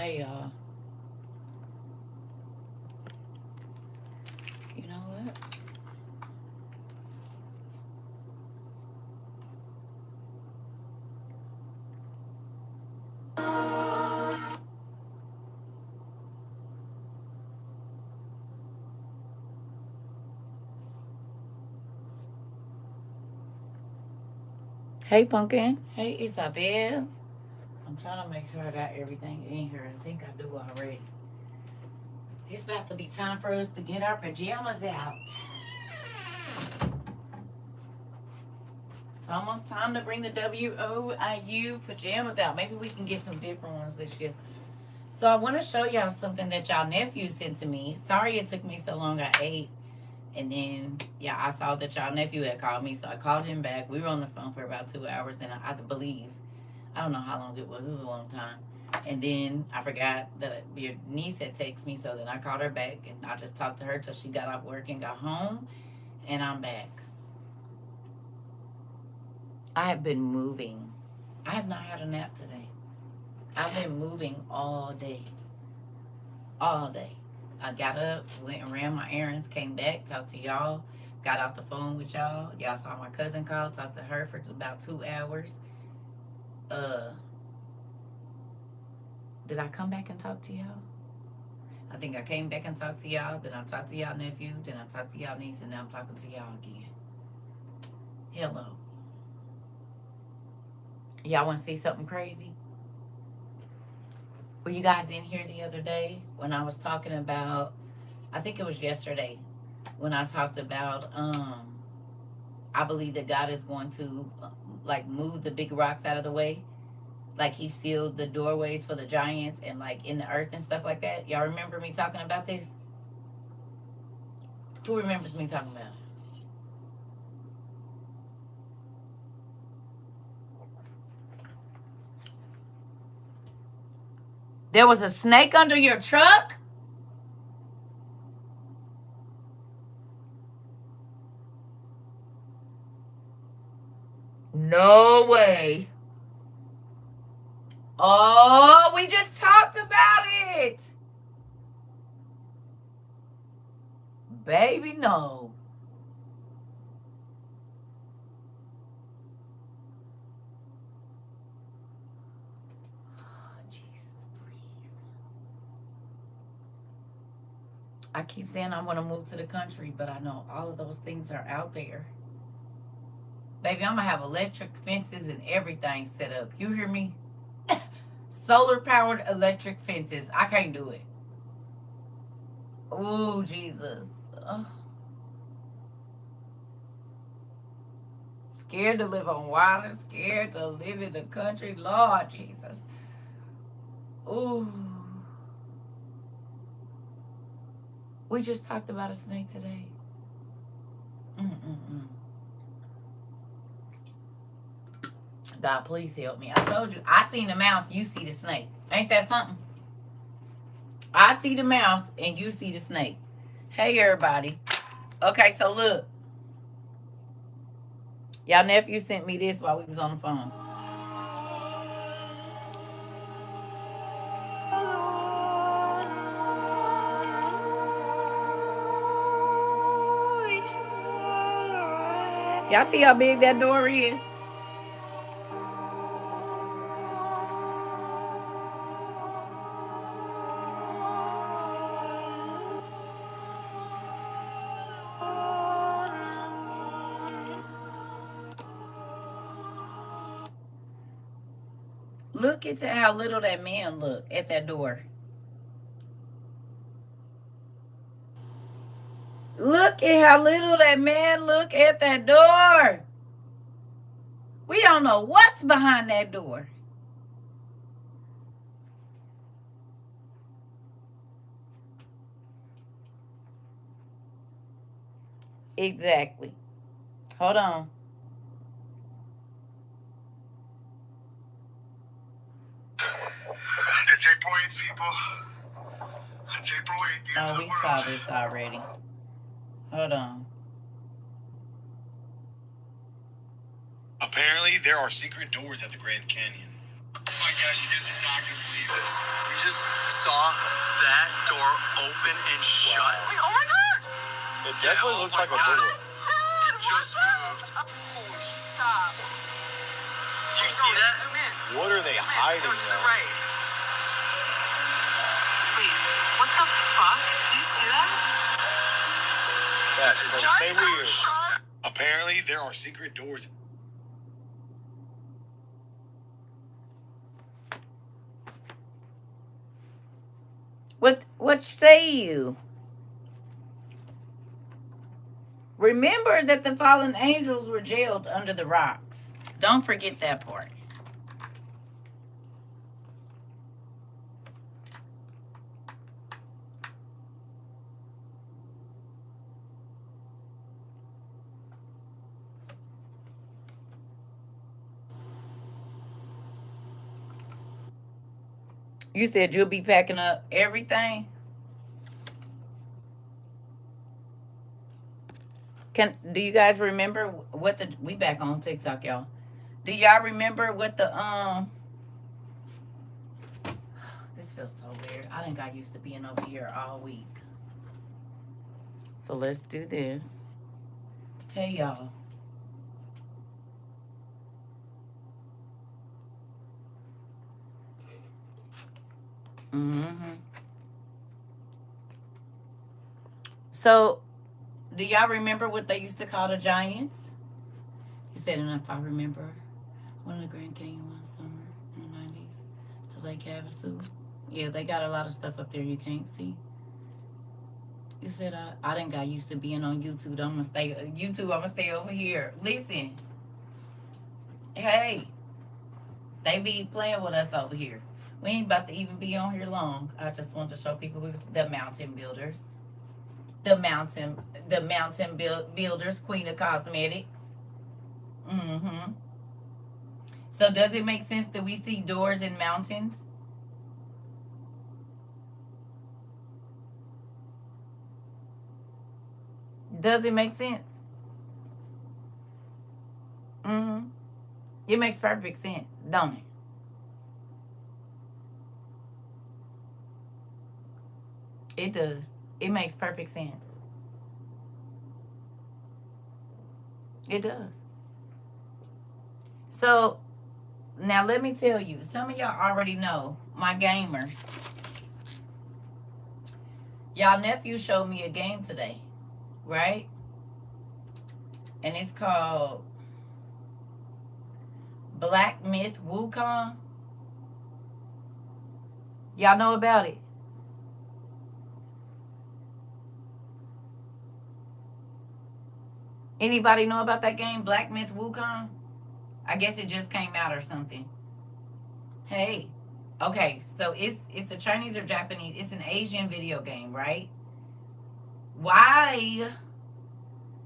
Hey, y'all. You know what? Hey, Pumpkin. Hey, Isabel. I'm trying to make sure I got everything in here. I think I do already. It's about to be time for us to get our pajamas out. It's almost time to bring the WOIU pajamas out. Maybe we can get some different ones this year. So I want to show y'all something that y'all nephew sent to me. Sorry it took me so long. I ate. And then, yeah, I saw that y'all nephew had called me. So I called him back. We were on the phone for about 2 hours. And I believe, I don't know how long it was. It was a long time. And then I forgot that your niece had texted me. So then I called her back. And I just talked to her till she got off work and got home. And I'm back. I have been moving. I have not had a nap today. I've been moving all day. All day. I got up, went and ran my errands, came back, talked to y'all, got off the phone with y'all. Y'all saw my cousin call, talked to her for about 2 hours. Did I come back and talk to y'all? I think I came back and talked to y'all, then I talked to y'all nephew, then I talked to y'all niece, and now I'm talking to y'all again. Hello. Y'all want to see something crazy? Were you guys in here the other day when I was talking about, I think it was yesterday, when I talked about, I believe that God is going to, like, move the big rocks out of the way. Like, he sealed the doorways for the giants and, like, in the earth and stuff like that. Y'all remember me talking about this? Who remembers me talking about it? There was a snake under your truck? No way. Oh, we just talked about it. Baby, no. Oh, Jesus, please. I keep saying I want to move to the country, but I know all of those things are out there. Baby, I'm going to have electric fences and everything set up. You hear me? Solar-powered electric fences. I can't do it. Ooh, Jesus. Oh. Scared to live on water. Scared to live in the country. Lord Jesus. Ooh. We just talked about a snake today. God, please help me. I told you, I seen the mouse, you see the snake. Ain't that something? I see the mouse and you see the snake. Hey, everybody. Okay, so look. Y'all nephew sent me this while we was on the phone. Y'all see how big that door is? Look at how little that man look at that door. Look at how little that man look at that door. We don't know what's behind that door. Exactly. Hold on. It's April 8th, people. It's April 8th. Oh, we saw this already. Hold on. Apparently, there are secret doors at the Grand Canyon. Oh my guys, you guys are not gonna believe this. We just saw that door open and shut. Wait, oh my god! It definitely looks like a door. It just moved. Holy stop. Do you see that? Zoom in. What are they hiding Go to the though? right. Wait, what the fuck? Do you see that? That's crazy. Stay Giant door weird. shut. Apparently, there are secret doors. What say you? Remember that the fallen angels were jailed under the rocks. Don't forget that part. You said you'll be packing up everything? Do you guys remember what we back on TikTok, y'all? Do y'all remember what this feels so weird. I done got used to being over here all week. So let's do this. Hey, y'all. So, do y'all remember what they used to call the giants? He said, and if I remember, one of the Grand Canyon one summer in the 90s to Lake Havasu. Yeah, they got a lot of stuff up there you can't see. You said, I done got used to being on YouTube. I'm gonna stay over here. Listen. Hey. They be playing with us over here. We ain't about to even be on here long. I just wanted to show people who's the mountain builders. The mountain builders, Queen of Cosmetics. So does it make sense that we see doors in mountains? Does it make sense? It makes perfect sense, don't it? It does. It makes perfect sense. It does. So, now let me tell you, some of y'all already know, my gamers. Y'all nephew showed me a game today, right? And it's called Black Myth Wukong. Y'all know about it? Anybody know about that game, Black Myth Wukong? I guess it just came out or something. Hey. Okay, so it's a Chinese or Japanese, it's an Asian video game, right? Why?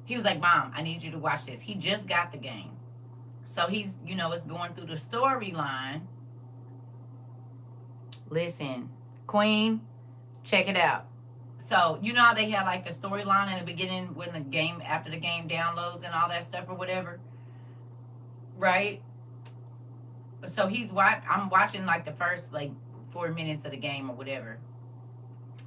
He was like, Mom, I need you to watch this. He just got the game. So he's, it's going through the storyline. Listen, Queen, check it out. So, you know how they had like the storyline in the beginning when after the game downloads and all that stuff or whatever? Right? So I'm watching like the first like 4 minutes of the game or whatever.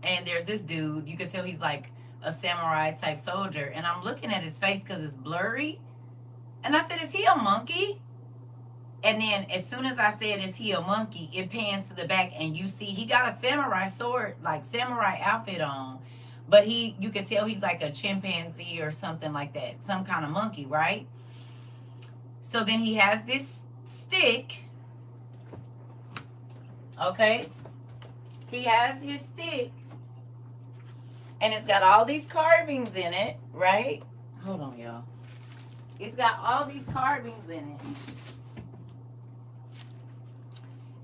And there's this dude, you could tell he's like a samurai type soldier. And I'm looking at his face because it's blurry. And I said, is he a monkey? And then as soon as I said, is he a monkey, it pans to the back and you see he got a samurai sword, like samurai outfit on. But you could tell he's like a chimpanzee or something like that. Some kind of monkey, right? So then he has this stick. Okay? He has his stick. And it's got all these carvings in it, right? Hold on, y'all. It's got all these carvings in it.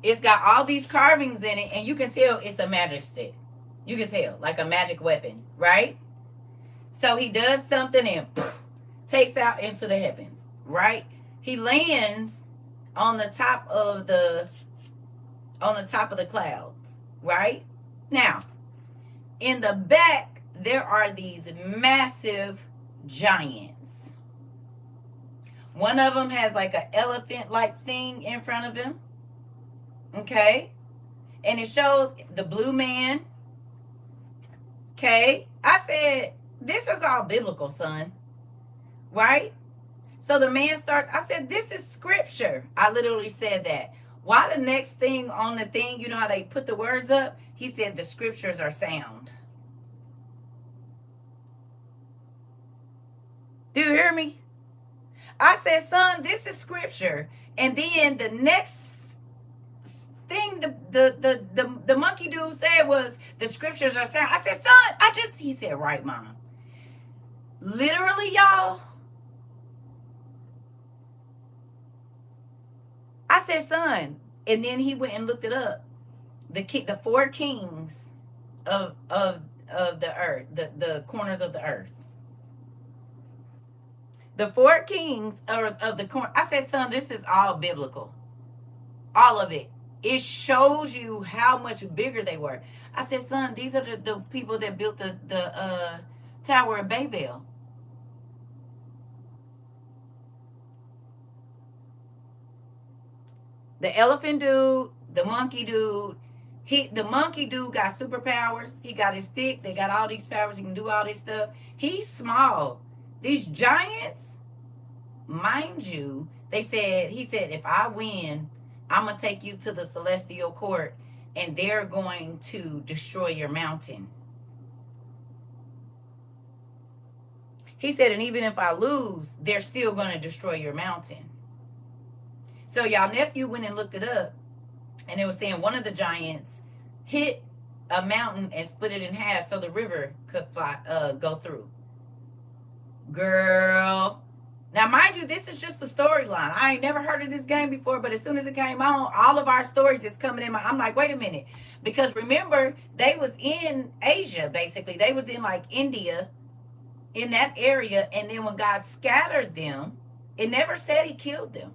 It's got all these carvings in it, and you can tell it's a magic stick. You can tell, like a magic weapon, right? So he does something and takes out into the heavens, right? He lands on the top of the clouds, right? Now, in the back, there are these massive giants. One of them has like an elephant-like thing in front of him. Okay? And it shows the blue man. Okay? I said, this is all biblical, son. Right? So the man starts, I said, this is scripture. I literally said that. Why the next thing on the thing, you know how they put the words up? He said the scriptures are sound. Do you hear me? I said, son, this is scripture. And then the next thing the monkey dude said was the scriptures are sound. I said, son, he said, right, mom. Literally, y'all. I said, son. And then he went and looked it up. The four kings of the earth, the corners of the earth. The four kings of the corner. I said, son, this is all biblical. All of it. It shows you how much bigger they were. I said, son, these are the people that built the Tower of Babel. The elephant dude, the monkey dude, the monkey dude got superpowers. He got his stick. They got all these powers. He can do all this stuff. He's small. These giants, mind you, he said, if I win, I'm going to take you to the celestial court and they're going to destroy your mountain. He said, and even if I lose, they're still going to destroy your mountain. So y'all nephew went and looked it up, and it was saying one of the giants hit a mountain and split it in half so the river could go through. Girl. Now, mind you, this is just the storyline. I ain't never heard of this game before, but as soon as it came on, all of our stories is coming in. I'm like, wait a minute. Because remember, they was in Asia, basically. They was in like India, in that area. And then when God scattered them, it never said he killed them.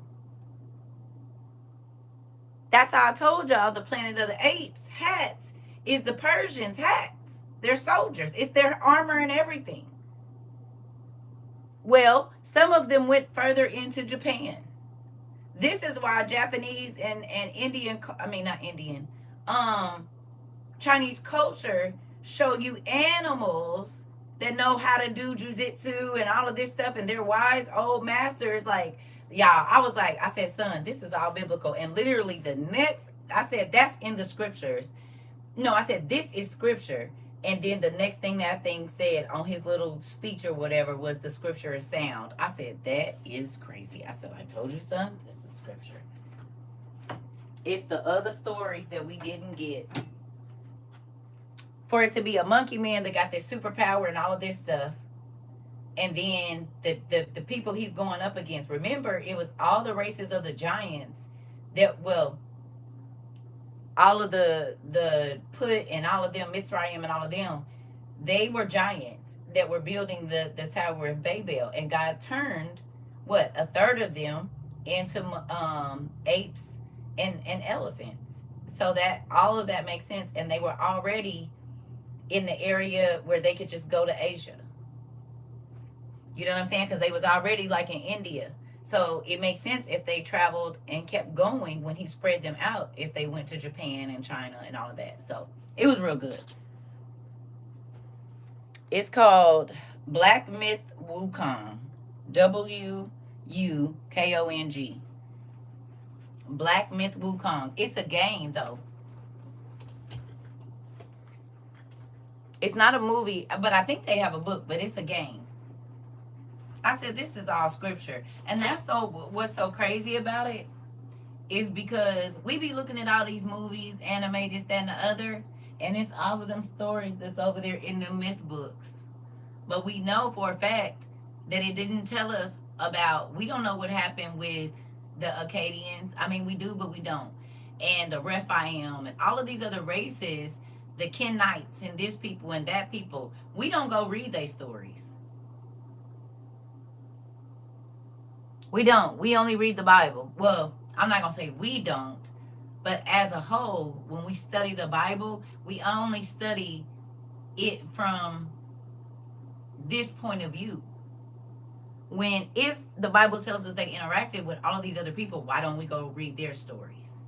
That's how I told y'all the Planet of the Apes hats is the Persians' hats. They're soldiers. It's their armor and everything. Well, some of them went further into Japan. This is why Japanese and Indian, Chinese culture show you animals that know how to do jujitsu and all of this stuff, and their wise old masters. Like, y'all, I said, son, this is all biblical. And literally the next, I said, that's in the scriptures. No, I said, this is scripture. And then the next thing that thing said on his little speech or whatever was the scripture is sound. I said, that is crazy. I said, I told you, son, this is scripture. It's the other stories that we didn't get. For it to be a monkey man that got this superpower and all of this stuff. And then the people he's going up against. Remember, it was all the races of the giants that, well, all of the Put and all of them, Mitzrayim and all of them, they were giants that were building the Tower of Babel. And God turned, a third of them into apes and elephants. So that all of that makes sense. And they were already in the area where they could just go to Asia. You know what I'm saying? Because they was already like in India. So it makes sense if they traveled and kept going when he spread them out, if they went to Japan and China and all of that. So it was real good. It's called Black Myth Wukong. Wukong. Black Myth Wukong. It's a game, though. It's not a movie, but I think they have a book, but it's a game. I said, this is all scripture. And that's what's so crazy about it is because we be looking at all these movies, anime, this, that, and the other, and it's all of them stories that's over there in the myth books. But we know for a fact that it didn't tell us about, we don't know what happened with the Akkadians. I mean, we do, but we don't. And the Rephaim and all of these other races, the Kenites and this people and that people, we don't go read their stories. We don't. We only read the Bible. Well, I'm not going to say we don't, but as a whole, when we study the Bible, we only study it from this point of view. If the Bible tells us they interacted with all of these other people, why don't we go read their stories?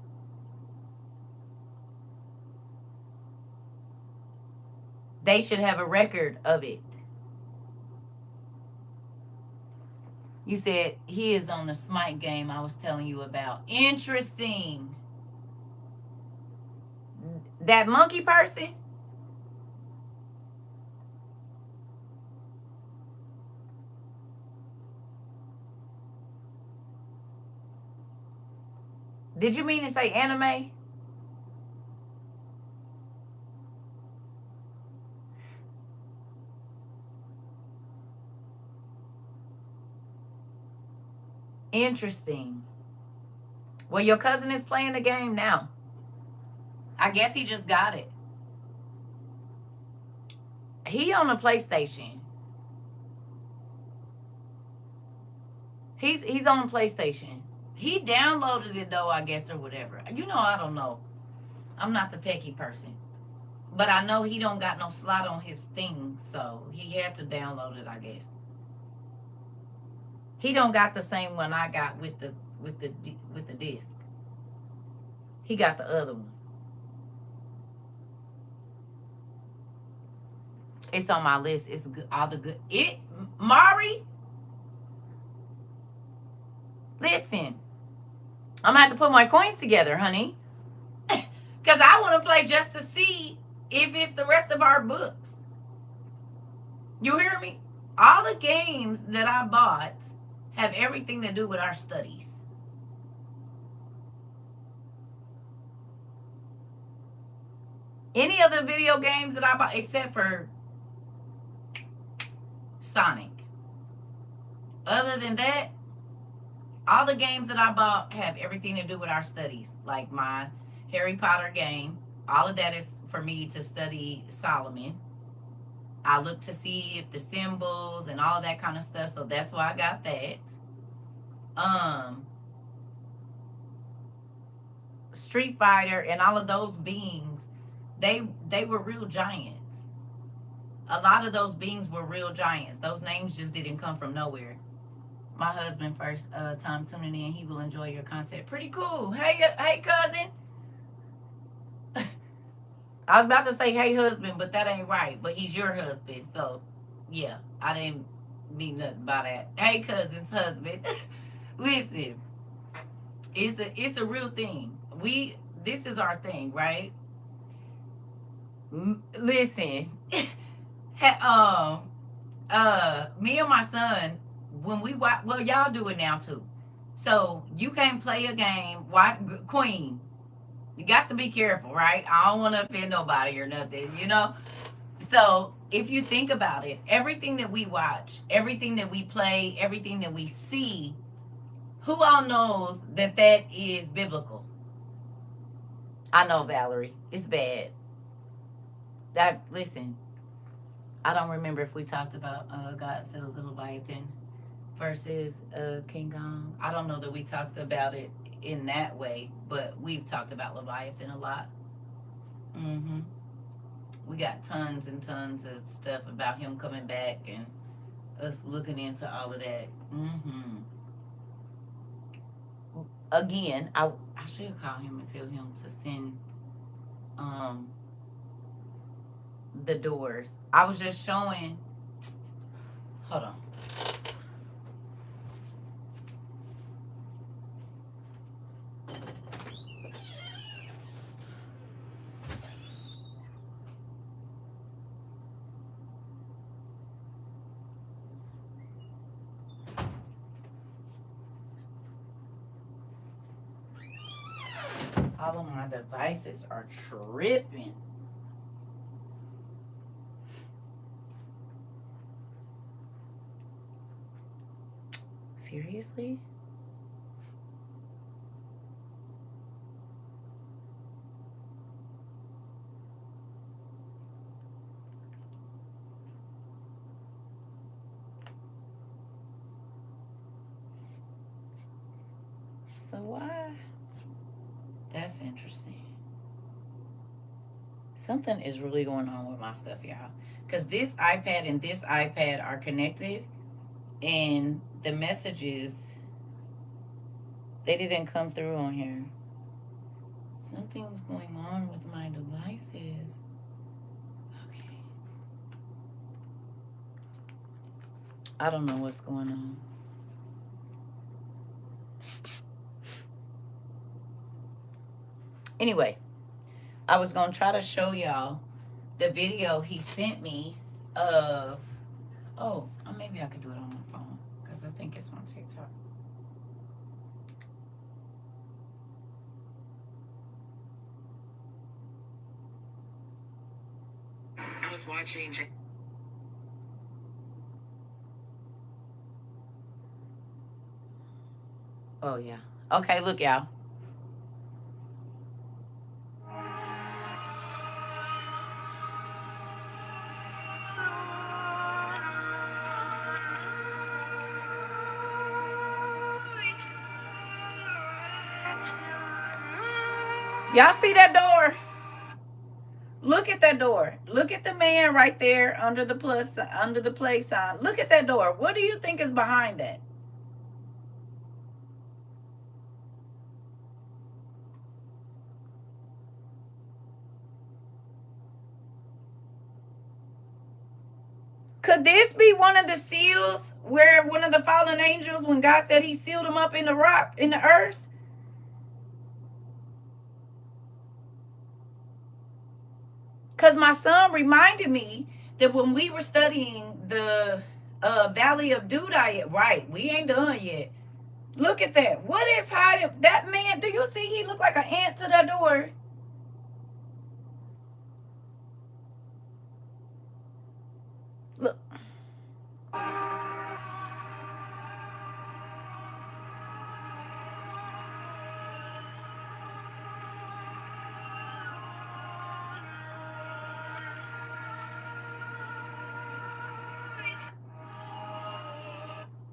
They should have a record of it. You said he is on the Smite game I was telling you about. Interesting. That monkey person? Did you mean to say anime? Interesting. Well, your cousin is playing the game now. I guess he just got it. He on the PlayStation. He's on PlayStation. He downloaded it though, I guess, or whatever. You know, I don't know. I'm not the techie person. But I know he don't got no slot on his thing, so he had to download it, I guess. He don't got the same one I got with the disc. He got the other one. It's on my list. It's good, all the good. Mari, listen. I'm gonna have to put my coins together, honey, because I want to play just to see if it's the rest of our books. You hear me? All the games that I bought have everything to do with our studies. Any of the video games that I bought, except for Sonic. Other than that, all the games that I bought have everything to do with our studies. Like my Harry Potter game, all of that is for me to study Solomon. I look to see if the symbols and all that kind of stuff, so that's why I got that. Street Fighter and all of those beings, they were real giants. A lot of those beings were real giants. Those names just didn't come from nowhere. My husband first time tuning in. He will enjoy your content. Pretty cool. Hey, cousin. I was about to say, hey, husband, but that ain't right. But he's your husband, so yeah, I didn't mean nothing by that. Hey, cousin's husband. Listen, it's a real thing. This is our thing, right? Listen, me and my son, when we watch, well, y'all do it now too. So you can't play a game. Queen, you got to be careful, right? I don't want to offend nobody or nothing, you know? So if you think about it, everything that we watch, everything that we play, everything that we see, who all knows that that is biblical? I know, Valerie. It's bad. Listen, I don't remember if we talked about God said a little Leviathan versus King Kong. I don't know that we talked about it in that way, but we've talked about Leviathan a lot. We got tons and tons of stuff about him coming back and us looking into all of that. Again, I should call him and tell him to send the doors. I was just showing. Hold on. All of my devices are tripping. Seriously? So why? That's interesting. Something is really going on with my stuff, y'all. Because this iPad and this iPad are connected. And the messages, they didn't come through on here. Something's going on with my devices. Okay. I don't know what's going on. Anyway, I was going to try to show y'all the video he sent me of... Oh, maybe I could do it on my phone because I think it's on TikTok. I was watching... Oh, yeah. Okay, look, y'all. Y'all see that door? Look at that door. Look at the man right there under the play sign. Look at that door. What do you think is behind that? Could this be one of the seals where one of the fallen angels, when God said he sealed them up in the rock, in the earth? Because my son reminded me that when we were studying the Valley of Dudai, right, we ain't done yet. Look at that. What is hiding? That man, do you see he looked like an ant to that door? Look.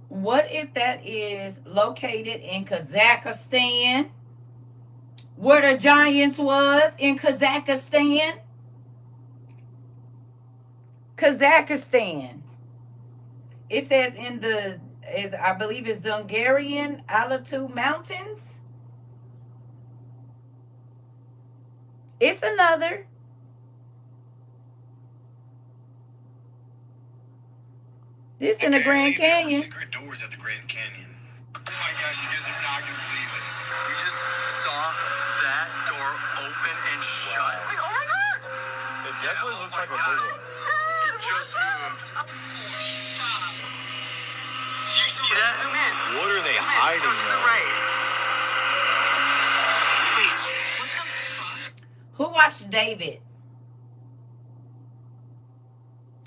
What if that is located in Kazakhstan, where the giants was in Kazakhstan? Kazakhstan. It says I believe it's Zungarian Alatu Mountains. It's another. This in the Grand Canyon. Secret doors at the Grand Canyon. Oh my gosh, you guys are not gonna believe this. We just saw that door open and shut. Wait, oh my god! It definitely looks like a God. door. It just moved. Stop. Do you see that? Zoom in. What are they Zoom in. hiding No, to the though? right. Wait, what the fuck? Who watched David?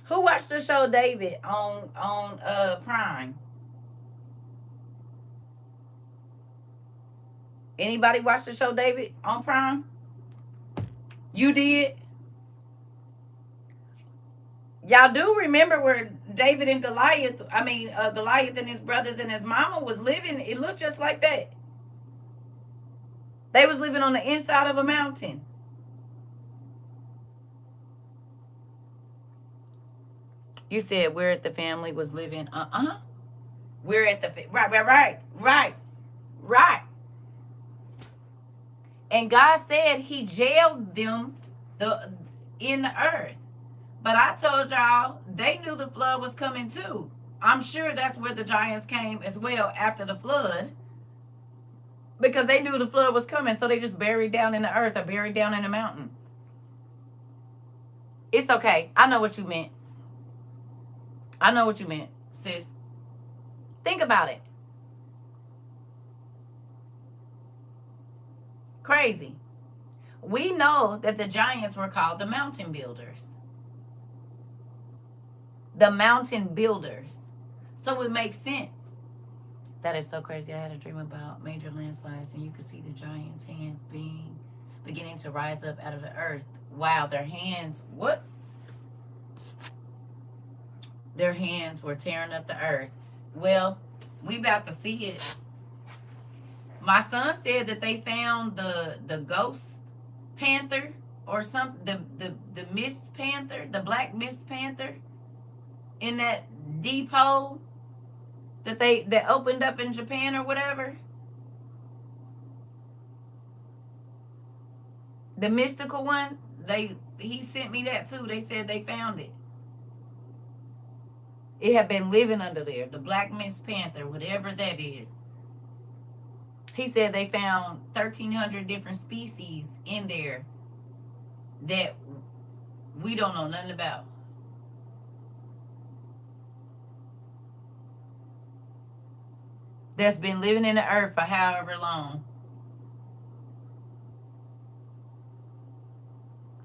Who watched the show David on Prime? Anybody watch the show David on Prime? You did? Y'all do remember where David and Goliath and his brothers and his mama was living? It looked just like that. They was living on the inside of a mountain. You said where the family was living. We're at the right. And God said he jailed them in the earth. But I told y'all they knew the flood was coming too. I'm sure that's where the giants came as well after the flood. Because they knew the flood was coming, so they just buried down in the earth or buried down in the mountain. It's okay. I know what you meant. I know what you meant, sis. Think about it. Crazy. We know that the giants were called the mountain builders. The mountain builders. So it makes sense. That is so crazy. I had a dream about major landslides, and you could see the giants' hands beginning to rise up out of the earth. Wow, their hands, what? Their hands were tearing up the earth. Well, we about to see it. My son said that they found the ghost panther or something, the mist panther, the black mist panther in that deep hole that opened up in Japan or whatever. The mystical one, he sent me that too. They said they found it. It had been living under there. The Black Mist Panther, whatever that is. He said they found 1,300 different species in there that we don't know nothing about. That's been living in the earth for however long.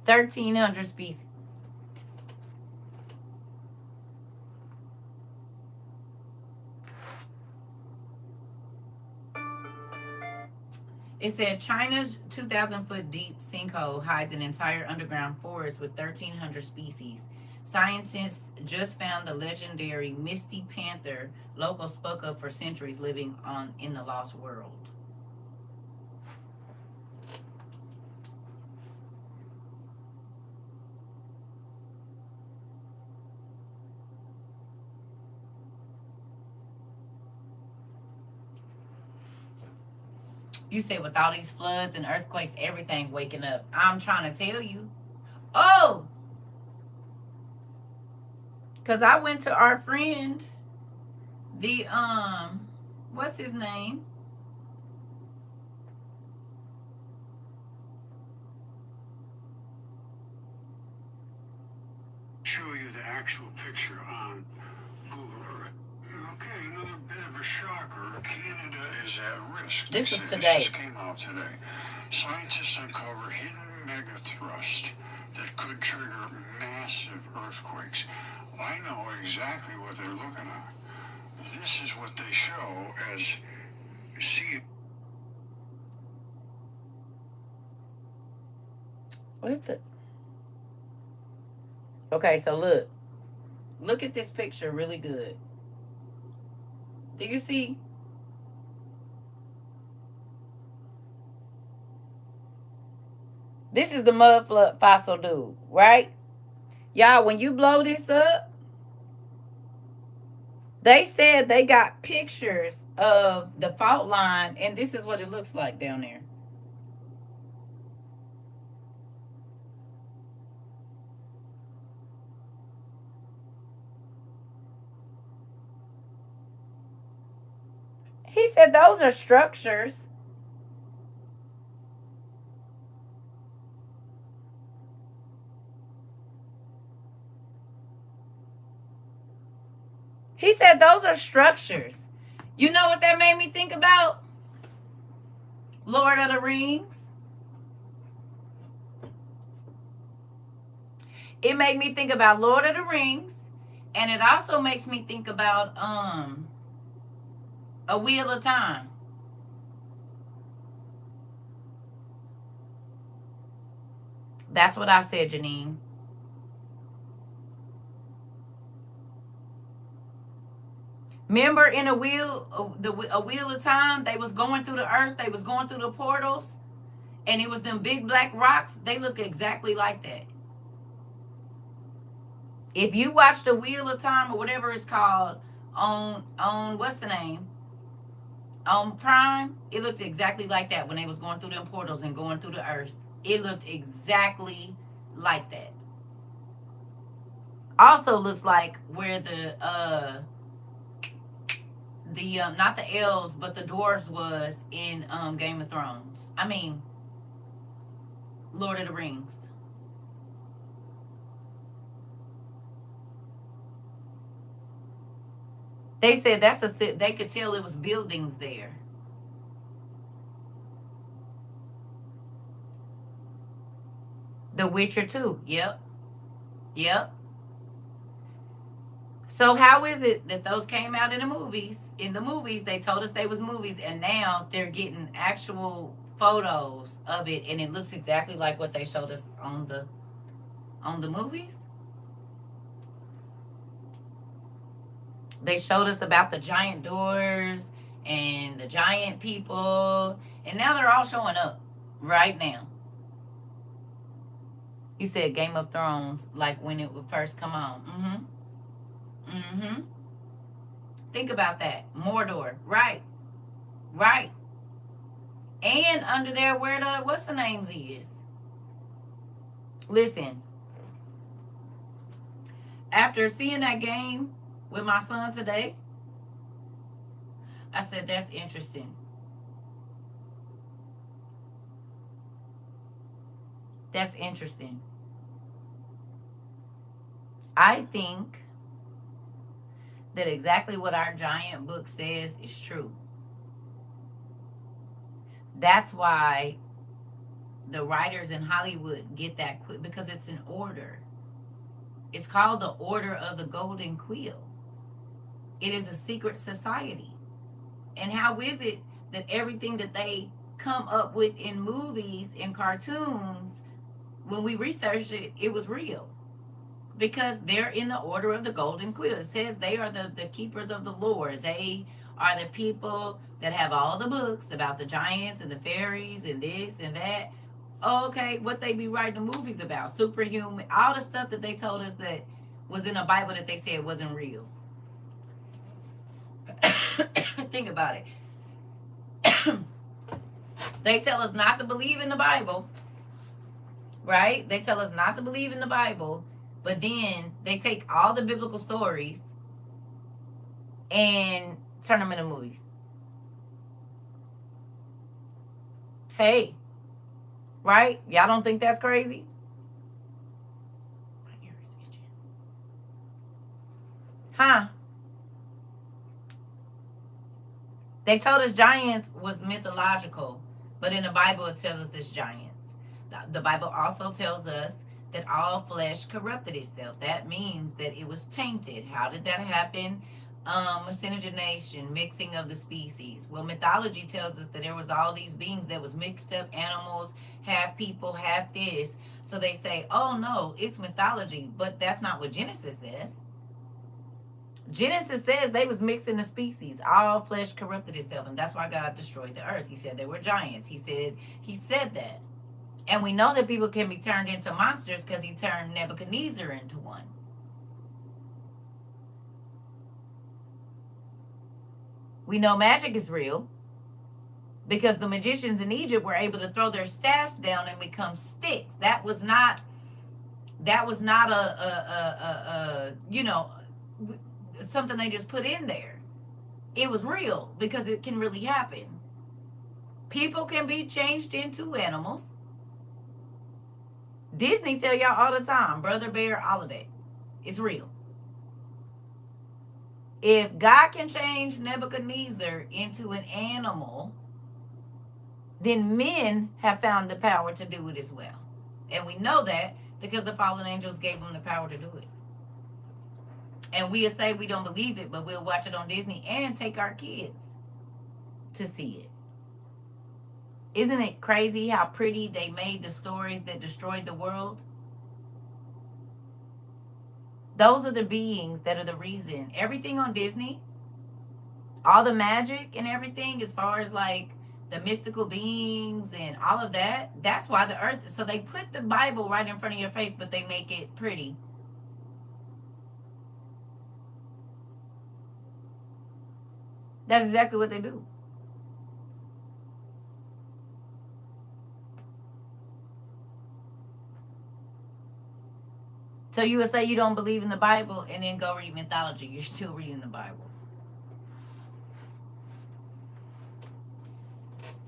1,300 species. It said China's 2,000-foot deep sinkhole hides an entire underground forest with 1,300 species. Scientists just found the legendary misty panther locals spoke of for centuries, living on in the lost world. You said with all these floods and earthquakes, everything waking up. I'm trying to tell you. Oh! Because I went to our friend, the, what's his name? Show you the actual picture on Google Earth. Okay, another bit of a shocker. Canada is at risk. This was today. This came out today. Scientists uncover hidden megathrust that could trigger massive earthquakes. I know exactly what they're looking at. This is what they show as sea. What the? Okay, so look. Look at this picture really good. Do you see? This is the mud flood fossil dude, right? Y'all, when you blow this up, they said they got pictures of the fault line, and this is what it looks like down there. He said those are structures. He said those are structures. You know what that made me think about? Lord of the Rings. It made me think about Lord of the Rings, and it also makes me think about A Wheel of Time. That's what I said, Janine. Remember in A Wheel of Time, they was going through the earth, they was going through the portals, and it was them big black rocks. They look exactly like that. If you watch The Wheel of Time or whatever it's called on what's the name? On Prime, it looked exactly like that when they was going through them portals and going through the earth. It looked exactly like that. Also looks like where the not the elves but the dwarves was in Game of Thrones. I mean Lord of the Rings. They said they could tell it was buildings there. The Witcher 2. Yep. Yep. So how is it that those came out in the movies? In the movies, they told us they was movies, and now they're getting actual photos of it, and it looks exactly like what they showed us on the movies. They showed us about the giant doors and the giant people, and now they're all showing up right now. You said Game of Thrones, like when it would first come on. Think about that. Mordor, right. Right. And under there where the, what's the names is. Listen. After seeing that game, with my son today. I said, that's interesting. That's interesting. I think that exactly what our giant book says is true. That's why the writers in Hollywood get that quick, because it's an order. It's called the Order of the Golden Quill. It is a secret society. And how is it that everything that they come up with in movies and cartoons, when we researched it, it was real? Because they're in the Order of the Golden Quill. It says they are the keepers of the lore. They are the people that have all the books about the giants and the fairies and this and that. Okay, what they be writing the movies about, superhuman, all the stuff that they told us that was in the Bible that they said wasn't real. Think about it. They tell us not to believe in the Bible, right? They tell us not to believe in the Bible, but then they take all the biblical stories and turn them into movies. Hey, right? Y'all don't think that's crazy? My ear is itching. Huh? They told us giants was mythological, but in the Bible it tells us it's giants. The Bible also tells us that all flesh corrupted itself. That means that it was tainted. How did that happen? Miscegenation, mixing of the species. Well, mythology tells us that there was all these beings that was mixed up, animals, half people, half this. So they say, oh no, it's mythology, but that's not what Genesis says. Genesis says they was mixing the species. All flesh corrupted itself, and that's why God destroyed the earth. He said they were giants. He said that. And we know that people can be turned into monsters because he turned Nebuchadnezzar into one. We know magic is real because the magicians in Egypt were able to throw their staffs down and become sticks. That was not a something they just put in there. It was real because it can really happen. People can be changed into animals. Disney tell y'all all the time, Brother Bear, all of that. It's real. If God can change Nebuchadnezzar into an animal, then men have found the power to do it as well. And we know that because the fallen angels gave them the power to do it. And we'll say we don't believe it, but we'll watch it on Disney and take our kids to see it. Isn't it crazy how pretty they made the stories that destroyed the world? Those are the beings that are the reason. Everything on Disney, all the magic and everything, as far as like the mystical beings and all of that, that's why the earth, so they put the Bible right in front of your face, but they make it pretty. That's exactly what they do. So you would say you don't believe in the Bible and then go read mythology. You're still reading the Bible.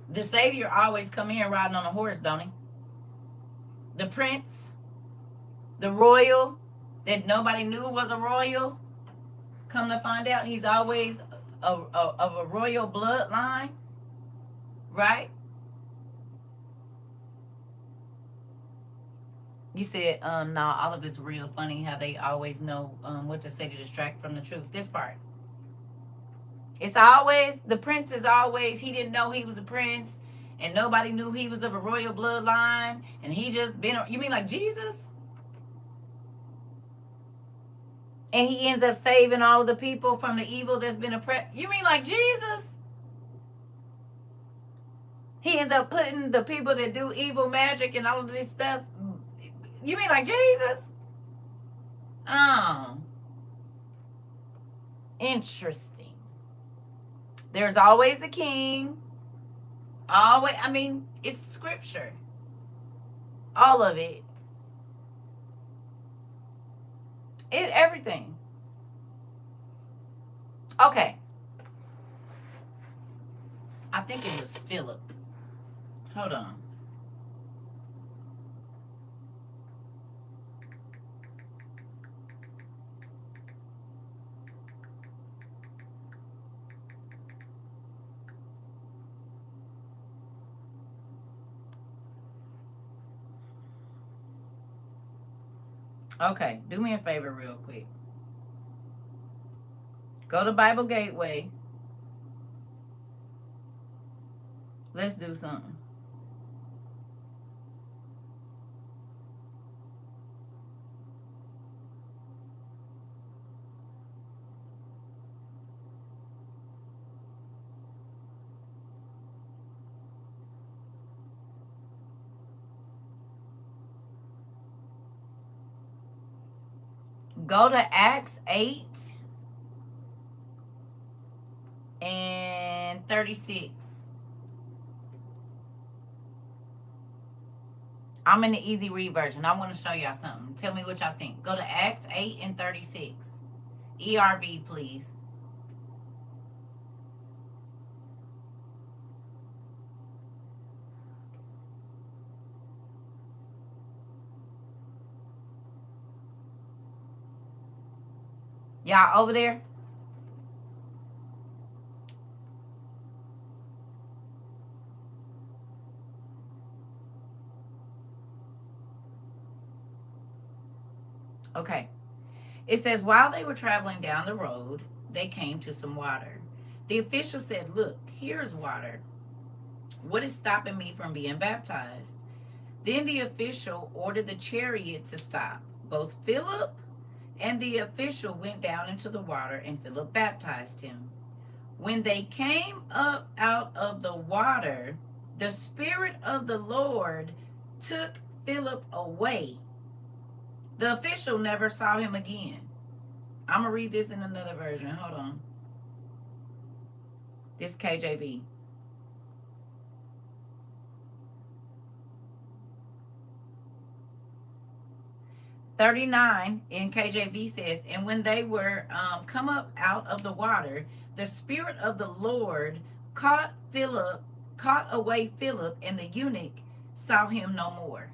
The Savior always come here riding on a horse, don't he? The prince, the royal that nobody knew was a royal, come to find out he's always of a royal bloodline, right? You said, nah, all of it's real. Funny how they always know what to say to distract from the truth. This part. It's always, the prince is always, he didn't know he was a prince, and nobody knew he was of a royal bloodline, and he just been, you mean like Jesus? And he ends up saving all of the people from the evil that's been oppressed. You mean like Jesus? He ends up putting the people that do evil magic and all of this stuff. You mean like Jesus? Oh. Interesting. There's always a king. Always, I mean, it's scripture. All of it. Everything. Okay. I think it was Philip. Hold on. Okay, do me a favor real quick. Go to Bible Gateway. Let's do something. Go to Acts 8 and 36. I'm in the easy read version. I want to show y'all something. Tell me what y'all think. Go to Acts 8 and 36. ERV, please. Y'all over there? Okay. It says, while they were traveling down the road, they came to some water. The official said, look, here's water. What is stopping me from being baptized? Then the official ordered the chariot to stop. Both Philip and the official went down into the water, and Philip baptized him. When they came up out of the water, the Spirit of the Lord took Philip away. The official never saw him again. I'm going to read this in another version. Hold on. This KJV. "39 in KJV says, and when they were come up out of the water, the Spirit of the Lord caught away Philip, and the eunuch saw him no more."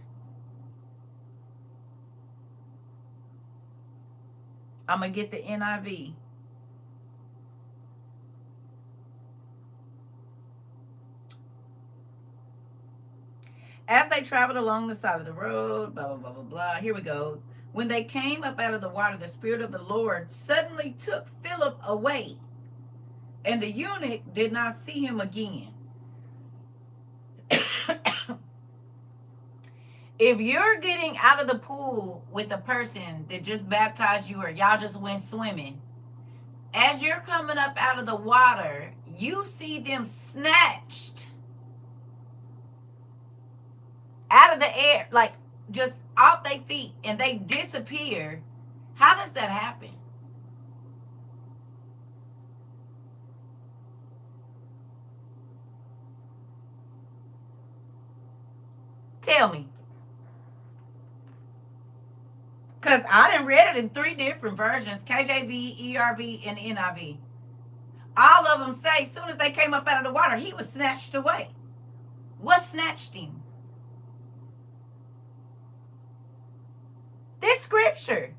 I'm going to get the NIV. As they traveled along the side of the road, blah, blah, blah, blah, blah. Here we go. When they came up out of the water, the Spirit of the Lord suddenly took Philip away, and the eunuch did not see him again. If you're getting out of the pool with a person that just baptized you or y'all just went swimming, as you're coming up out of the water, you see them snatched out of the air, like just off their feet, and they disappear. How does that happen? Tell me. Because I done read it in 3 different versions, KJV, ERV, and NIV. All of them say as soon as they came up out of the water, he was snatched away. What snatched him? This scripture.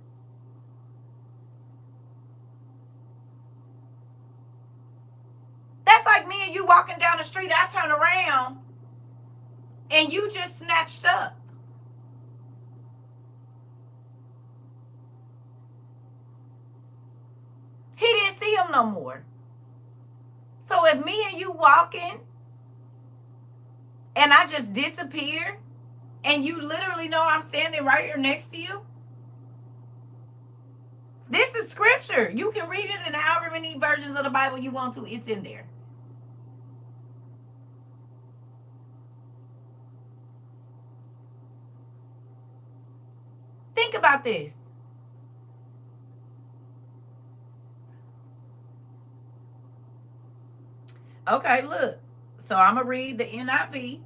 That's like me and you walking down the street. I turn around and you just snatched up. He didn't see him no more. So if me and you walking and I just disappear and you literally know I'm standing right here next to you, this is scripture. You can read it in however many versions of the Bible you want to. It's in there. Think about this. Okay, look. So I'm going to read the NIV.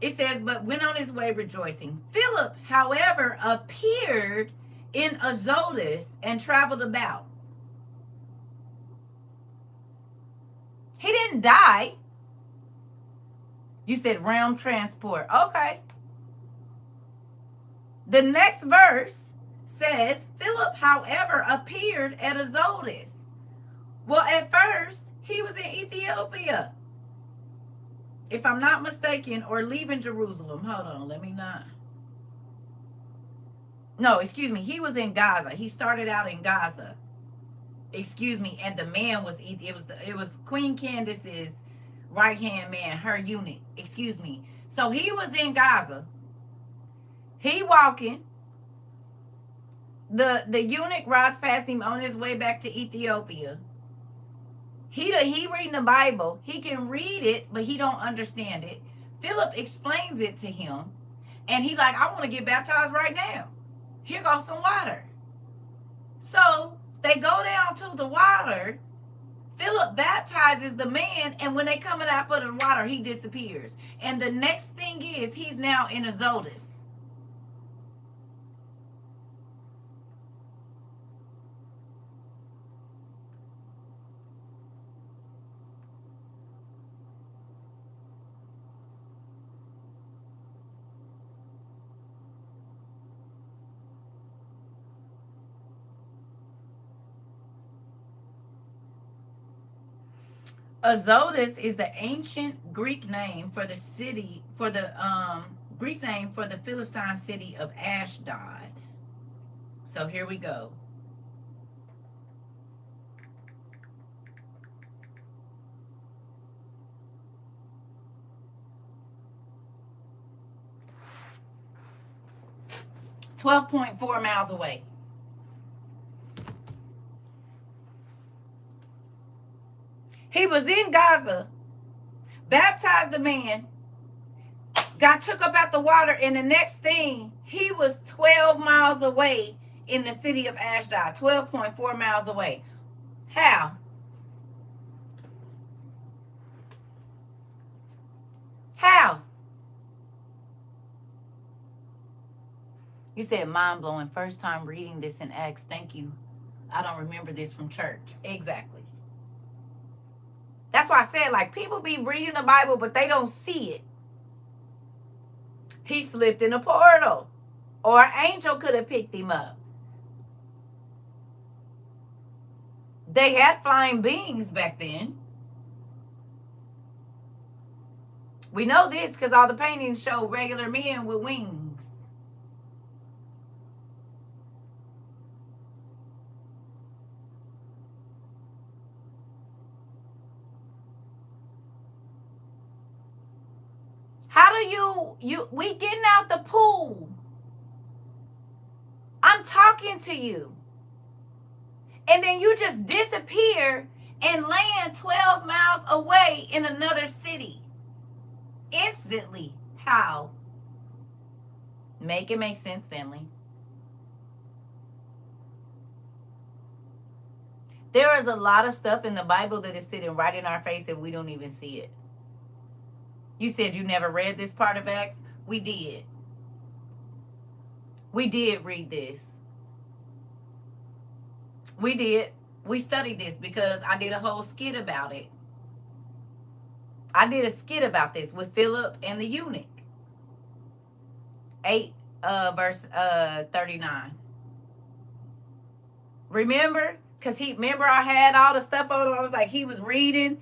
It says, but went on his way rejoicing. Philip, however, appeared in Azotus and traveled about. He didn't die. You said realm transport. Okay. The next verse says, Philip, however, appeared at Azotus. Well, at first, he was in Ethiopia, if I'm not mistaken, or leaving Jerusalem. Hold on, let me not. No, excuse me. He was in Gaza. He started out in Gaza. Excuse me. And the man was, it was Queen Candace's right-hand man, her eunuch. Excuse me. So he was in Gaza. He walking. The eunuch rides past him on his way back to Ethiopia. He reading the Bible. He can read it, but he don't understand it. Philip explains it to him, and he like, I want to get baptized right now. Here goes some water. So they go down to the water. Philip baptizes the man, and when they coming up out of the water, he disappears. And the next thing is, he's now in Azotus. Azotus is the ancient Greek name for the city, for the Greek name for the Philistine city of Ashdod. So here we go. $12.4 miles away. He was in Gaza, baptized the man, got took up out the water, and the next thing, he was 12 miles away in the city of Ashdod, 12.4 miles away. How? How? You said mind-blowing. First time reading this in Acts. Thank you. I don't remember this from church. Exactly. That's why I said, like, people be reading the Bible, but they don't see it. He slipped in a portal. Or an angel could have picked him up. They had flying beings back then. We know this because all the paintings show regular men with wings. How do we getting out the pool? I'm talking to you. And then you just disappear and land 12 miles away in another city. Instantly. How? Make it make sense, family. There is a lot of stuff in the Bible that is sitting right in our face and we don't even see it. You said you never read this part of Acts? We did. We did read this. We did. We studied this because I did a whole skit about it. I did a skit about this with Philip and the eunuch. 8 verse 39. Remember? Because I had all the stuff on him. I was like, he was reading.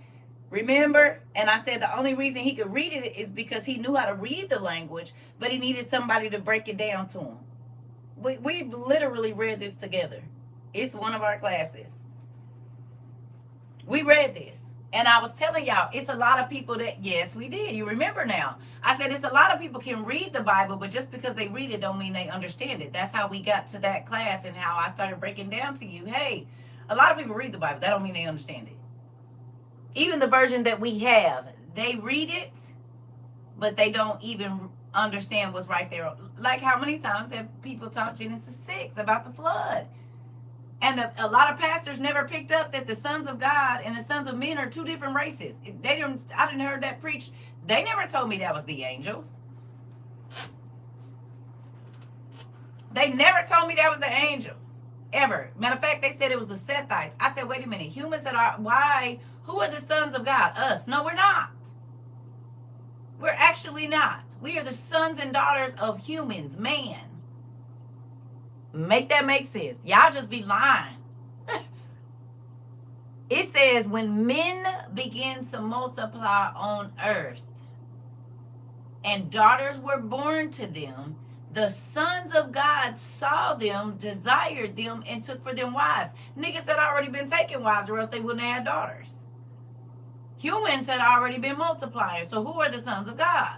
Remember? And I said the only reason he could read it is because he knew how to read the language, but he needed somebody to break it down to him. We've literally read this together. It's one of our classes. We read this. And I was telling y'all, it's a lot of people that, yes, we did. You remember now. I said it's a lot of people can read the Bible, but just because they read it don't mean they understand it. That's how we got to that class and how I started breaking down to you. Hey, a lot of people read the Bible. That don't mean they understand it. Even the version that we have, they read it, but they don't even understand what's right there. Like how many times have people taught Genesis 6 about the flood? And a lot of pastors never picked up that the sons of God and the sons of men are two different races. I didn't heard that preached. They never told me that was the angels. They never told me that was the angels. Ever. Matter of fact, they said it was the Sethites. I said, wait a minute. Humans that are, why Who are the sons of God? Us. No, we're not. We're actually not. We are the sons and daughters of humans, man. Make that make sense. Y'all just be lying. It says, when men begin to multiply on earth and daughters were born to them, the sons of God saw them, desired them, and took for them wives. Niggas had already been taking wives, or else they wouldn't have had daughters. Humans had already been multiplying. So who are the sons of God?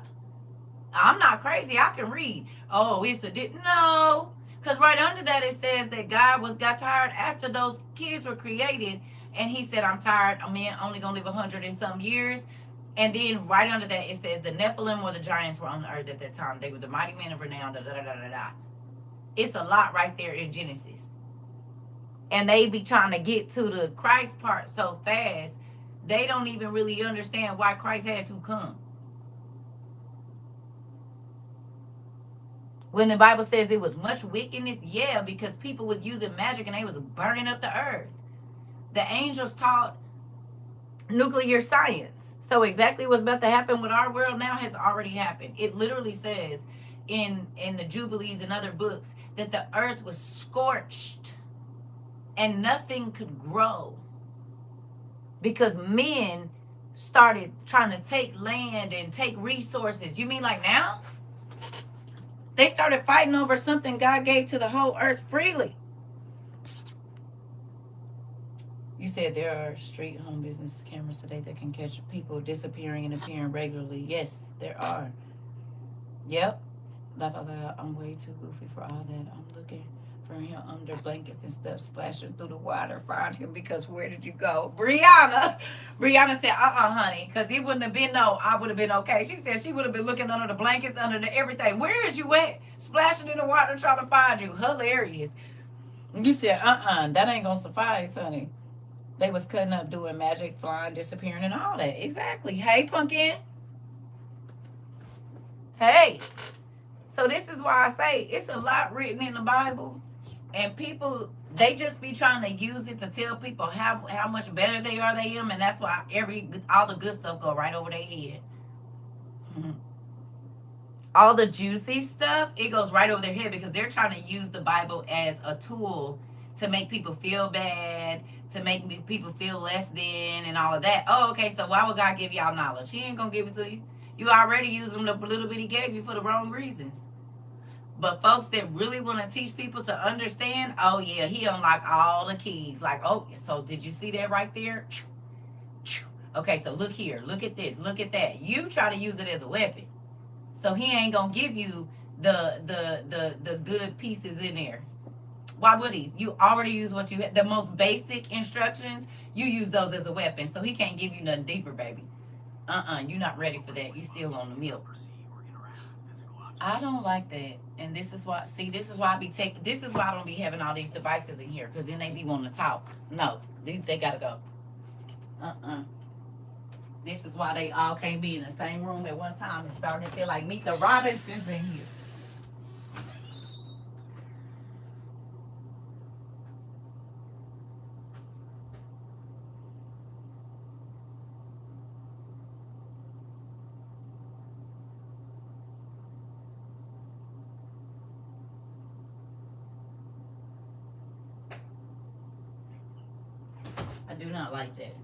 I'm not crazy. I can read. Oh, it's a no. Because right under that it says that God got tired after those kids were created. And he said, I'm tired. Men only going to live 100 and some years. And then right under that it says the Nephilim or the giants were on the earth at that time. They were the mighty men of renown. Da, da, da, da, da. It's a lot right there in Genesis. And they be trying to get to the Christ part so fast. They don't even really understand why Christ had to come. When the Bible says it was much wickedness, yeah, because people was using magic and they was burning up the earth. The angels taught nuclear science. So exactly what's about to happen with our world now has already happened. It literally says in the Jubilees and other books that the earth was scorched and nothing could grow because men started trying to take land and take resources. You mean like now? They started fighting over something God gave to the whole earth freely. You said there are street home business cameras today that can catch people disappearing and appearing regularly. Yes, there are. Yep. Laugh out loud. I'm way too goofy for all that. I'm looking for him under blankets and stuff, splashing through the water. Find him because where did you go? Brianna said, honey, because he wouldn't have been, no, I would have been okay. She said she would have been looking under the blankets, under the everything. Where is you at? Splashing in the water trying to find you. Hilarious. You said, that ain't going to suffice, honey. They was cutting up, doing magic, flying, disappearing, and all that. Exactly. Hey, pumpkin. Hey. So this is why I say it's a lot written in the Bible. And people, they just be trying to use it to tell people how much better they are than them. And that's why all the good stuff go right over their head. All the juicy stuff, it goes right over their head because they're trying to use the Bible as a tool to make people feel bad, to make people feel less than, and all of that. Oh, okay, so why would God give y'all knowledge? He ain't going to give it to you. You already used them the little bit he gave you for the wrong reasons. But folks that really want to teach people to understand, oh, yeah, he unlocked all the keys. Like, oh, so did you see that right there? Okay, so look here. Look at this. Look at that. You try to use it as a weapon. So he ain't going to give you the good pieces in there. Why would he? You already use what you had. The most basic instructions, you use those as a weapon. So he can't give you nothing deeper, baby. You're not ready for that. You still on the milk. I don't like that. And this is why, this is why I don't be having all these devices in here. Because then they be wanting to talk. No, they got to go. This is why they all can't be in the same room at one time. It's starting to feel like Meet the Robinsons in here. I do not like that.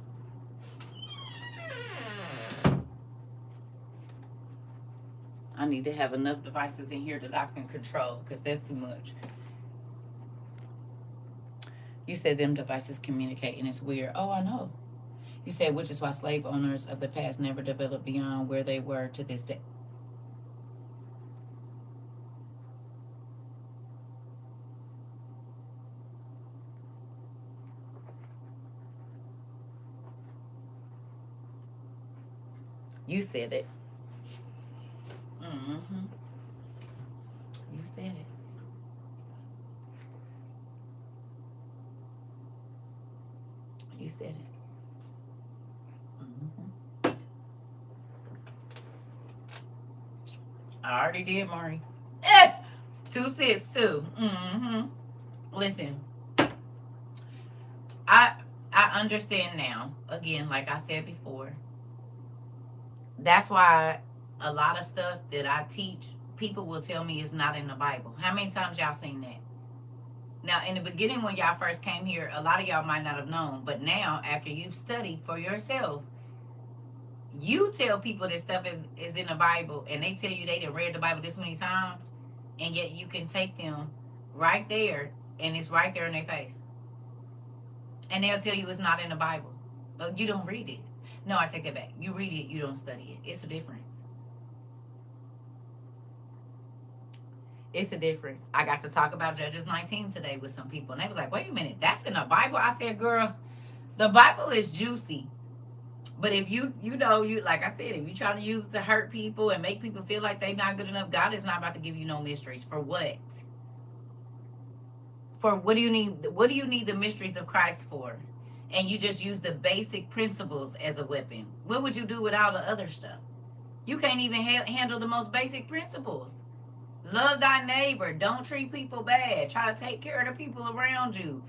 I need to have enough devices in here that I can control because that's too much. You said them devices communicate and it's weird. Oh, I know. You said, which is why slave owners of the past never developed beyond where they were to this day. You said it. You said it. You said it. I already did, Maury. 2 sips too. Listen, I understand now, again, like I said before, that's why a lot of stuff that I teach, people will tell me is not in the Bible. How many times y'all seen that? Now, in the beginning, when y'all first came here, a lot of y'all might not have known. But now, after you've studied for yourself, you tell people this stuff is in the Bible, and they tell you they done read the Bible this many times, and yet you can take them right there, and it's right there in their face. And they'll tell you it's not in the Bible. But you don't read it. No, I take that back. You read it, you don't study it. It's a difference. It's a difference. I got to talk about Judges 19 today with some people, and they was like, wait a minute, that's in the Bible? I said, girl, the Bible is juicy. But if you like I said, if you're trying to use it to hurt people and make people feel like they're not good enough, God is not about to give you no mysteries. For what? For what do you need? What do you need the mysteries of Christ for? And you just use the basic principles as a weapon. What would you do with all the other stuff? You can't even handle the most basic principles. Love thy neighbor. Don't treat people bad. Try to take care of the people around you.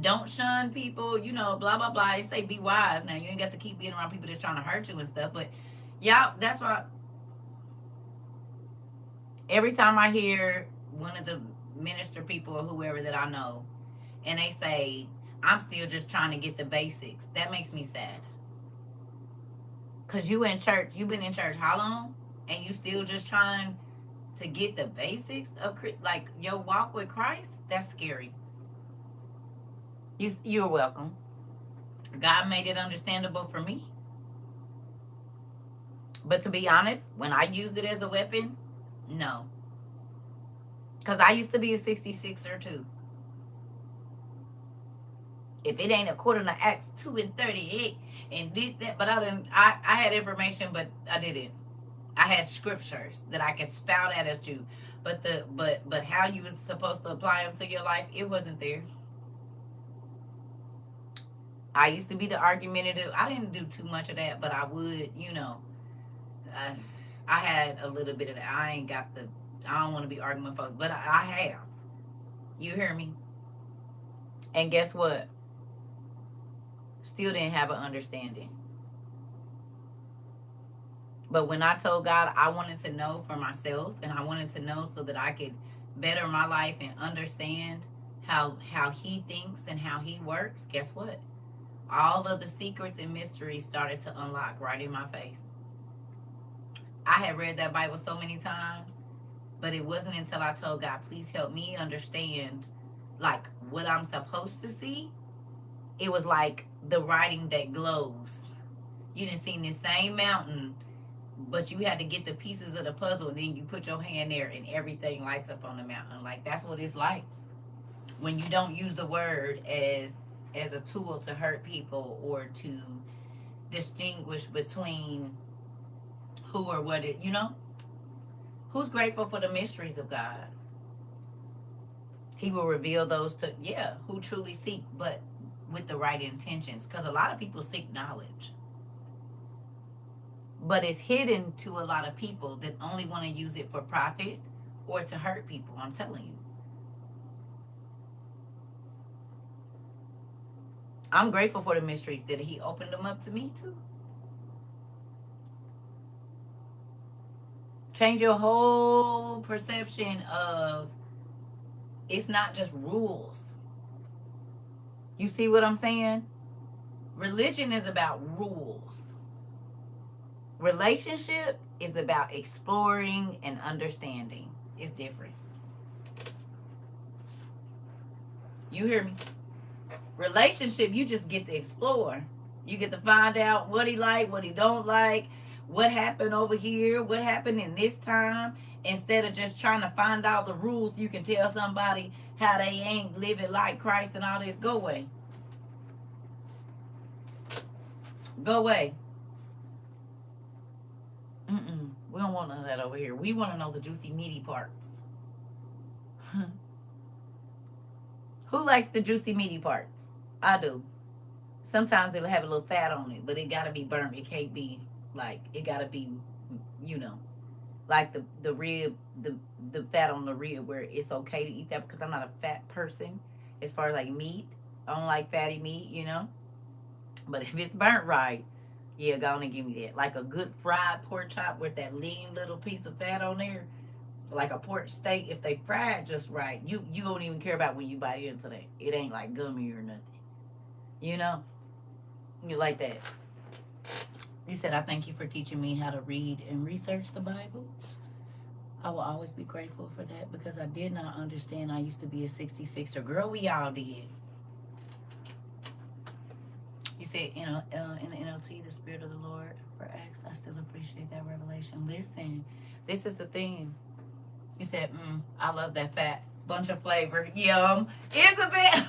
Don't shun people, blah, blah, blah. They say be wise. Now, you ain't got to keep being around people that's trying to hurt you and stuff. But, y'all, that's why every time I hear one of the minister people or whoever that I know, and they say, I'm still just trying to get the basics, that makes me sad. Because you've been in church how long? And you still just trying to get the basics of, like, your walk with Christ? That's scary. You're welcome. God made it understandable for me. But to be honest, when I used it as a weapon, no. Because I used to be a 66er too. If it ain't according to Acts 2:38 and this, that, but I had information, but I didn't. I had scriptures that I could spout at you. But how you was supposed to apply them to your life, it wasn't there. I used to be the argumentative. I didn't do too much of that, but I would, I had a little bit of that. I don't want to be arguing with folks, but I have. You hear me? And guess what? Still didn't have an understanding. But when I told God I wanted to know for myself, and I wanted to know so that I could better my life and understand how he thinks and how he works, guess what? All of the secrets and mysteries started to unlock right in my face. I had read that Bible so many times, but it wasn't until I told God, please help me understand, like, what I'm supposed to see. It was like the writing that glows. You done seen this same mountain, but you had to get the pieces of the puzzle, and then you put your hand there, and everything lights up on the mountain. Like, that's what it's like when you don't use the word as a tool to hurt people or to distinguish between who or what it, Who's grateful for the mysteries of God? He will reveal those to, who truly seek, but with the right intentions. Because a lot of people seek knowledge. But it's hidden to a lot of people that only want to use it for profit or to hurt people, I'm telling you. I'm grateful for the mysteries that he opened them up to me too. Change your whole perception of it's not just rules. You see what I'm saying? Religion is about rules. Relationship is about exploring and understanding. It's different. You hear me? Relationship, you just get to explore. You get to find out what he like, what he don't like, what happened over here, what happened in this time. Instead of just trying to find out the rules, you can tell somebody how they ain't living like Christ and all this. Go away. Go away. We don't want none of that over here. We want to know the juicy, meaty parts. Who likes the juicy, meaty parts? I do. Sometimes it'll have a little fat on it, but it got to be burnt. It can't be, like, it got to be, like the rib, the fat on the rib where it's okay to eat that, because I'm not a fat person as far as, like, meat. I don't like fatty meat, you know. But if it's burnt right, yeah, go on and give me that. Like a good fried pork chop with that lean little piece of fat on there. Like a pork steak, if they fried just right, you don't even care about when you bite into that. It ain't like gummy or nothing. You know? You like that. You said, I thank you for teaching me how to read and research the Bible. I will always be grateful for that because I did not understand. I used to be a 66er. Girl, we all did. You said, in the NLT, the Spirit of the Lord for Acts. I still appreciate that revelation. Listen, this is the thing. You said, I love that fat bunch of flavor. Yum. Isabel.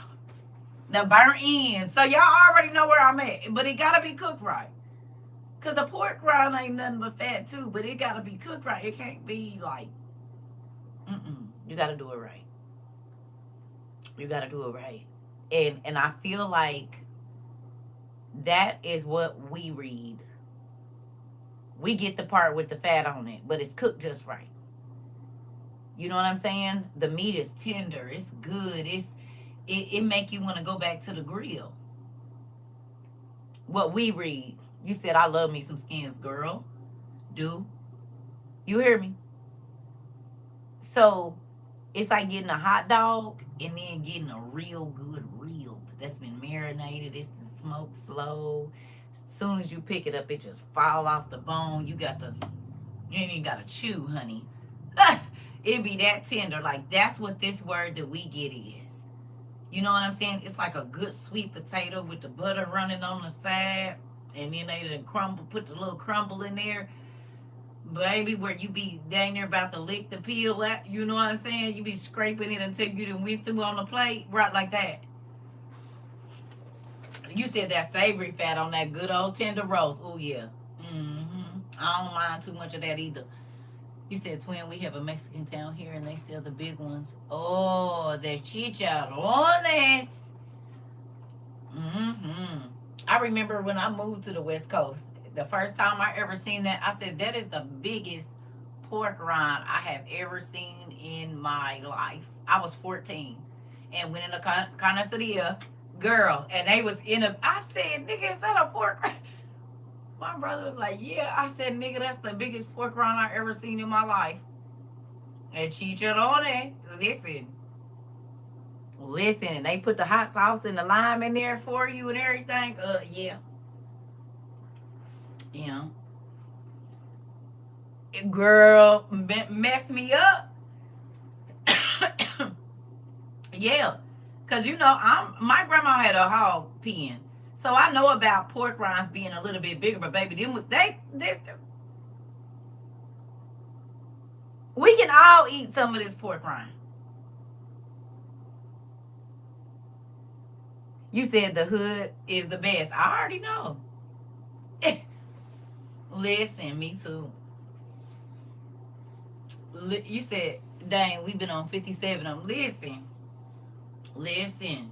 The burnt ends. So y'all already know where I'm at. But it got to be cooked right. Because the pork rind ain't nothing but fat too. But it got to be cooked right. It can't be like, you got to do it right. You got to do it right. And I feel like that is what we read. We get the part with the fat on it. But it's cooked just right. You know what I'm saying? The meat is tender. It's good. It make you want to go back to the grill. What we read. You said, I love me some skins, girl. Do. You hear me? So, it's like getting a hot dog and then getting a real good rib that's been marinated. It's been smoked slow. As soon as you pick it up, it just fall off the bone. You ain't even got to chew, honey. It be that tender. Like, that's what this word that we get is. You know what I'm saying? It's like a good sweet potato with the butter running on the side. And then they done put the little crumble in there. Baby, where you be dang near about to lick the peel out. You know what I'm saying? You be scraping it until you done went through on the plate. Right like that. You said that savory fat on that good old tender roast. Oh, yeah. I don't mind too much of that either. You said, twin, we have a Mexican town here and they sell the big ones. Oh, the chicharrones. I remember when I moved to the West Coast, the first time I ever seen that, I said, that is the biggest pork rind I have ever seen in my life. I was 14 and went in a carniceria, girl, and they was I said, nigga, is that a pork rind? My brother was like, yeah. I said, nigga, that's the biggest pork rind I ever seen in my life. And chicharrone, listen, and they put the hot sauce and the lime in there for you and everything. Yeah. You know. Girl, mess me up. Yeah. Because, you know, my grandma had a hog pen. So I know about pork rinds being a little bit bigger, but baby, we can all eat some of this pork rind. You said the hood is the best. I already know. Listen, me too. You said, dang, we've been on 57 of them. Listen.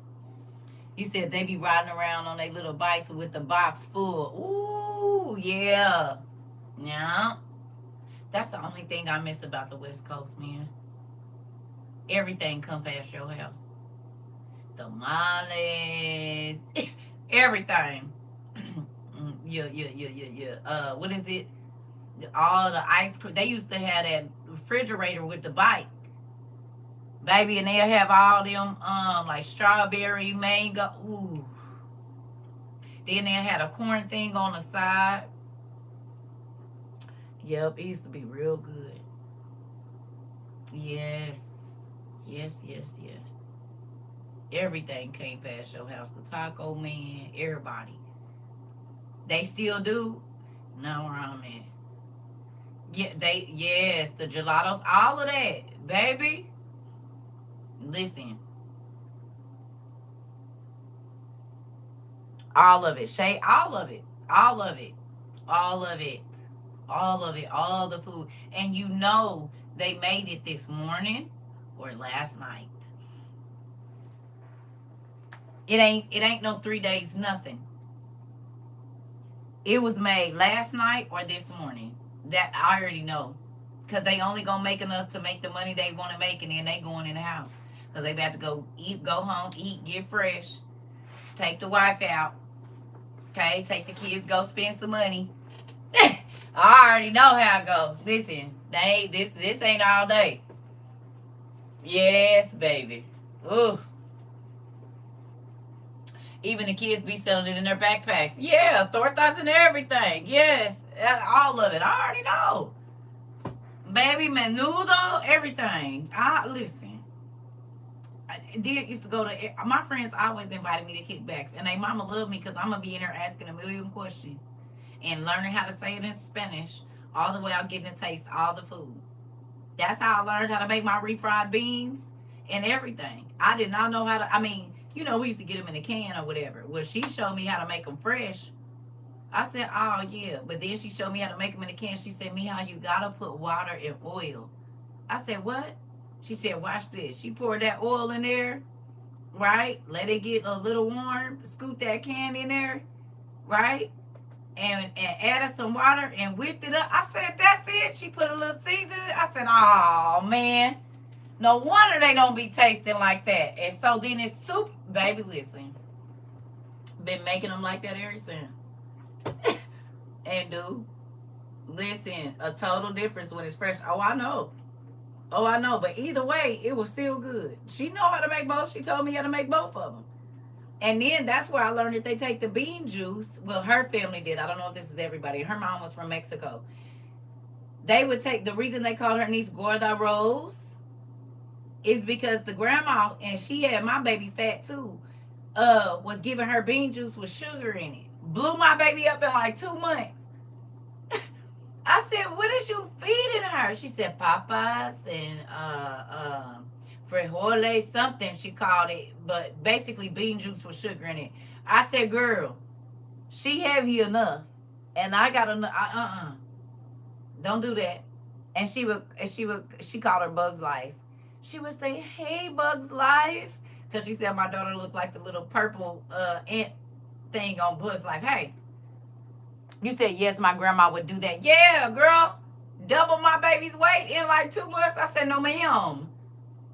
You said they be riding around on their little bikes with the box full. Ooh, yeah. Yeah. That's the only thing I miss about the West Coast, man. Everything come past your house. The tamales. Everything. Yeah. What is it? All the ice cream. They used to have that refrigerator with the bike. Baby, and they'll have all them like strawberry, mango. Ooh. Then they had a corn thing on the side. Yep, it used to be real good. Yes. Everything came past your house. The taco man, everybody. They still do. No, around there. Yeah, the gelatos, all of that, baby. Listen. All of it. Shay, all of it. All the food. And you know they made it this morning or last night. It ain't no 3 days, nothing. It was made last night or this morning. That I already know. Because they only gonna make enough to make the money they want to make, and then they going in the house. Because they about to go eat, go home, eat, get fresh. Take the wife out. Okay, take the kids, go spend some money. I already know how it go. Listen, this ain't all day. Yes, baby. Ooh. Even the kids be selling it in their backpacks. Yeah, tortas and everything. Yes, all of it. I already know. Baby, menudo, everything. Listen. I used to go to, my friends always invited me to kickbacks, and they mama loved me because I'm gonna be in there asking a million questions and learning how to say it in Spanish, all the way out getting to taste all the food. That's how I learned how to make my refried beans and everything. I did not know how to, we used to get them in a can or whatever. Well, she showed me how to make them fresh. I said, oh yeah, but then she showed me how to make them in a can. She said, Mija, you gotta put water and oil. I said, what? She said, watch this. She poured that oil in there, right? Let it get a little warm. Scoop that can in there, right? And added some water and whipped it up. I said, that's it. She put a little seasoning. I said, oh, man. No wonder they don't be tasting like that. And so then it's soup. Baby, listen. Been making them like that ever since. And, dude, listen, a total difference when it's fresh. Oh, I know. But either way, it was still good. She know how to make both. She told me how to make both of them. And then that's where I learned that they take the bean juice. Well, her family did. I don't know if this is everybody. Her mom was from Mexico. They would take, the reason they called her niece Gorda Rose is because the grandma, and she had my baby fat too, was giving her bean juice with sugar in it. Blew my baby up in like 2 months. I said, what is you feeding her? She said, papas and frijoles, something she called it, but basically bean juice with sugar in it. I said, girl, she heavy enough, and I got enough. Don't do that. And she called her Bugs Life. She would say, hey, Bugs Life, because she said my daughter looked like the little purple ant thing on Bugs Life. Hey. You said, yes, my grandma would do that. Yeah, girl. Double my baby's weight in like 2 months. I said, no, ma'am.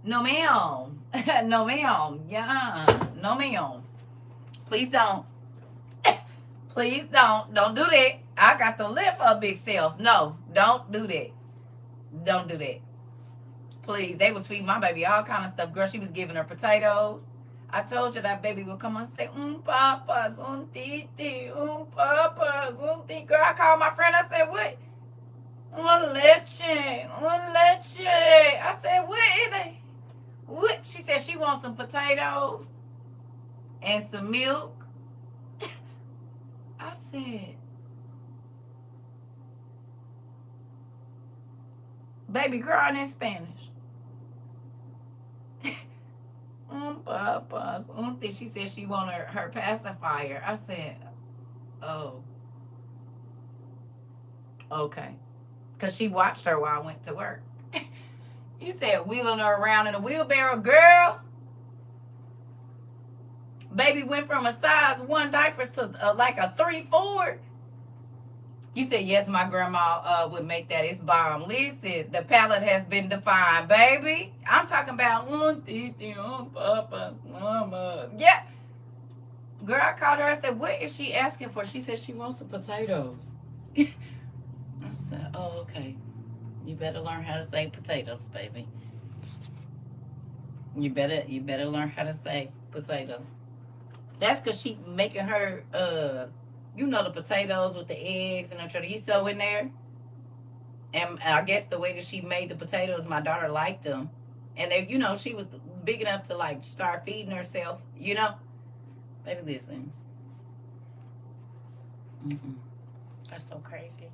No, ma'am. No, ma'am. Yeah. No, ma'am. Please don't. Please don't. Don't do that. I got to lift her big self. No, don't do that. Don't do that. Please. They was feeding my baby all kind of stuff. Girl, she was giving her potatoes. I told you that baby would come on and say, papas, titi, papas, titi. Girl, I called my friend. I said, what? Un leche. I said, what is it? What? She said she wants some potatoes and some milk. I said, baby crying in Spanish. Papas, she said she wanted her pacifier. I said, oh, okay. Because she watched her while I went to work. You said wheeling her around in a wheelbarrow. Girl, baby went from a size 1 diaper to like a 3-4. You said, yes, my grandma would make that. It's bomb. Listen, the palate has been defined, baby. I'm talking about papa, mama. Yeah. Girl, I called her. I said, what is she asking for? She said she wants some potatoes. I said, oh, okay. You better learn how to say potatoes, baby. You better learn how to say potatoes. That's because she making her, the potatoes with the eggs and the chorizo in there. And I guess the way that she made the potatoes, my daughter liked them. And they, she was big enough to like start feeding herself, Baby, listen. That's so crazy.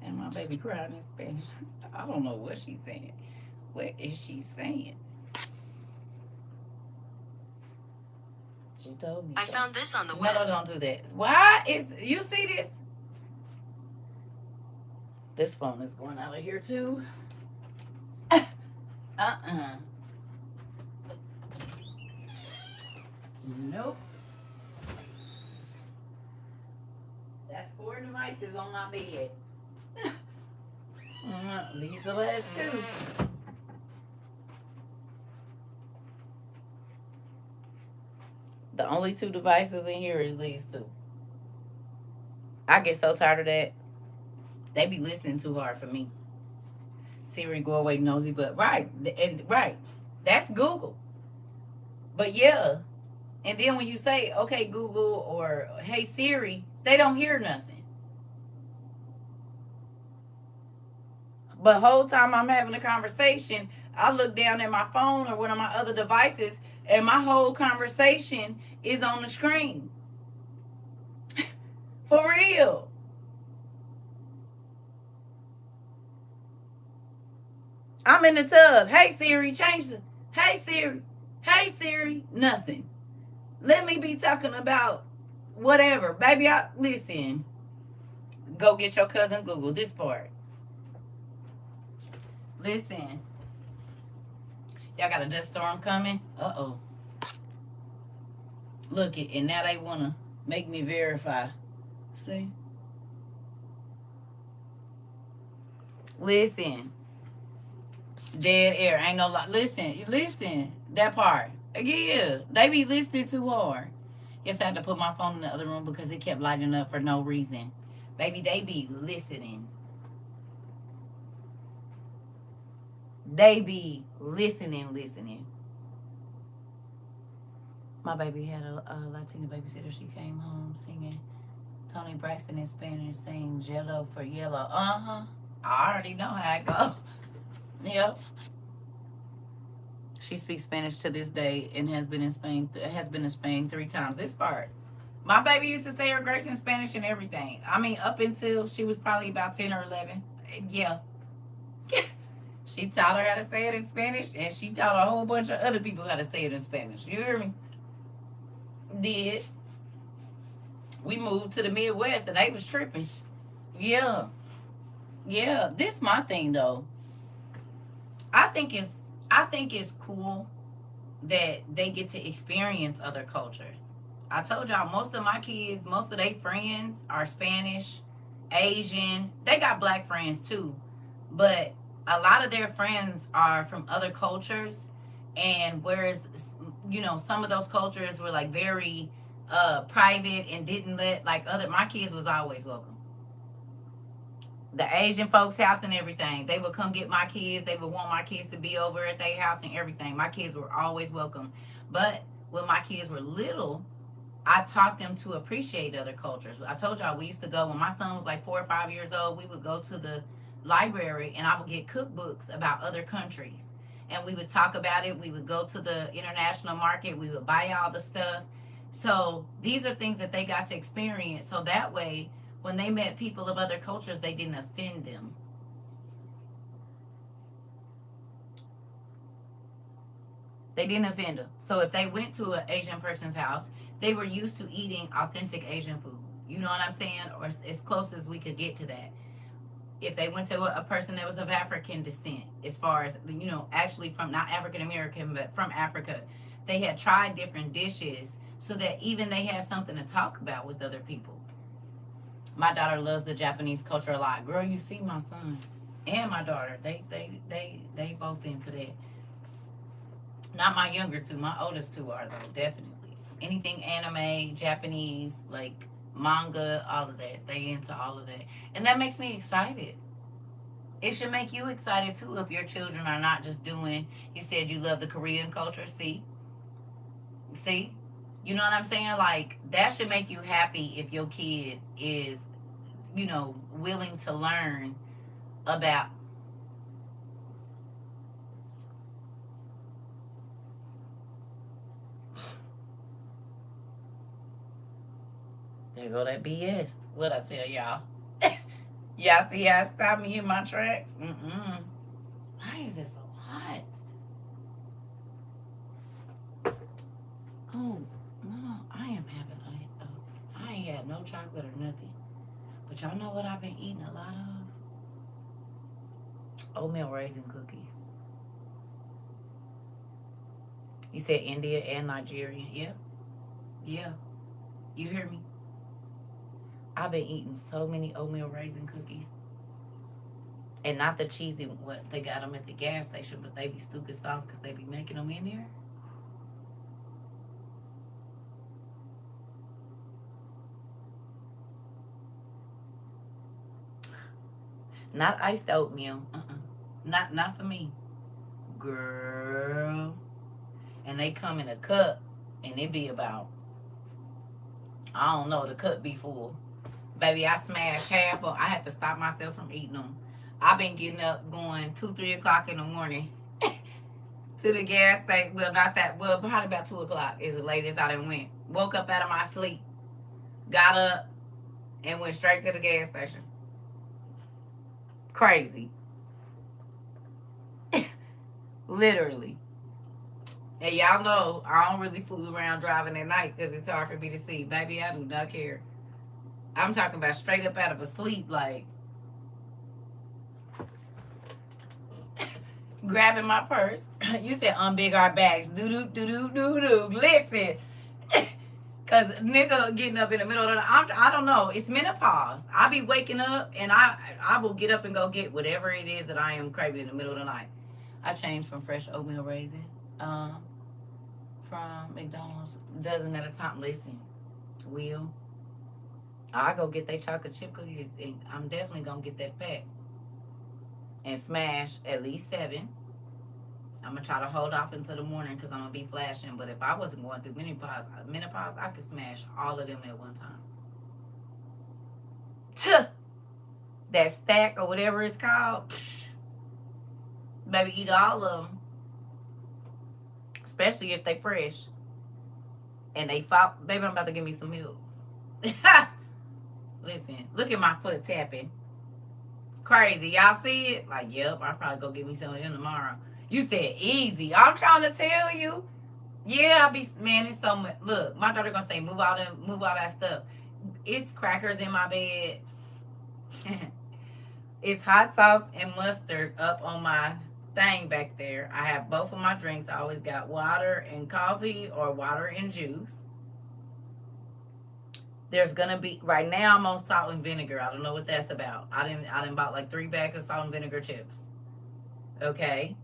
And my baby cried in Spanish. I don't know what she's saying. What is she saying? She told me. I found this on the No, web. don't do that. Why is you see this? This phone is going out of here too. Nope. That's 4 devices on my bed. These the last 2. The only two devices in here is these two. I get so tired of that. They be listening too hard for me. Siri, go away, nosy butt. Right. And right. That's Google. But yeah. And then when you say, okay, Google, or hey, Siri, they don't hear nothing. But whole time I'm having a conversation, I look down at my phone or one of my other devices, and my whole conversation is on the screen. For real. I'm in the tub. Hey, Siri, change the... Hey, Siri. Hey, Siri. Nothing. Let me be talking about whatever. Baby, listen. Go get your cousin Google this part. Listen. Y'all got a dust storm coming? Uh-oh. Look it, and now they want to make me verify. See? Listen. Dead air. Ain't no lie. Listen. That part. Yeah. They be listening too hard. Yes, I had to put my phone in the other room because it kept lighting up for no reason. Baby, they be listening. They be listening. My baby had a Latina babysitter. She came home singing Tony Braxton in Spanish, saying Jello for yellow. Uh-huh. I already know how it go. Yep. She speaks Spanish to this day and has been in Spain 3 times. This part. My baby used to say her grace in Spanish and everything. I mean, up until she was probably about 10 or 11. Yeah. She taught her how to say it in Spanish, and she taught a whole bunch of other people how to say it in Spanish. You hear me? Did. We moved to the Midwest, and they was tripping. Yeah. Yeah. This my thing, though. I think it's cool that they get to experience other cultures. I told y'all, most of my kids, most of their friends are Spanish, Asian. They got black friends too, but a lot of their friends are from other cultures. And whereas, some of those cultures were like very private and didn't let my kids was always welcome. The Asian folks' house and everything. They would come get my kids. They would want my kids to be over at their house and everything. My kids were always welcome. But when my kids were little, I taught them to appreciate other cultures. I told y'all we used to go, when my son was like 4 or 5 years old, we would go to the library and I would get cookbooks about other countries. And we would talk about it. We would go to the international market. We would buy all the stuff. So these are things that they got to experience. So that way, when they met people of other cultures, they didn't offend them. They didn't offend them. So if they went to an Asian person's house, they were used to eating authentic Asian food. You know what I'm saying? Or as close as we could get to that. If they went to a person that was of African descent, as far as, actually from not African American, but from Africa, they had tried different dishes so that even they had something to talk about with other people. My daughter loves the Japanese culture a lot. Girl, you see my son and my daughter. They both into that. Not my younger two. My oldest two are, though, definitely. Anything anime, Japanese, like manga, all of that. They into all of that. And that makes me excited. It should make you excited, too, if your children are not just doing... You said you love the Korean culture. See? You know what I'm saying? Like, that should make you happy if your kid is, willing to learn about... There go that BS. What I tell y'all? Y'all see how it stopped me in my tracks? Why is it so hot? Oh, no, I am having I ain't had no chocolate or nothing. But y'all know what I've been eating a lot of? Oatmeal raisin cookies. You said India and Nigeria. Yeah. Yeah. You hear me? I've been eating so many oatmeal raisin cookies. And not the cheesy, what, they got them at the gas station, but they be stupid soft because they be making them in there. Not iced oatmeal. Not for me. Girl. And they come in a cup. And it be about, I don't know, the cup be full. Baby, I smashed half of. I had to stop myself from eating them. I've been getting up going 2, 3 o'clock in the morning to the gas station. Well, not that. Well, probably about 2 o'clock is the latest I done went. Woke up out of my sleep. Got up and went straight to the gas station. Crazy. Literally. And y'all know I don't really fool around driving at night because it's hard for me to see. Baby, I do not care. I'm talking about straight up out of a sleep, like grabbing my purse. You said unbig our bags. Do. Listen. Because nigga getting up in the middle of the night, I don't know. It's menopause. I be waking up and I will get up and go get whatever it is that I am craving in the middle of the night. I changed from fresh oatmeal raisin from McDonald's, dozen at a time. Listen, Will, I go get they chocolate chip cookies and I'm definitely going to get that pack and smash at least 7. I'm going to try to hold off until the morning because I'm going to be flashing. But if I wasn't going through menopause, I could smash all of them at one time. Tuh! That stack or whatever it's called. Psh, baby, eat all of them. Especially if they fresh. And they fought. Baby, I'm about to give me some milk. Listen, look at my foot tapping. Crazy. Y'all see it? Like, yep, I'll probably go get me some of them tomorrow. You said easy. I'm trying to tell you. Yeah, man, it's so much. Look, my daughter gonna say, move all that stuff. It's crackers in my bed. It's hot sauce and mustard up on my thing back there. I have both of my drinks. I always got water and coffee or water and juice. There's gonna be, right now I'm on salt and vinegar. I don't know what that's about. I didn't bought like 3 bags of salt and vinegar chips. Okay.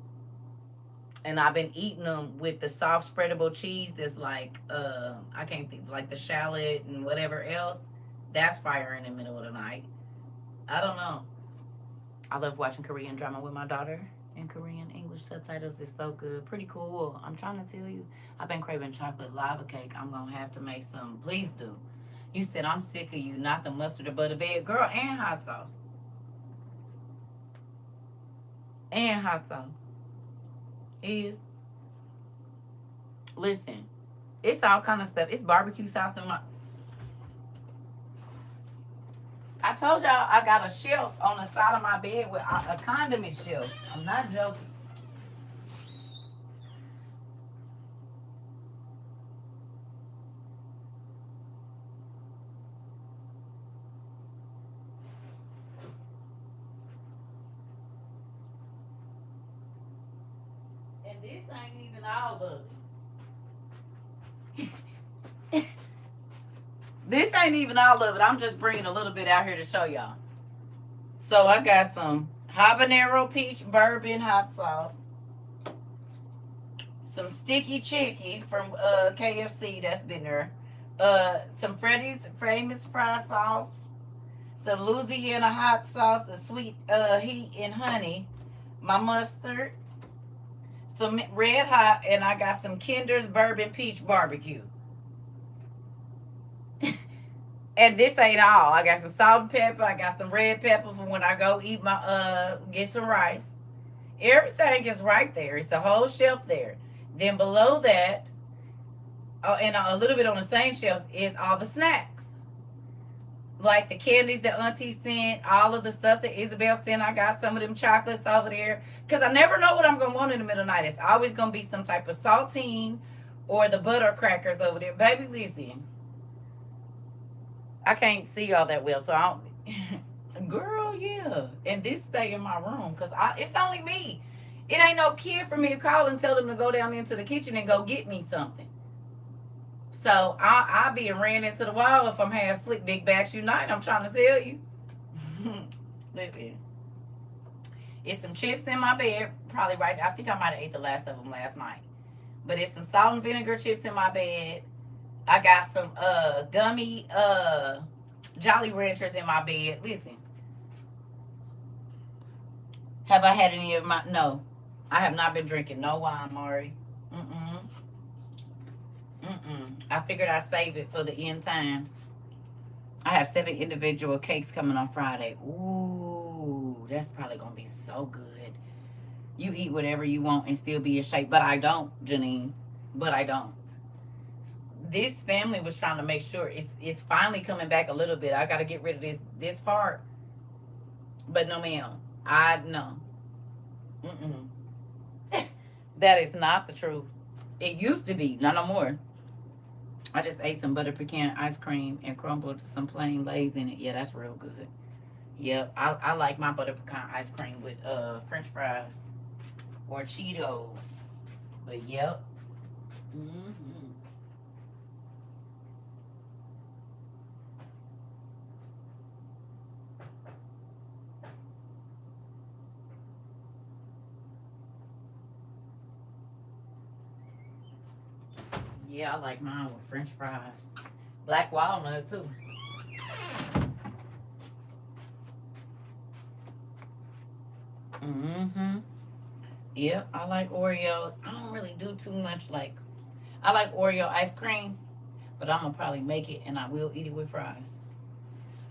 And I've been eating them with the soft spreadable cheese that's like, I can't think, like the shallot and whatever else. That's fire in the middle of the night. I don't know. I love watching Korean drama with my daughter. And Korean English subtitles is so good. Pretty cool. I'm trying to tell you. I've been craving chocolate lava cake. I'm going to have to make some. Please do. You said I'm sick of you, not the mustard or butter bed. Girl, and hot sauce. And hot sauce. Is. Listen. It's all kind of stuff. It's barbecue sauce in my... I told y'all I got a shelf on the side of my bed with a condiment shelf. I'm not joking. And this ain't even all of it. This ain't even all of it. I'm just bringing a little bit out here to show y'all. So I got some habanero peach bourbon hot sauce. Some sticky chicky from KFC that's been there. Some Freddy's famous fry sauce. Some Louisiana hot sauce, the sweet heat and honey. My mustard. Some red hot, and I got some Kinder's bourbon peach barbecue. And this ain't all. I got some salt and pepper. I got some red pepper for when I go eat my get some rice. Everything is right there. It's the whole shelf there. Then below that, and a little bit on the same shelf, is all the snacks. Like the candies that Auntie sent, all of the stuff that Isabel sent. I got some of them chocolates over there. Because I never know what I'm going to want in the middle of the night. It's always going to be some type of saltine or the butter crackers over there. Baby, listen. I can't see all that well, so I don't... Girl, yeah. And this stay in my room because it's only me. It ain't no kid for me to call and tell them to go down into the kitchen and go get me something. So I'll be ran into the wall if I'm half asleep. Big Backs Unite, I'm trying to tell you. Listen. It's some chips in my bed. Probably right. I think I might have ate the last of them last night. But it's some salt and vinegar chips in my bed. I got some gummy Jolly Ranchers in my bed. Listen. Have I had any of my? No, I have not been drinking no wine, Maury. Mm-mm. Mm-mm. I figured I'd save it for the end times. I have 7 individual cakes coming on Friday. Ooh, that's probably gonna be so good. You eat whatever you want and still be in shape, but I don't, Janine. But I don't. This family was trying to make sure it's finally coming back a little bit. I got to get rid of this part, but no, ma'am. I no. Mm-mm. That is not the truth. It used to be, not no more. I just ate some butter pecan ice cream and crumbled some plain Lay's in it. Yeah, that's real good. Yep, I like my butter pecan ice cream with French fries or Cheetos. But yep. Mm-hmm. Yeah, I like mine with French fries. Black walnut too. Mm-hmm. Yep, I like Oreos. I don't really do too much like I like Oreo ice cream, but I'm gonna probably make it and I will eat it with fries.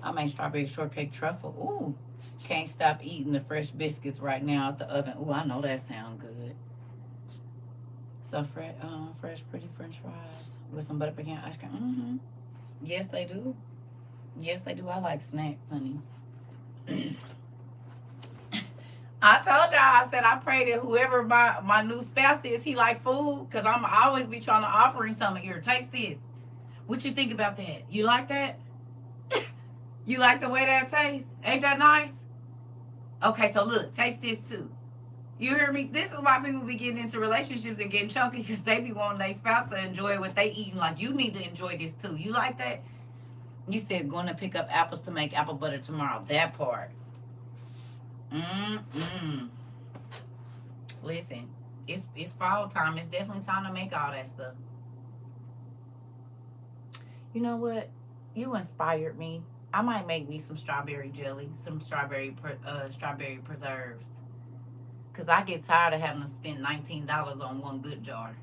I made strawberry shortcake truffle. Ooh. Can't stop eating the fresh biscuits right now out the oven. Ooh, I know that sound good. So fresh, pretty French fries with some butter pecan ice cream. Mm-hmm. Yes, they do. Yes, they do. I like snacks, honey. I told y'all, I said I pray that whoever my new spouse is, he like food. Because I always be trying to offer him something. Here, taste this. What you think about that? You like that? You like the way that tastes? Ain't that nice? Okay, so look, taste this too. You hear me? This is why people be getting into relationships and getting chunky because they be wanting their spouse to enjoy what they eating. Like, you need to enjoy this too. You like that? You said going to pick up apples to make apple butter tomorrow. That part. Mm-mm. Listen, it's fall time. It's definitely time to make all that stuff. You know what? You inspired me. I might make me some strawberry jelly, some strawberry preserves. Cause I get tired of having to spend $19 on one good jar.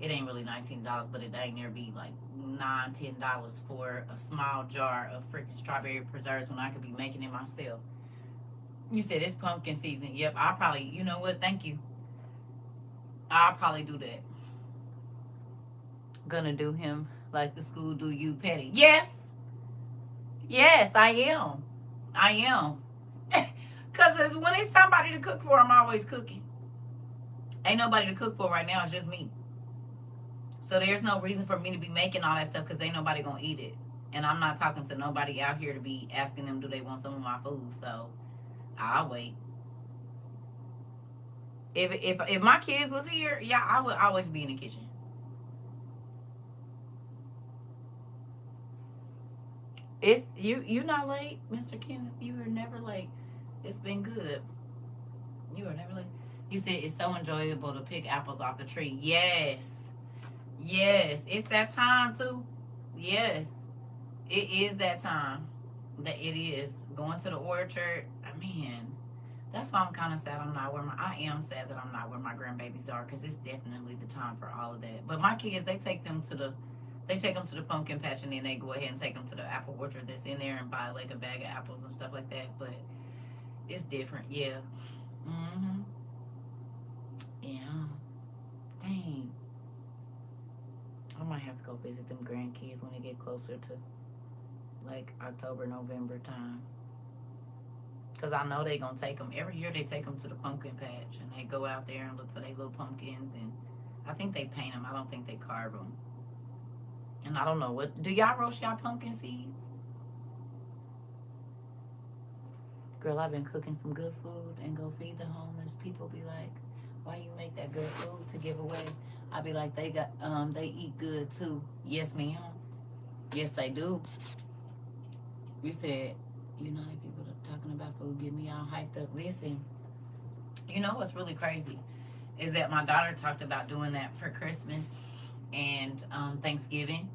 It ain't really $19, but it dang near be like $9, $10 for a small jar of freaking strawberry preserves when I could be making it myself. You said it's pumpkin season. Yep, I'll probably, you know what? Thank you. I'll probably do that. Gonna do him like the school do you, Petty. Yes. Yes, I am. I am. Because when it's somebody to cook for, I'm always cooking. Ain't nobody to cook for right now. It's just me. So there's no reason for me to be making all that stuff because ain't nobody going to eat it. And I'm not talking to nobody out here to be asking them, do they want some of my food? So I'll wait. If my kids was here, yeah, I would always be in the kitchen. It's you not late, Mr. Kenneth. You were never late. It's been good. You were never late. You said it's so enjoyable to pick apples off the tree. Yes. Yes. It's that time too. Yes. It is that time. That it is. Going to the orchard. Man, that's why I'm kind of sad I am sad that I'm not where my grandbabies are because it's definitely the time for all of that. But my kids, they take them to the pumpkin patch and then they go ahead and take them to the apple orchard that's in there and buy like a bag of apples and stuff like that. But it's different, yeah. Mm-hmm. Yeah. Dang. I might have to go visit them grandkids when they get closer to like October, November time. Because I know they going to take them. Every year they take them to the pumpkin patch and they go out there and look for their little pumpkins. And I think they paint them. I don't think they carve them. And I don't know what. Do y'all roast y'all pumpkin seeds? Girl, I've been cooking some good food and go feed the homeless. People be like, why you make that good food to give away? I be like, they eat good too. Yes, ma'am. Yes, they do. We said, you know, the people that talking about food get me all hyped up. Listen, you know what's really crazy is that my daughter talked about doing that for Christmas and Thanksgiving.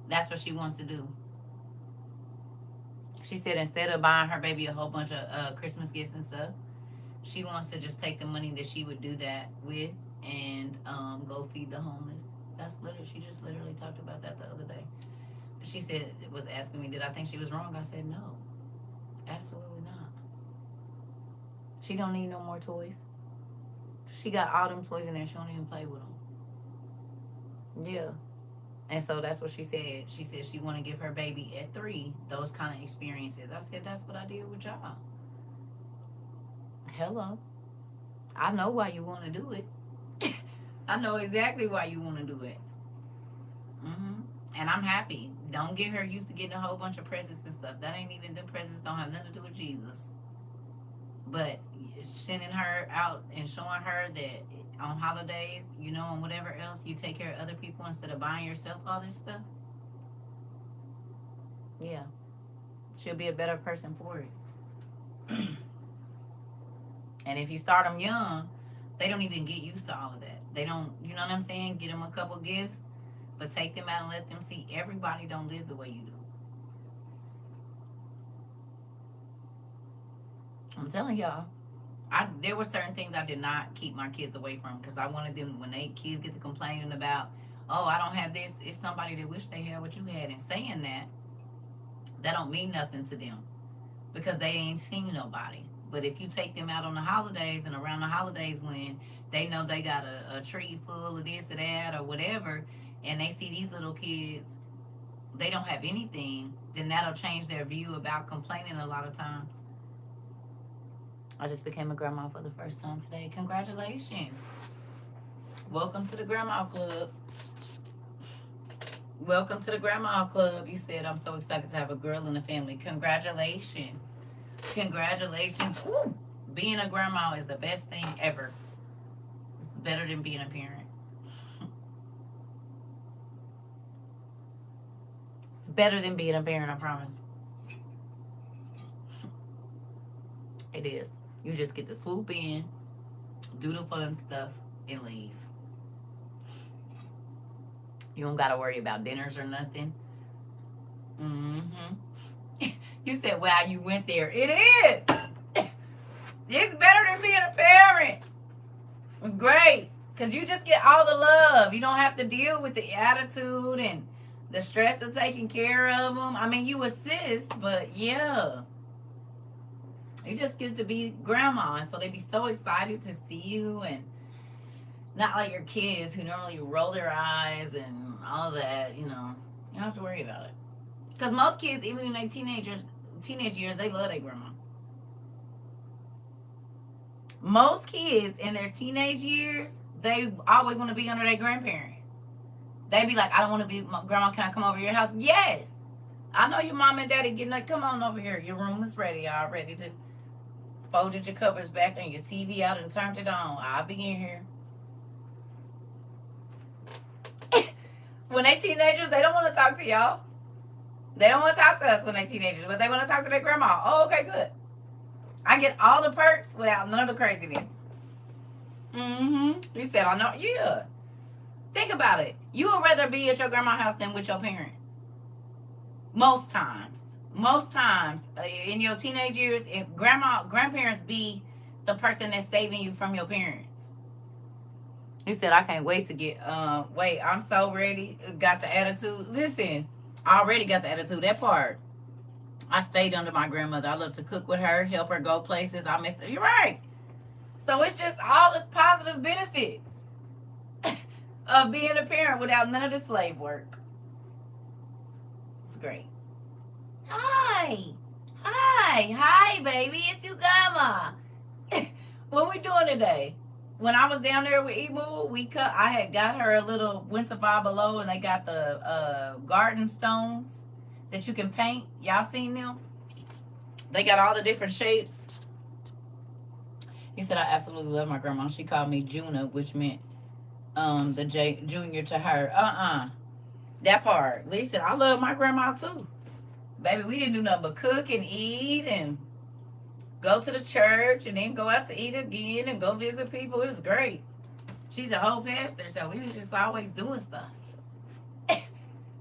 That's what she wants to do. She said instead of buying her baby a whole bunch of Christmas gifts and stuff, She wants to just take the money that she would do that with and go feed the homeless. That's literally, she just literally talked about that the other day. She said, was asking me, did I think she was wrong? I said, no, absolutely not. She don't need no more toys. She got all them toys in there. She don't even play with them. Yeah. And so that's what she said. She said she want to give her baby at 3 those kind of experiences. I said, that's what I did with y'all. Hello. I know why you want to do it. I know exactly why you want to do it. And I'm happy. Don't get her used to getting a whole bunch of presents and stuff. That ain't even, the presents don't have nothing to do with Jesus. But sending her out and showing her that on holidays, you know, and whatever else, you take care of other people instead of buying yourself all this stuff. Yeah. She'll be a better person for it. And if you start them young, they don't even get used to all of that. They don't, you know what I'm saying? Get them a couple gifts, but take them out and let them see everybody don't live the way you do. I'm telling y'all, there were certain things I did not keep my kids away from because I wanted them, when kids get to complaining about, oh, I don't have this, it's somebody that wish they had what you had. And saying that don't mean nothing to them because they ain't seen nobody. But if you take them out on the holidays and around the holidays when they know they got a tree full of this or that or whatever, and they see these little kids, they don't have anything, then that'll change their view about complaining a lot of times. I just became a grandma for the first time today. Congratulations. Welcome to the Grandma Club. Welcome to the Grandma Club. You said, I'm so excited to have a girl in the family. Congratulations. Congratulations. Woo. Being a grandma is the best thing ever. It's better than being a parent. It's better than being a parent, I promise. It is. You just get to swoop in, do the fun stuff, and leave. You don't got to worry about dinners or nothing. You said, wow, you went there. It is. It's better than being a parent. It's great. Because you just get all the love. You don't have to deal with the attitude and the stress of taking care of them. I mean, you assist, but yeah. You just get to be grandma. And so they be so excited to see you, and not like your kids who normally roll their eyes and all that, you know. You don't have to worry about it. Because most kids, even in their teenage years, they love their grandma. Most kids in their teenage years, they always want to be under their grandparents. They be like, I don't want to be, grandma, can I come over to your house? Yes. I know your mom and daddy getting like, come on over here. Your room is ready. Y'all ready to folded your covers back and your TV out and turned it on. I'll be in here. When they teenagers, they don't want to talk to y'all. They don't want to talk to us when they teenagers, but they want to talk to their grandma. Oh, okay, good. I get all the perks without none of the craziness. You said, I know. Yeah. Think about it. You would rather be at your grandma's house than with your parents. Most times. Most times in your teenage years, if grandparents be the person that's saving you from your parents. You said, I can't wait to get, wait, I'm so ready. Got the attitude. Listen, I already got the attitude. That part. I stayed under my grandmother. I love to cook with her, help her go places. I miss her. You're right. So it's just all the positive benefits of being a parent without none of the slave work. It's great. Hi, baby. It's you, grandma. What we doing today? When I was down there with Emu, I had got her a little winter Five Below, and they got the garden stones that you can paint. Y'all seen them? They got all the different shapes. He said, I absolutely love my grandma. She called me Juna, which meant the junior to her. That part. Listen, I love my grandma too. Baby, we didn't do nothing but cook and eat and go to the church and then go out to eat again and go visit people. It was great. She's a whole pastor, so we was just always doing stuff.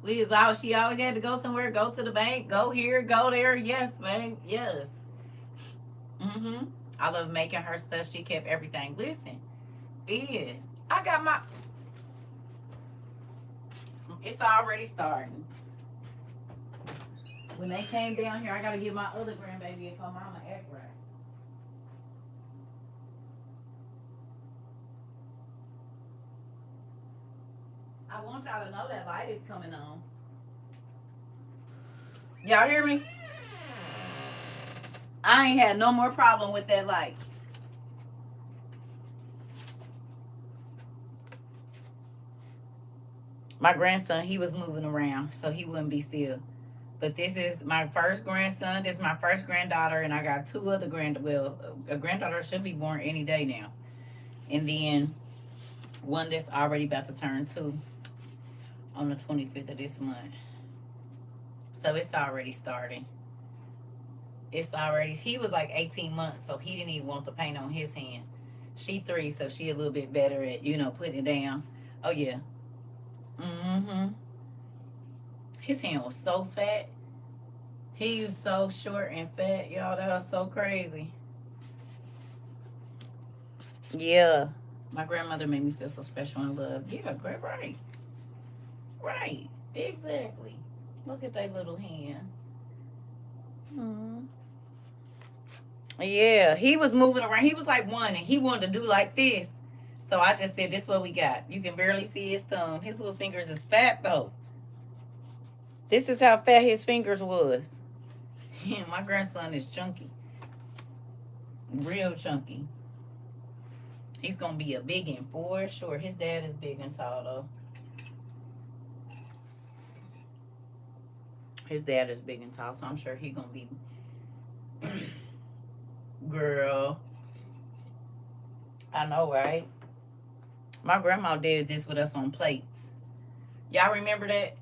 She always had to go somewhere, go to the bank, go here, go there. Yes, babe. Yes. I love making her stuff. She kept everything. Listen, I got my. It's already starting. When they came down here, I gotta give my other grandbaby if her mama act right. I want y'all to know that light is coming on. Y'all hear me? I ain't had no more problem with that light. My grandson, he was moving around, so he wouldn't be still. But this is my first grandson. This is my first granddaughter, and I got two other a granddaughter should be born any day now. And then one that's already about to turn 2 on the 25th of this month. So it's already starting. He was like 18 months, so he didn't even want the paint on his hand. She 3, so she a little bit better at, putting it down. Oh, yeah. Mm-hmm. His hand was so fat. He was so short and fat, y'all. That was so crazy. Yeah. My grandmother made me feel so special and loved. Yeah, great, right. Right. Exactly. Look at their little hands. Yeah, he was moving around. He was like 1, and he wanted to do like this. So I just said, this is what we got. You can barely see his thumb. His little fingers is fat, though. This is how fat his fingers was. My grandson is chunky. Real chunky. He's going to be a biggin' for sure. His dad is big and tall, though. His dad is big and tall, so I'm sure he's going to be... Girl. I know, right? My grandma did this with us on plates. Y'all remember that?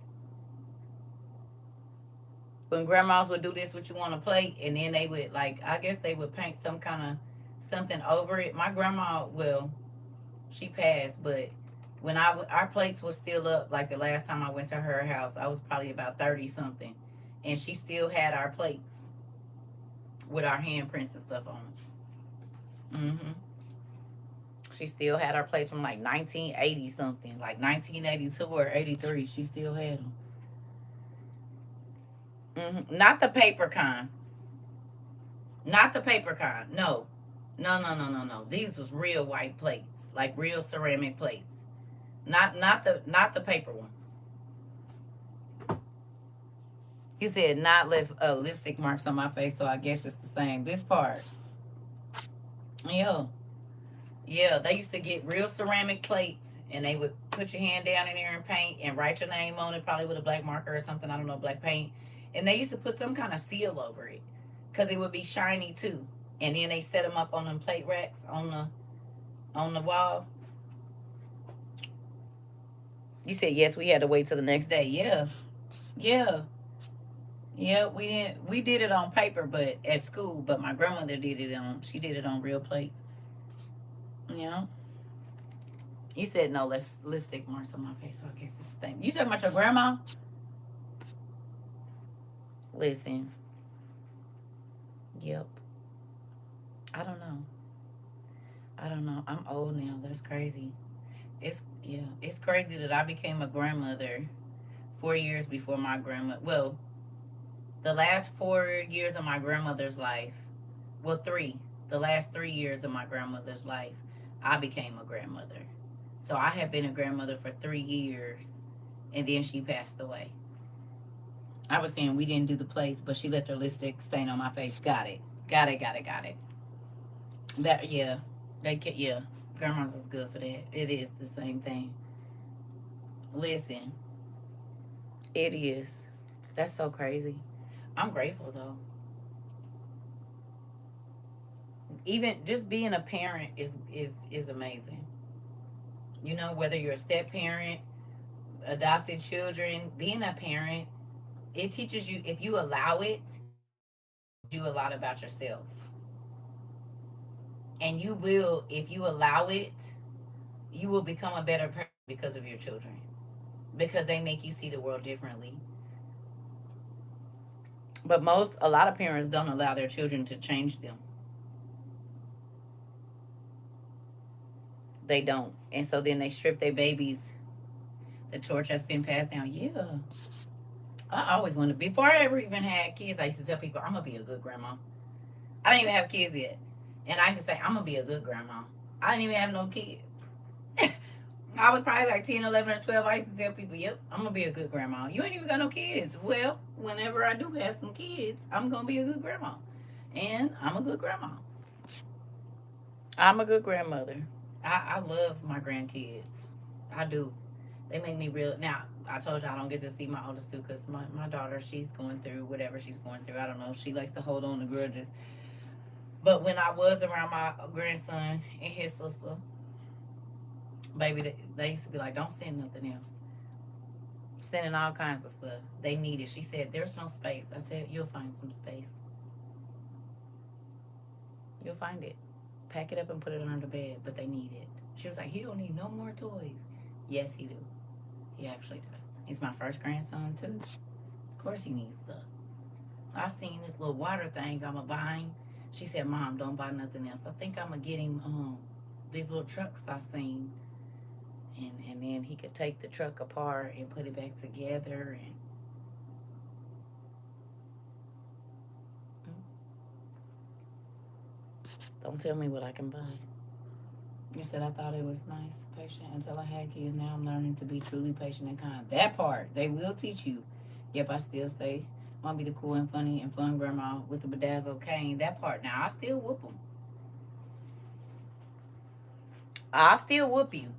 When grandmas would do this with you on a plate, and then they would, I guess they would paint some kind of something over it. My grandma, well, she passed, but when our plates was still up, like the last time I went to her house, I was probably about 30-something, and she still had our plates with our handprints and stuff on them. She still had our plates from 1980 something, 1982 or 83. She still had them. Not the paper kind. Not the paper kind. No. No. These was real white plates, like real ceramic plates. Not the paper ones. You said not left lipstick marks on my face, so I guess it's the same. This part. Yeah, they used to get real ceramic plates, and they would put your hand down in there and paint and write your name on it, probably with a black marker or something. I don't know, black paint. And they used to put some kind of seal over it because it would be shiny too. And then they set them up on them plate racks on the wall. You said yes. We had to wait till the next day. Yeah. We did it on paper, but at school. But my grandmother she did it on real plates. Yeah. You said no lipstick marks on my face, so I guess it's the same. You talking about your grandma? Listen. Yep. I don't know. I'm old now. That's crazy. It's crazy that I became a grandmother 4 years before my grandma. Well, the last 4 years of my grandmother's life. Well, 3. The last 3 years of my grandmother's life, I became a grandmother. So I had been a grandmother for 3 years, and then she passed away. I was saying we didn't do the plates, but she left her lipstick stain on my face. Got it. Grandma's is good for that. It is the same thing. Listen, it is. That's so crazy. I'm grateful though. Even just being a parent is amazing. Whether you're a step parent, adopted children, being a parent, it teaches you, if you allow it, you a lot about yourself. And you will, if you allow it, you will become a better parent because of your children. Because they make you see the world differently. But a lot of parents don't allow their children to change them. They don't. And so then they strip their babies. The torch has been passed down. Yeah. I always wanted, before I ever even had kids, I used to tell people, I'm going to be a good grandma. I didn't even have kids yet. And I used to say, I'm going to be a good grandma. I didn't even have no kids. I was probably like 10, 11, or 12. I used to tell people, yep, I'm going to be a good grandma. You ain't even got no kids. Well, whenever I do have some kids, I'm going to be a good grandma. And I'm a good grandma. I'm a good grandmother. I love my grandkids. I do. They make me real. Now, I told you I don't get to see my oldest two because my daughter, she's going through whatever she's going through. I don't know. She likes to hold on to grudges. But when I was around my grandson and his sister, baby, they used to be like, don't send nothing else. Sending all kinds of stuff. They need it. She said, there's no space. I said, you'll find some space. You'll find it. Pack it up and put it under the bed, but they need it. She was like, he don't need no more toys. Yes, he do. He actually does. He's my first grandson, too. Of course he needs stuff. I seen this little water thing I'm buying. She said, Mom, don't buy nothing else. I think I'm going to get him these little trucks I seen. And then he could take the truck apart and put it back together. And don't tell me what I can buy. You said I thought it was nice, patient, until I had kids. Now I'm learning to be truly patient and kind. That part, they will teach you. Yep, I still say, I want to be the cool and funny and fun grandma with the bedazzled cane. That part. Now, I still whoop them. I still whoop you.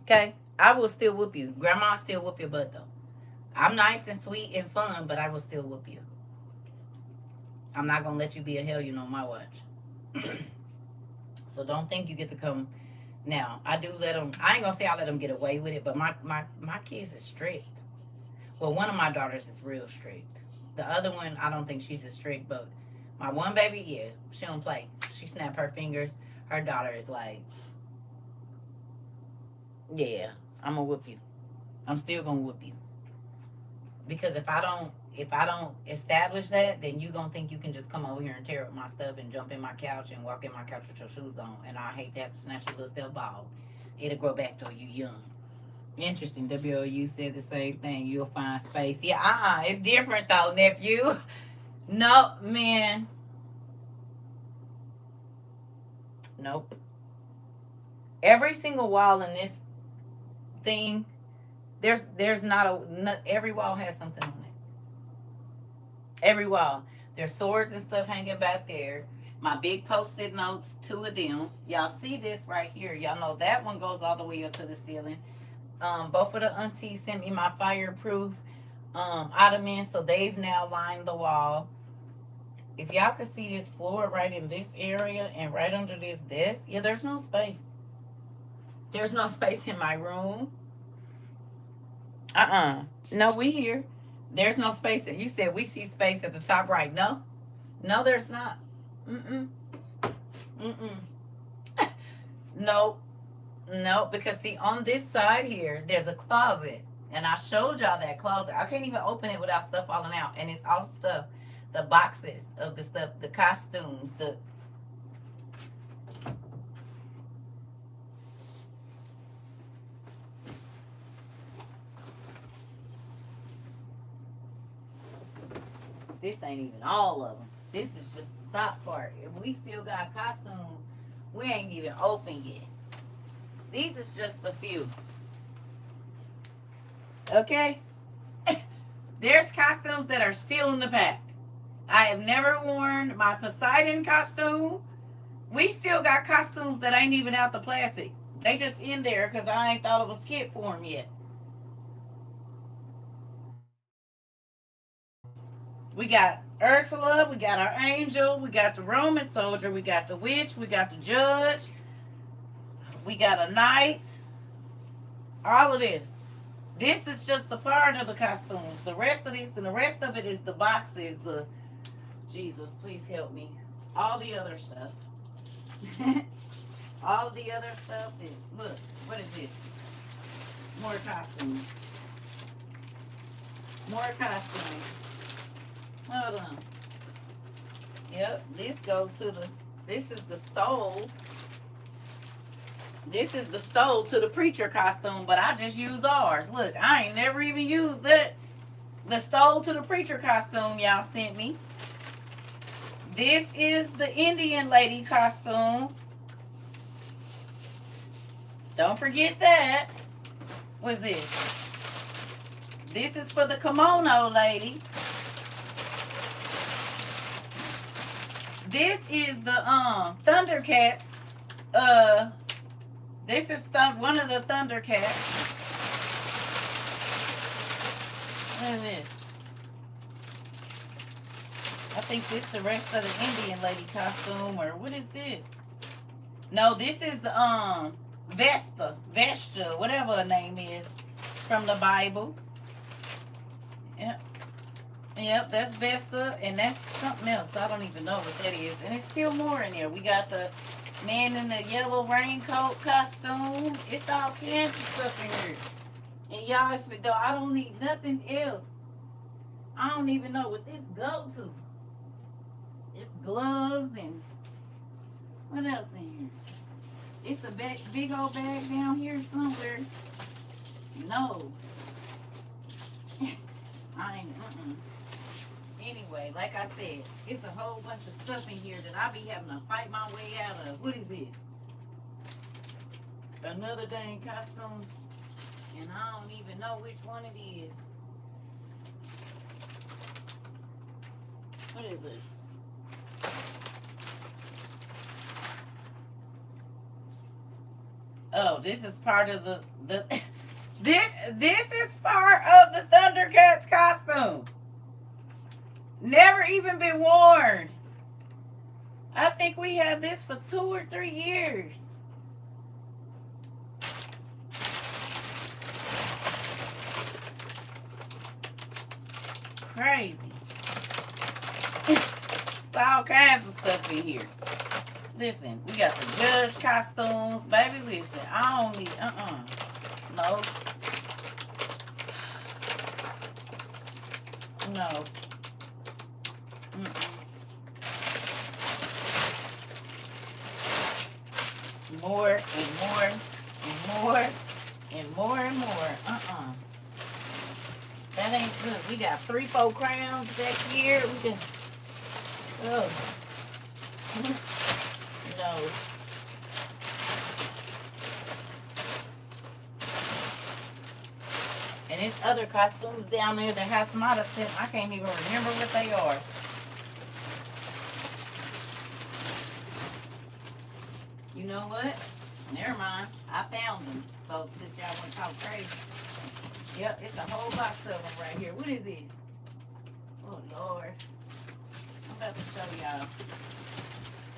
Okay? I will still whoop you. Grandma still whoop your butt, though. I'm nice and sweet and fun, but I will still whoop you. I'm not going to let you be a hellion on my watch. So don't think you get to come. Now, I do let them, I ain't going to say I let them get away with it, but my kids is strict. Well, one of my daughters is real strict. The other one, I don't think she's as strict, but my one baby, yeah, she don't play. She snap her fingers. Her daughter is like, yeah, I'm going to whoop you. I'm still going to whoop you. Because if I don't establish that, then you gonna think you can just come over here and tear up my stuff and jump in my couch and walk in my couch with your shoes on. And I hate to have to snatch your little self bald. It'll grow back though, you young. Interesting. WOU said the same thing. You'll find space. Yeah, it's different though, nephew. No, man. Nope. Every single wall in this thing, there's not every wall has something on it. Every wall. There's swords and stuff hanging back there. My big post-it notes, 2 of them. Y'all see this right here. Y'all know that one goes all the way up to the ceiling. Both of the aunties sent me my fireproof ottomans, so they've now lined the wall. If y'all could see this floor right in this area and right under this desk, yeah, there's no space. There's no space in my room. No, we here. There's no space. You said we see space at the top right. No, there's not. No, because see, on this side here, there's a closet. And I showed y'all that closet. I can't even open it without stuff falling out. And it's all stuff, the boxes of the stuff, the costumes, this ain't even all of them. This is just the top part. If we still got costumes, we ain't even open yet. These is just a few. Okay? There's costumes that are still in the pack. I have never worn my Poseidon costume. We still got costumes that ain't even out the plastic. They just in there because I ain't thought of a skit for them yet. We got Ursula, we got our angel, we got the Roman soldier, we got the witch, we got the judge, we got a knight. All of this. This is just a part of the costumes. The rest of this and the rest of it is the boxes, the Jesus, please help me. All the other stuff. All the other stuff is, look, what is this? More costumes. More costumes. Hold on. Yep, this is the stole. This is the stole to the preacher costume, but I just used ours. Look, I ain't never even used that. The stole to the preacher costume y'all sent me. This is the Indian lady costume. Don't forget that. What's this? This is for the kimono lady. This is the Thundercats. This is one of the Thundercats. What is this? I think this is the rest of the Indian lady costume, or what is this? No, this is the Vesta, whatever her name is, from the Bible. Yep, that's Vesta, and that's something else. I don't even know what that is. And it's still more in there. We got the man in the yellow raincoat costume. It's all kinds of stuff in here. And y'all, though, I don't need nothing else. I don't even know what this go to. It's gloves and what else in here? It's a big old bag down here somewhere. No. I ain't, Anyway, like I said, it's a whole bunch of stuff in here that I be having to fight my way out of. What is this? Another dang costume. And I don't even know which one it is. What is this? Oh, this is part of the this is part of the Thundercats costume. Never even been worn. I think we had this for 2 or 3 years. Crazy. It's all kinds of stuff in here. Listen, we got the judge costumes. Baby, listen, I don't need, no. No. More and more and more and more and more. That ain't good. We got 3-4 crowns back here. We can. Oh. No. And there's other costumes down there that has might have sent. I can't even remember what they are. You know what? Never mind. I found them. So since y'all want to talk crazy. Yep, it's a whole box of them right here. What is this? Oh, Lord. I'm about to show y'all.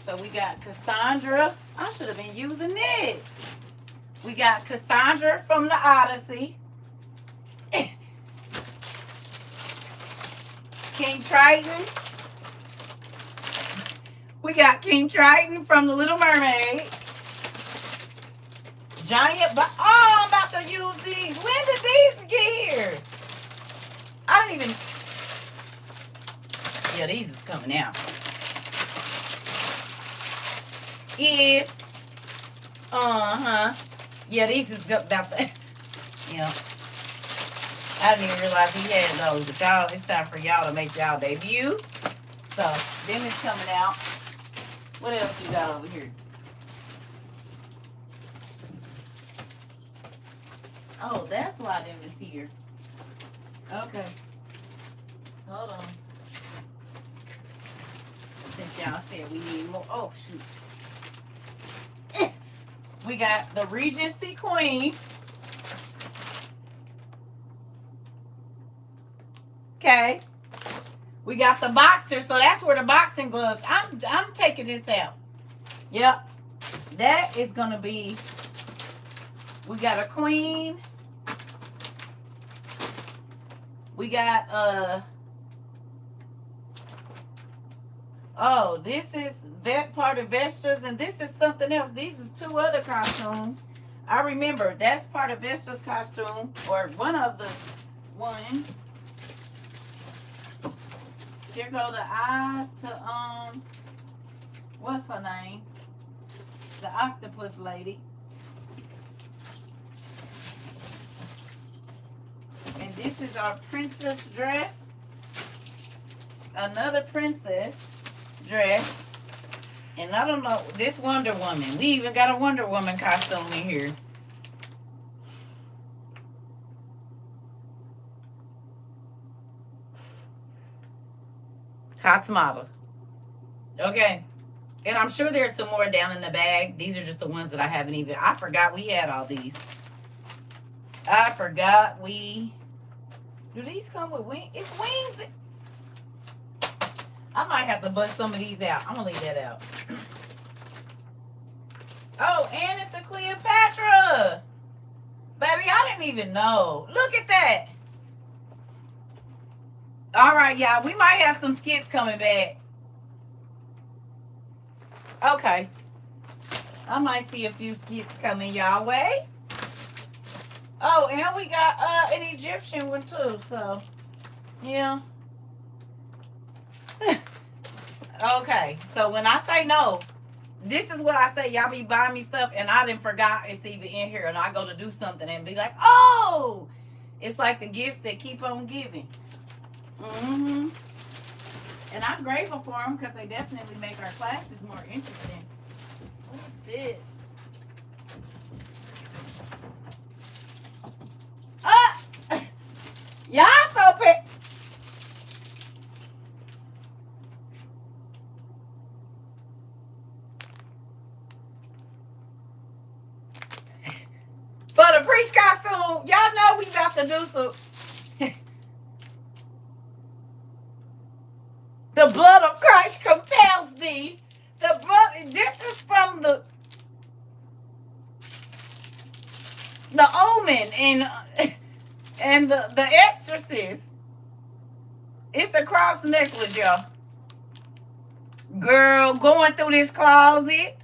So we got Cassandra. I should have been using this. We got Cassandra from the Odyssey. King Triton. We got King Triton from the Little Mermaid. Giant, but oh, I'm about to use these. When did these get here? I don't even. Yeah, these is coming out. Is yeah, these is about the. Yeah, I didn't even realize he had those. But y'all, it's time for y'all to make y'all debut. So them is coming out. What else you got over here? Oh, that's why them is here. Okay. Hold on. Since y'all said we need more. Oh, shoot. We got the Regency Queen. Okay. We got the boxer, so that's where the boxing gloves. I'm taking this out. Yep. That is gonna be. We got a queen. We got oh, this is that part of Vesta's, and this is something else. These is 2 other costumes. I remember that's part of Vesta's costume, or one of the ones. Here go the eyes to what's her name? The octopus lady. And this is our princess dress. Another princess dress. And I don't know, this Wonder Woman. We even got a Wonder Woman costume in here. Hot model. Okay. And I'm sure there's some more down in the bag. These are just the ones that I haven't even... I forgot we had all these. I forgot we... Do these come with wings? It's wings. I might have to bust some of these out. I'm going to leave that out. Oh, and it's a Cleopatra. Baby, I didn't even know. Look at that. All right, y'all. We might have some skits coming back. Okay. I might see a few skits coming y'all way. Oh, and we got an Egyptian one too. So, yeah. Okay. So when I say no, this is what I say. Y'all be buying me stuff and I didn't forgot it's even in here. And I go to do something and be like, oh, it's like the gifts that keep on giving. Mm-hmm. And I'm grateful for them because they definitely make our classes more interesting. What is this? Ah! Y'all so big. For the priest costume, y'all know we about to do some. The blood of Christ compels thee. The blood. This is from the Omen and the Exorcist. It's a cross necklace, y'all. Girl, going through this closet.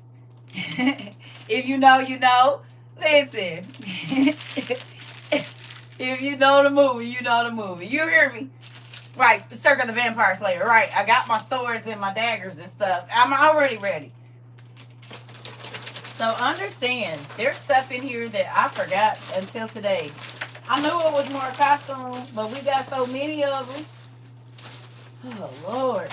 If you know, you know. Listen. If you know the movie, you know the movie. You hear me? Right, CERCA the Vampire Slayer. Right, I got my swords and my daggers and stuff. I'm already ready. So understand, there's stuff in here that I forgot until today. I knew it was more costumes, but we got so many of them. Oh, Lord.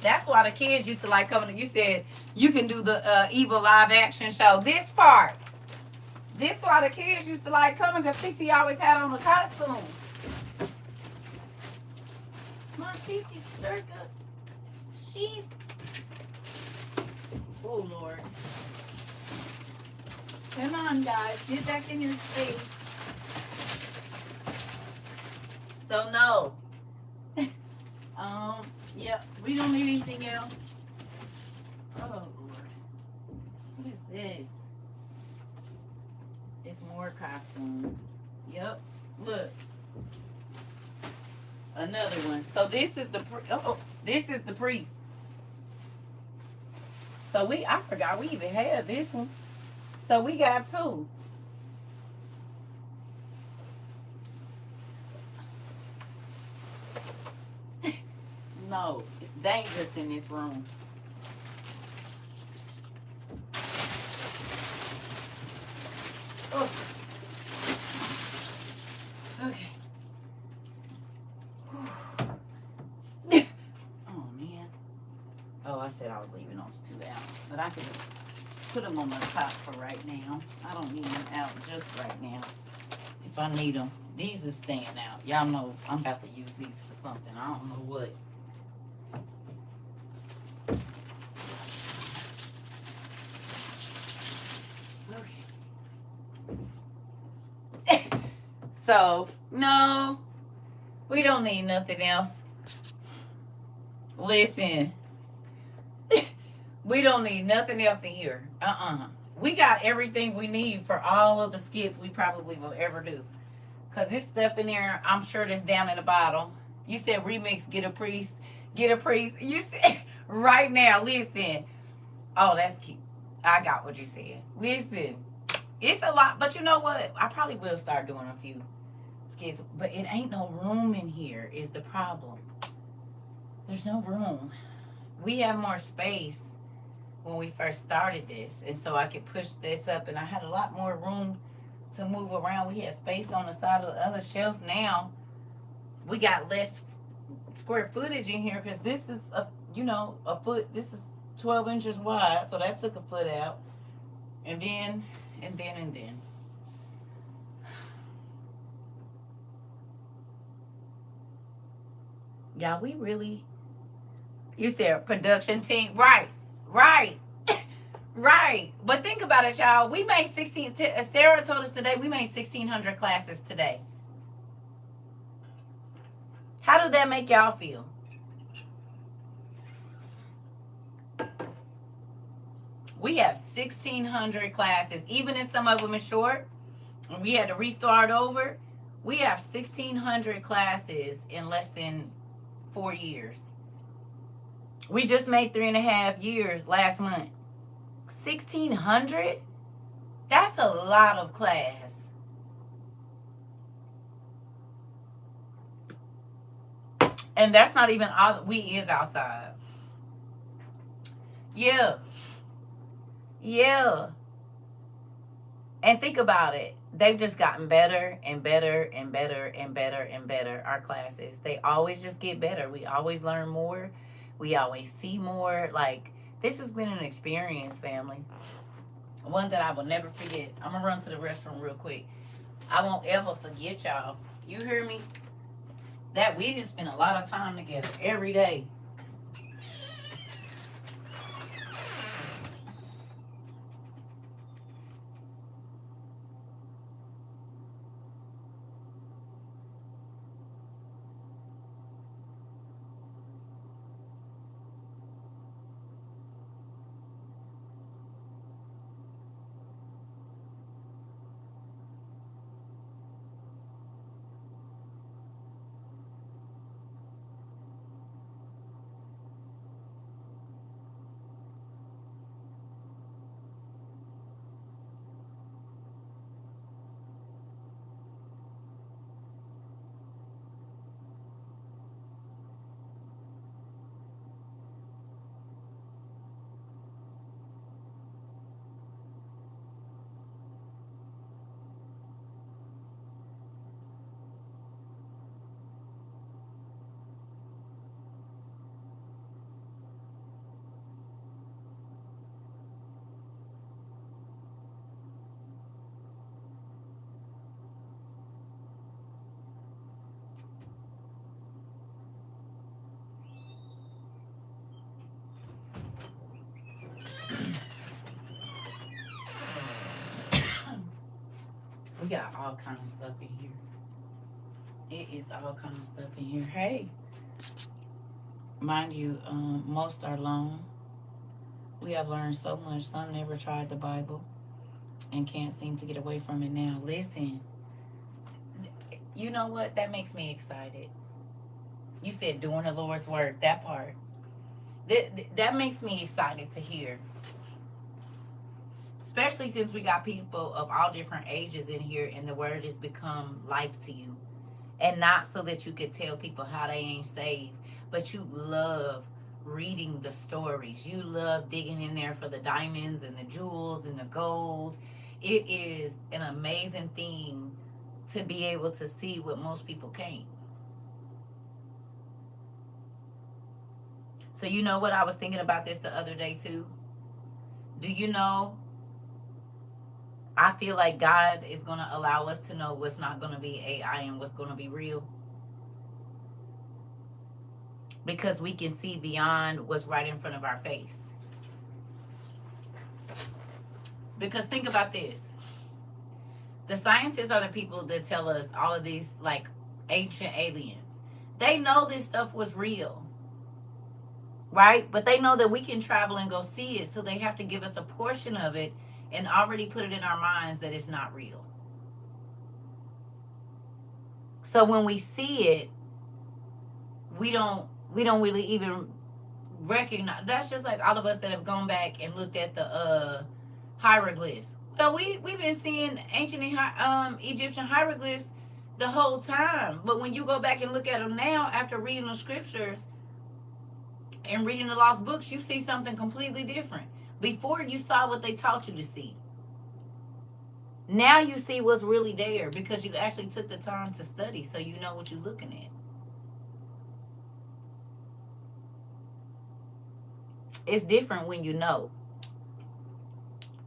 That's why the kids used to like coming. You said you can do the evil live action show. This part. This why the kids used to like coming because Titi always had on the costume. My Titi CERCA, she's... Oh, Lord. Come on, guys. Get back in your space. So, no. Yep. We don't need anything else. Oh, Lord. What is this? It's more costumes. Yep. Look. Another one. So this is the this is the priest. So I forgot we even had this one. So we got two. No, it's dangerous in this room. Oh. Okay. Oh, man. Oh, I said I was leaving those two out. But I could just put them on the top for right now. I don't need them out just right now. If I need them. These is staying out. Y'all know I'm about to use these for something. I don't know what. Okay. So, no. We don't need nothing else. Listen. We don't need nothing else in here. We got everything we need for all of the skits we probably will ever do. Because this stuff in there, I'm sure that's down in the bottle. You said remix, get a priest. Get a priest. You said, right now, listen. Oh, that's cute. I got what you said. Listen. It's a lot. But you know what? I probably will start doing a few skits. But it ain't no room in here is the problem. There's no room. We have more space when we first started this, and so I could push this up, and I had a lot more room to move around. We had space on the side of the other shelf. Now we got less square footage in here because this is a foot. This is 12 inches wide, so that took a foot out, and then. Y'all, we really. You said production team, right? Right. But think about it, y'all. We made 16. Sarah told us today we made 1,600 classes today. How did that make y'all feel? We have 1,600 classes. Even if some of them are short and we had to restart over, we have 1,600 classes in less than 4 years. We just made 3.5 years last month. 1,600? That's a lot of class. And that's not even all. We is outside. Yeah. And think about it. They've just gotten better and better and better and better and better. Our classes. They always just get better. We always learn more. We always see more. Like, this has been an experience, family. One that I will never forget. I'm going to run to the restroom real quick. I won't ever forget y'all. You hear me? That we didn't spend a lot of time together every day. We got all kind of stuff in here. It is all kind of stuff in here. Hey, mind you, most are long. We have learned so much. Some never tried the Bible and can't seem to get away from it now. Listen, you know what? That makes me excited. You said doing the Lord's work, that part. That makes me excited to hear. Especially since we got people of all different ages in here and the word has become life to you. And not so that you could tell people how they ain't saved, but you love reading the stories. You love digging in there for the diamonds and the jewels and the gold. It is an amazing thing to be able to see what most people can't. So you know what? I was thinking about this the other day too. Do you know? I feel like God is going to allow us to know what's not going to be AI and what's going to be real. Because we can see beyond what's right in front of our face. Because think about this. The scientists are the people that tell us all of these, like, ancient aliens. They know this stuff was real. Right? But they know that we can travel and go see it. So they have to give us a portion of it and already put it in our minds that it's not real. So when we see it, we don't really even recognize. That's just like all of us that have gone back and looked at the hieroglyphs. Well, we've been seeing ancient Egyptian hieroglyphs the whole time. But when you go back and look at them now, after reading the scriptures, And reading the lost books, you see something completely different. Before, you saw what they taught you to see. Now you see what's really there because you actually took the time to study, so you know what you're looking at. It's different when you know.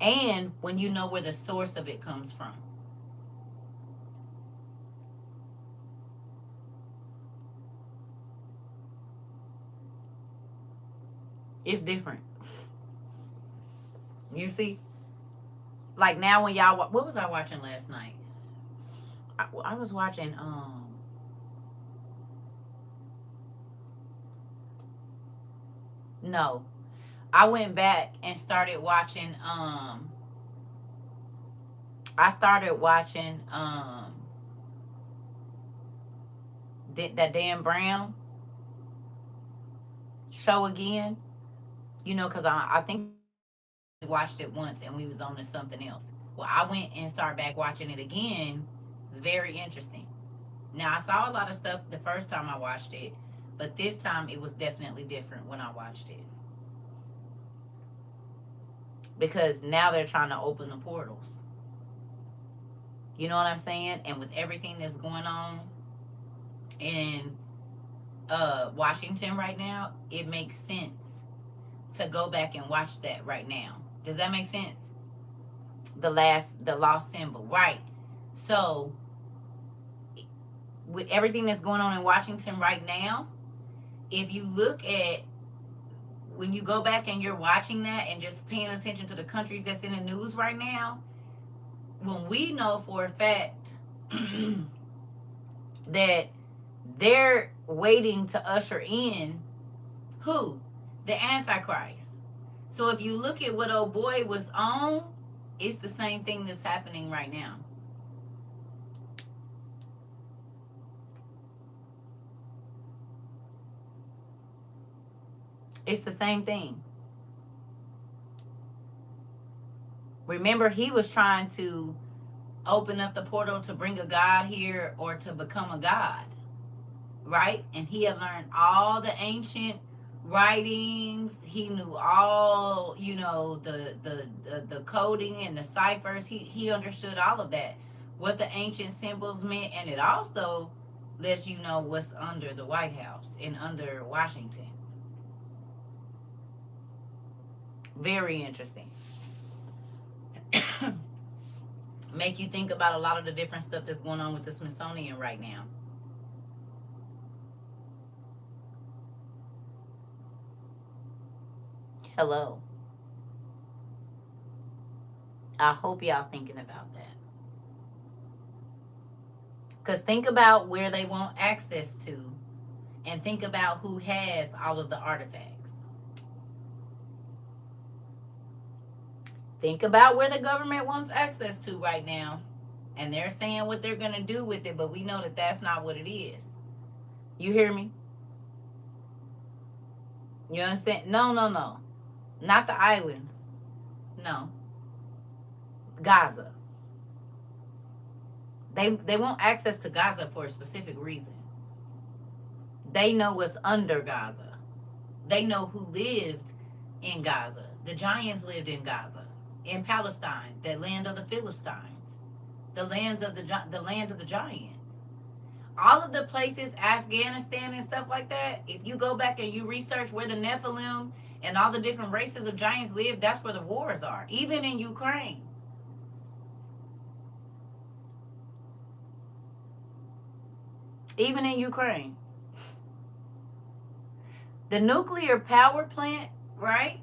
And when you know where the source of it comes from. It's different. You see? Like now when y'all, what was I watching last night? I was watching, no. I went back and started watching, that Dan Brown show again. You know, because I think we watched it once and we was on to something else. Well, I went and started back watching it again. It's very interesting. Now, I saw a lot of stuff the first time I watched it, but this time it was definitely different when I watched it. Because now they're trying to open the portals. You know what I'm saying? And with everything that's going on in Washington right now, it makes sense to go back and watch that right now. Does that make sense? The lost symbol, right? So with everything that's going on in Washington right now, if you look at when you go back and you're watching that and just paying attention to the countries that's in the news right now, when we know for a fact that they're waiting to usher in who? The Antichrist. So if you look at what old boy was on, it's the same thing that's happening right now. It's the same thing. Remember, he was trying to open up the portal to bring a God here or to become a God, right? And he had learned all the ancient writings. He knew all, you know, the coding and the ciphers. He understood all of that, what the ancient symbols meant, and it also lets you know what's under the White House and under Washington. Very interesting. Make you think about a lot of the different stuff that's going on with the Smithsonian right now. Hello. I hope y'all thinking about that. Because think about where they want access to, and think about who has all of the artifacts. Think about where the government wants access to right now. And they're saying what they're going to do with it, but we know that that's not what it is. You hear me? You understand? No. Not the islands. No. Gaza. They want access to Gaza for a specific reason. They know what's under Gaza. They know who lived in Gaza. The giants lived in Gaza, in Palestine, the land of the Philistines, the land of the giants. All of the places, Afghanistan and stuff like that, if you go back and you research where the Nephilim and all the different races of giants live, that's where the wars are, even in Ukraine. Even in Ukraine. The nuclear power plant, right?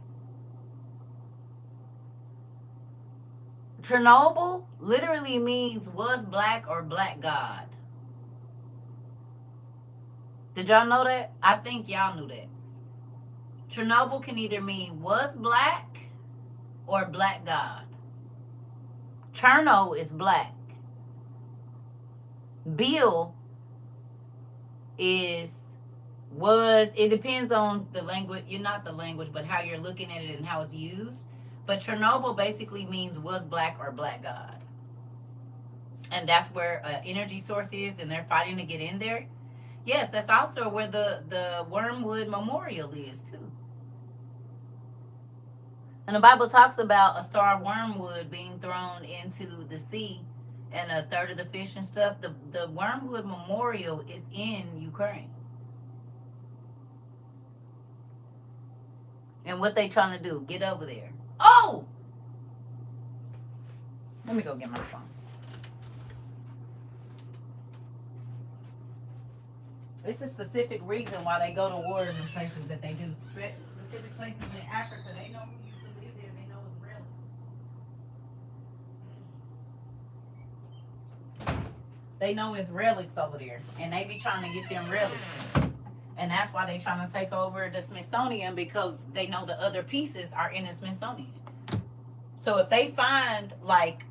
Chernobyl literally means was black or black God. Did y'all know that? I think y'all knew that. Chernobyl can either mean was black or black God. Cherno is black. Bill it depends on the language, not the language, but how you're looking at it and how it's used. But Chernobyl basically means was black or black God. And that's where an energy source is, and they're fighting to get in there. Yes, that's also where the Wormwood Memorial is too. And the Bible talks about a star of wormwood being thrown into the sea and a third of the fish and stuff. The Wormwood Memorial is in Ukraine. And what they trying to do? Get over there. Oh! Let me go get my phone. It's a specific reason why they go to wars in places that they do. Specific places in Africa, they know who usually live there. They know it's relics. They know it's relics over there, and they be trying to get them relics. And that's why they trying to take over the Smithsonian, because they know the other pieces are in the Smithsonian. So if they find like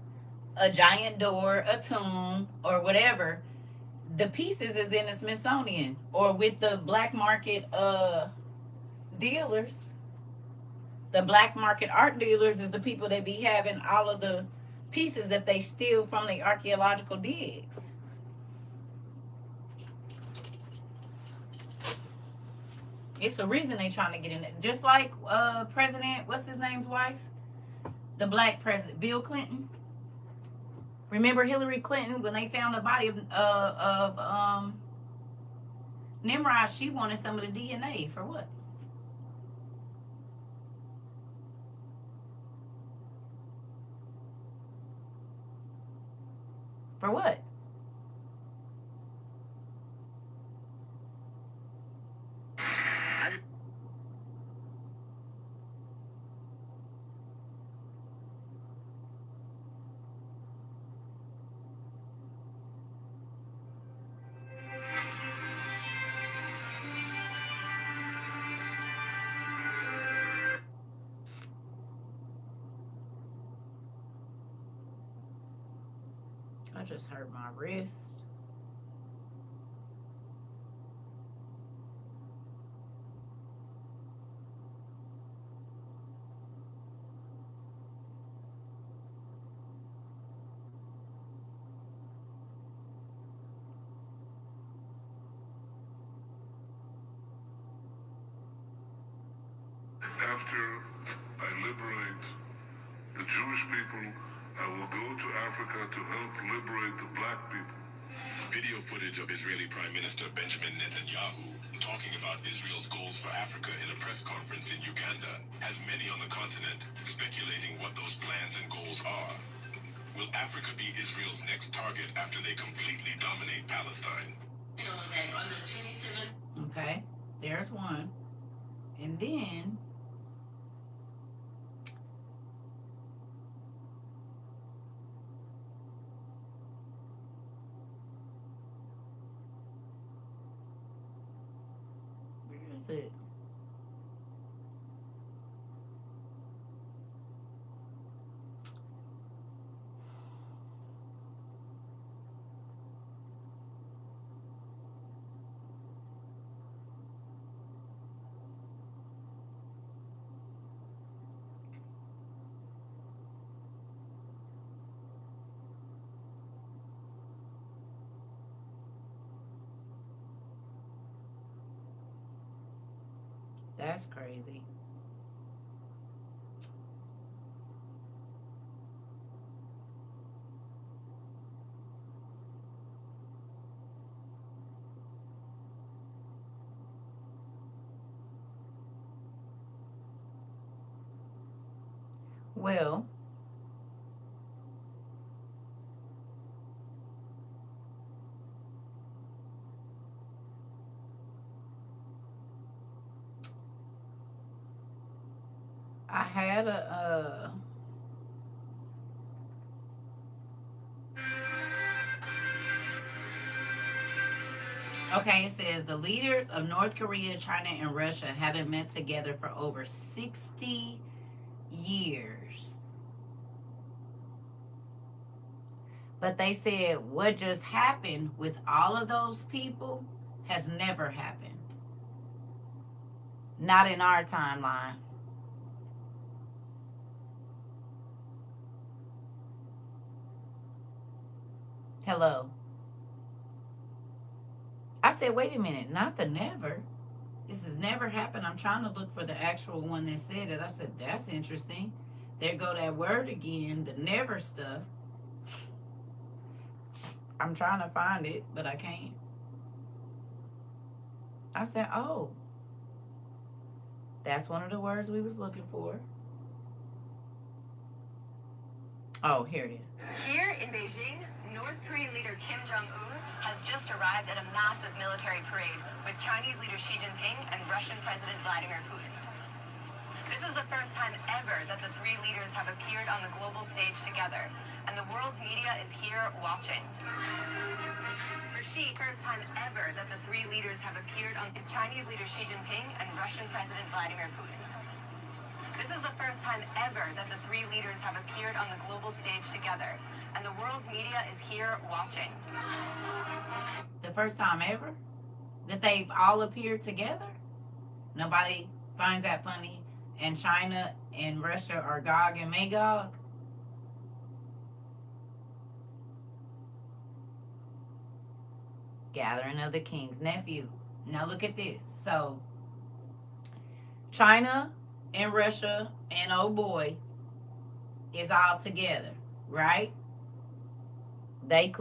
a giant door, a tomb, or whatever, the pieces is in the Smithsonian or with the black market dealers. The black market art dealers is the people that be having all of the pieces that they steal from the archaeological digs. It's a reason they trying to get in it. Just like President, what's his name's wife? The black president, Bill Clinton. Remember Hillary Clinton, when they found the body of Nimrod, she wanted some of the DNA for what? For what? I just hurt my wrist. After I liberate the Jewish people, I will go to Africa to help liberate the black people. Video footage of Israeli Prime Minister Benjamin Netanyahu talking about Israel's goals for Africa in a press conference in Uganda has many on the continent speculating what those plans and goals are. Will Africa be Israel's next target after they completely dominate Palestine? You know that on the 27th. Okay, there's one. And then where is it? That's crazy. Well, I had a okay, it says the leaders of North Korea, China, and Russia haven't met together for over 60 years. But they said what just happened with all of those people has never happened. Not in our timeline. Hello. I said, wait a minute, not the never. This has never happened. I'm trying to look for the actual one that said it. I said, that's interesting. There go that word again, the never stuff. I'm trying to find it, but I can't. I said, oh, that's one of the words we was looking for. Oh, here it is. Here in Beijing, North Korean leader Kim Jong-un has just arrived at a massive military parade with Chinese leader Xi Jinping and Russian President Vladimir Putin. This is the first time ever that the three leaders have appeared on the global stage together, and the world's media is here watching. For Xi, first time ever that the three leaders have appeared on Chinese leader Xi Jinping and Russian President Vladimir Putin. This is the first time ever that the three leaders have appeared on the global stage together, and the world's media is here watching. The first time ever that they've all appeared together? Nobody finds that funny? And China and Russia are Gog and Magog? Gathering of the King's Nephew. Now look at this. So, China and Russia and oh boy is all together, right? They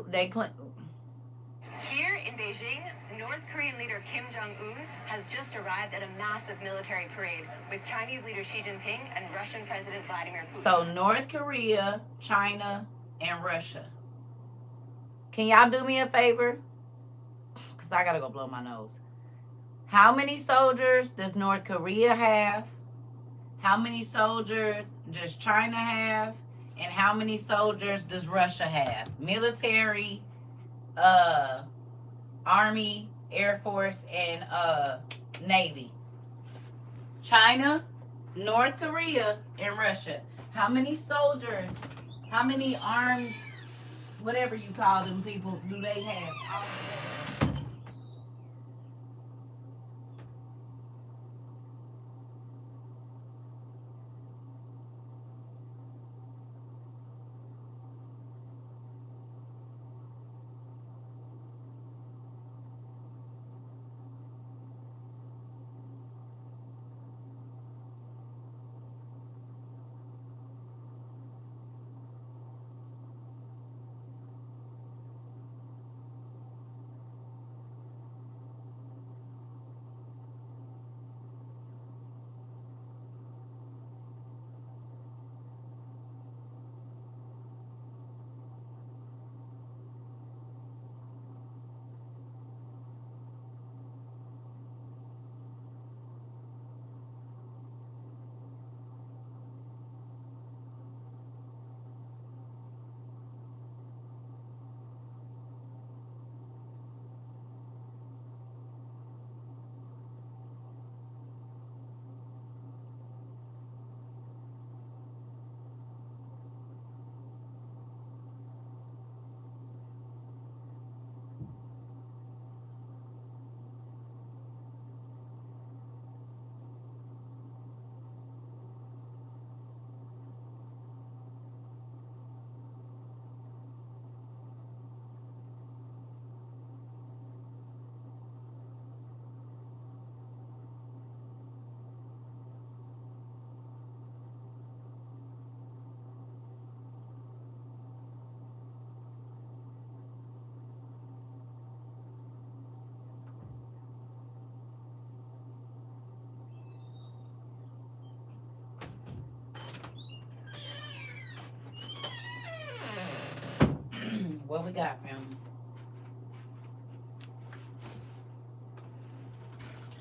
Here in Beijing, North Korean leader Kim Jong-un has just arrived at a massive military parade with Chinese leader Xi Jinping and Russian President Vladimir Putin. So North Korea, China, and Russia. Can y'all do me a favor? Because I gotta go blow my nose. How many soldiers does North Korea have? How many soldiers does China have? And how many soldiers does Russia have? Military, Army, Air Force, and Navy. China, North Korea, and Russia. How many soldiers, how many armed, whatever you call them people, do they have? What we got, family?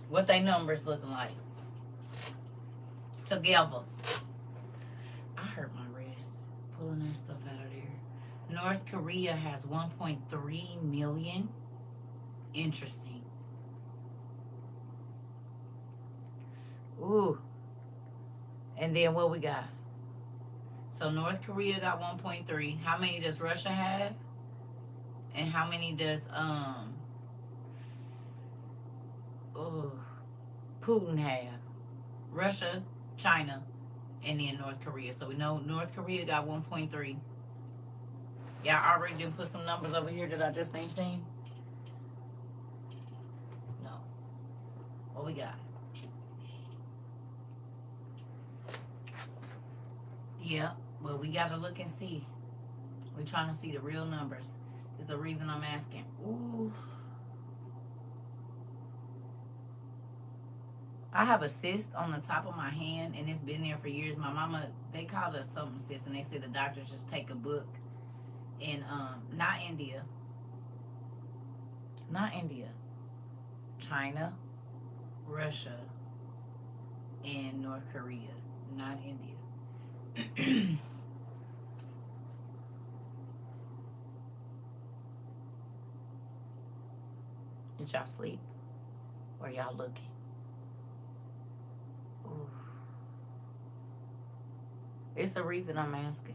What they numbers looking like? Together. I hurt my wrist pulling that stuff out of there. North Korea has 1.3 million. Interesting. Ooh. And then what we got? So North Korea got 1.3. How many does Russia have? And how many does Putin have? Russia, China, and then North Korea. So we know North Korea got 1.3. Yeah, I already didn't put some numbers over here that I just ain't seen. What we got? Yeah, well, we got to look and see. We're trying to see the real numbers. Is the reason I'm asking. Ooh. I have a cyst on the top of my hand, and it's been there for years. My mama, they called us something cyst, and they said the doctors just take a book. And not India. Not India. China, Russia, and North Korea. Not India. Did y'all sleep? Or y'all looking? Oof. It's the reason I'm asking.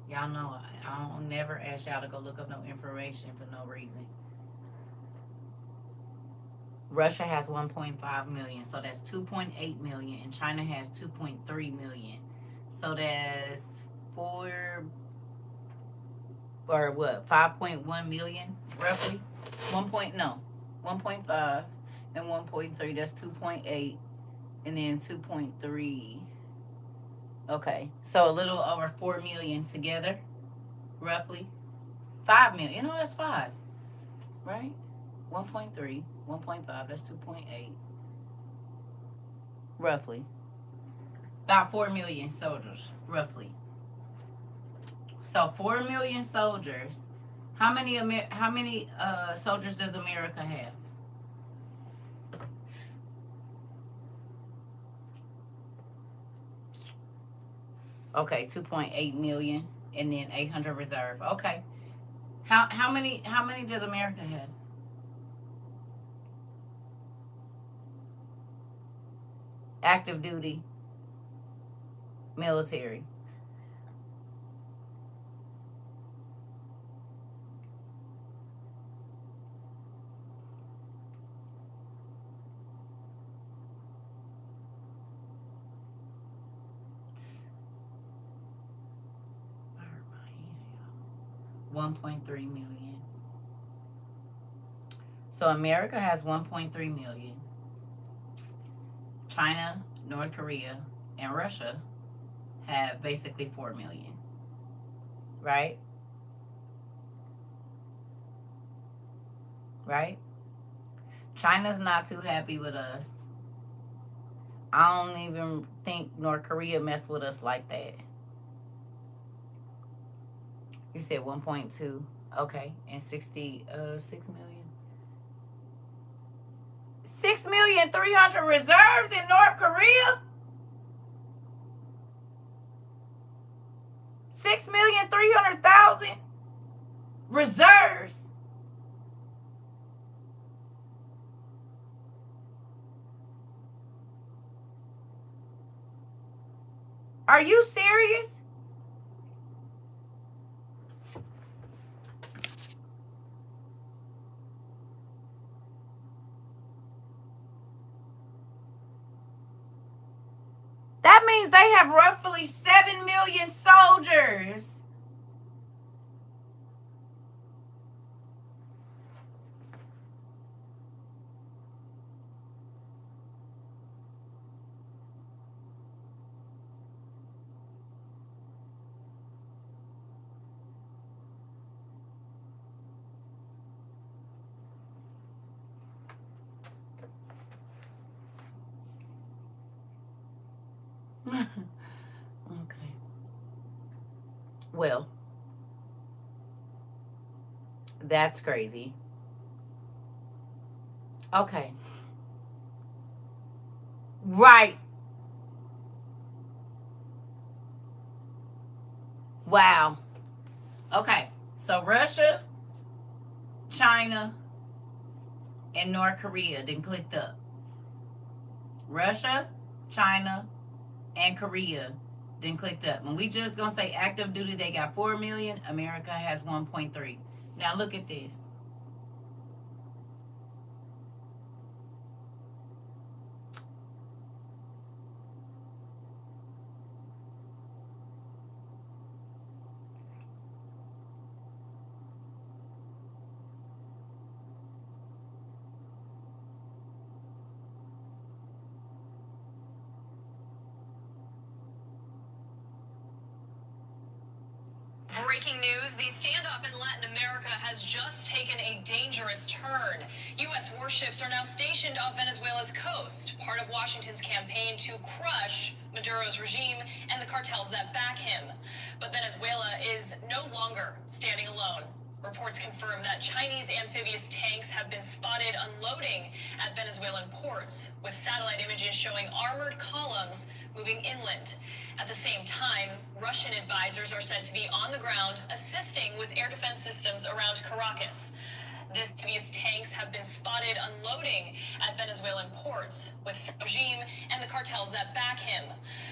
Y'all know I don't never ask y'all to go look up no information for no reason. Russia has 1.5 million, so that's 2.8 million, and China has 2.3 million. So that's 5.1 million roughly. 1.5 and 1.3. That's 2.8, and then 2.3. Okay, so a little over 4 million together, roughly. 5 million. You know, that's 5, right? 1.3, 1.5. That's 2.8, roughly. About 4 million soldiers, roughly. So 4 million soldiers. How many soldiers does America have? Okay, 2.8 million, and then 800 reserve. Okay. How many does America have? Active duty military. I hurt my hand, y'all. 1.3 million. So America has 1.3 million. China, North Korea, and Russia have basically 4 million. Right? Right? China's not too happy with us. I don't even think North Korea messed with us like that. You said 1.2. Okay. And 6 million. 6,300,000 reserves in North Korea? 6,300,000 reserves. Are you serious? That means they have roughly 7 million soldiers. Okay. Well, that's crazy. Okay. Right. Wow. Okay. So Russia, China, and North Korea then clicked up. Russia, China, and Korea then clicked up. When we just gonna say active duty, they got 4 million. America has 1.3. Now look at this. Breaking news, the standoff in Latin America has just taken a dangerous turn. U.S. warships are now stationed off Venezuela's coast, part of Washington's campaign to crush Maduro's regime and the cartels that back him. But Venezuela is no longer standing alone. Reports confirm that Chinese amphibious tanks have been spotted unloading at Venezuelan ports, with satellite images showing armored columns moving inland. At the same time, Russian advisors are said to be on the ground assisting with air defense systems around Caracas. These amphibious tanks have been spotted unloading at Venezuelan ports, with the regime and the cartels that back him.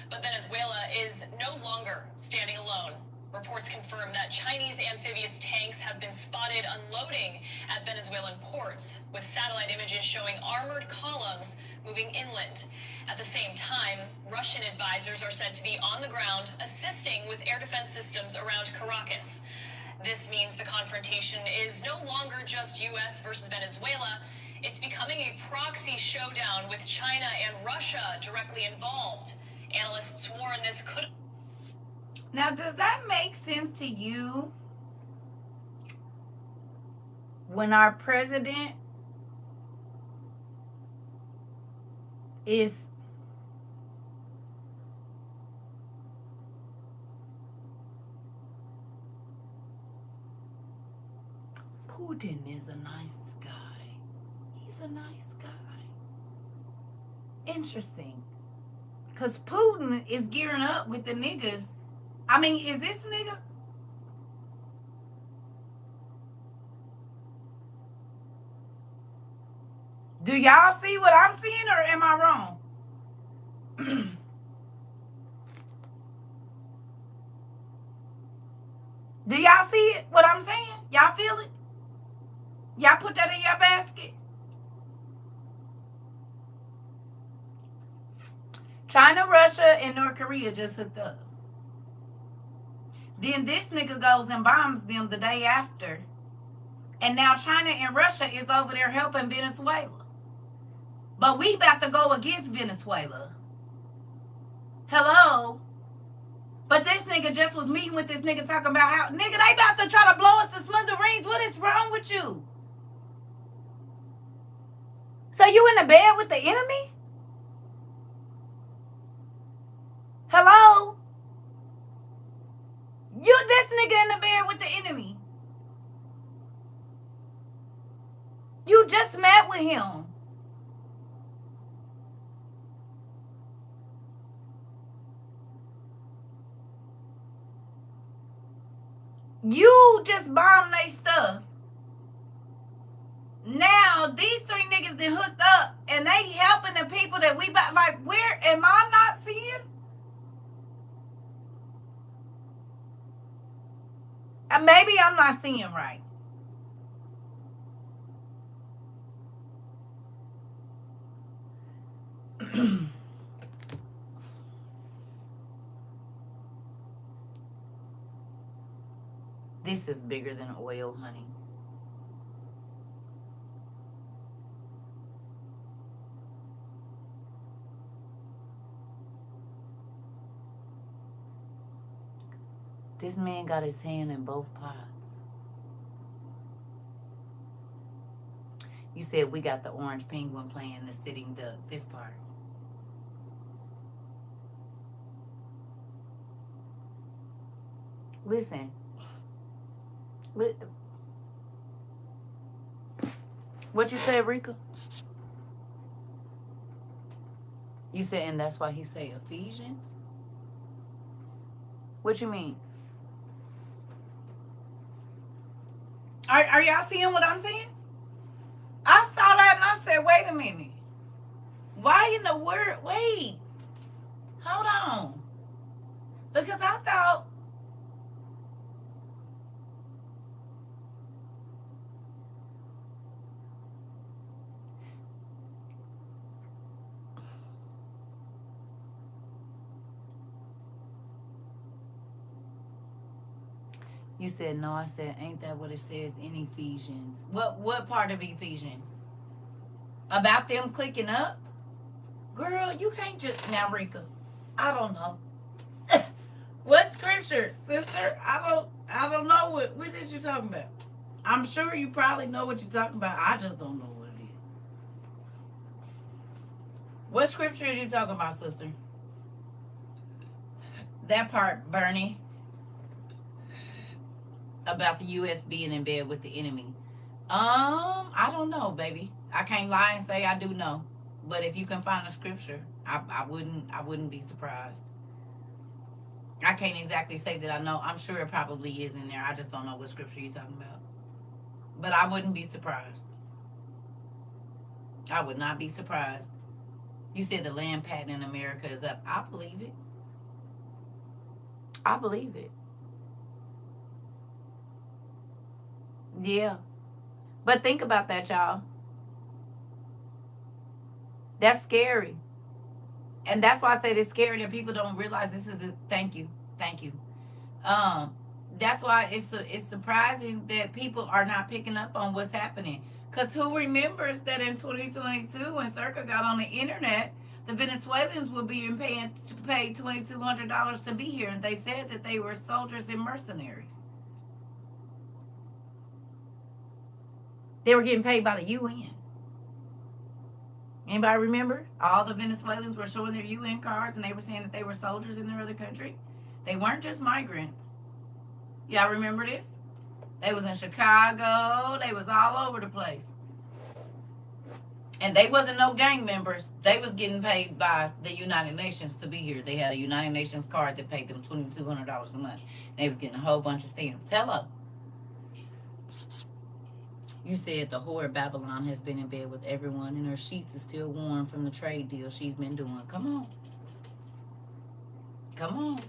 But Venezuela is no longer standing alone. Reports confirm that Chinese amphibious tanks have been spotted unloading at Venezuelan ports, with satellite images showing armored columns moving inland. At the same time, Russian advisors are said to be on the ground assisting with air defense systems around Caracas. This means the confrontation is no longer just U.S. versus Venezuela. It's becoming a proxy showdown with China and Russia directly involved. Analysts warn this could... Now, does that make sense to you when our president is Putin is a nice guy. He's a nice guy. Interesting. Because Putin is gearing up with the niggas. I mean, is this niggas? Do y'all see what I'm seeing, or am I wrong? Do y'all see it, what I'm saying? Y'all feel it? Y'all put that in your basket? China, Russia, and North Korea just hooked up. Then this nigga goes and bombs them the day after. And now China and Russia is over there helping Venezuela. But we about to go against Venezuela. Hello? But this nigga just was meeting with this nigga talking about how, nigga, they about to try to blow us to smithereens. What is wrong with you? So you in the bed with the enemy? Hello? You this nigga in the bed with the enemy. You just met with him. You just bombed they stuff. Now, these three niggas that hooked up and they helping the people that we about, like, where am I not seeing? Maybe I'm not seeing right. This is bigger than oil, honey. This man got his hand in both pots. You said we got the orange penguin playing the sitting duck, this part. Listen. What you said, Rika? You said, and that's why he say Ephesians? What you mean? Are y'all seeing what I'm saying? I saw that and I said, wait a minute. Why in the world? Wait. Hold on. Because I thought, you said no. I said, ain't that what it says in Ephesians? What part of Ephesians? About them clicking up? Girl, you can't just... Now, Rika, I don't know. What scripture, sister? I don't... I don't know what is you talking about. I'm sure you probably know what you're talking about. I just don't know what it is. What scripture is you talking about, sister? That part, Bernie, about the U.S. being in bed with the enemy. I don't know, baby. I can't lie and say I do know. But if you can find a scripture, I wouldn't be surprised. I can't exactly say that I know. I'm sure it probably is in there. I just don't know what scripture you're talking about. But I wouldn't be surprised. I would not be surprised. You said the land patent in America is up. I believe it. I believe it. Yeah. But think about that, y'all. That's scary. And that's why I said it's scary that people don't realize this is a thank you. Thank you. That's why it's surprising that people are not picking up on what's happening. Because who remembers that in 2022 when CERCA got on the internet, the Venezuelans were being paid $2,200 to be here, and they said that they were soldiers and mercenaries. They were getting paid by the UN. Anybody remember? All the Venezuelans were showing their UN cards, and they were saying that they were soldiers in their other country. They weren't just migrants. Y'all remember this? They was in Chicago. They was all over the place. And they wasn't no gang members. They was getting paid by the United Nations to be here. They had a United Nations card that paid them $2,200 a month. They was getting a whole bunch of stamps. Hello. You said the whore Babylon has been in bed with everyone, and her sheets are still warm from the trade deal she's been doing. Come on. Come on.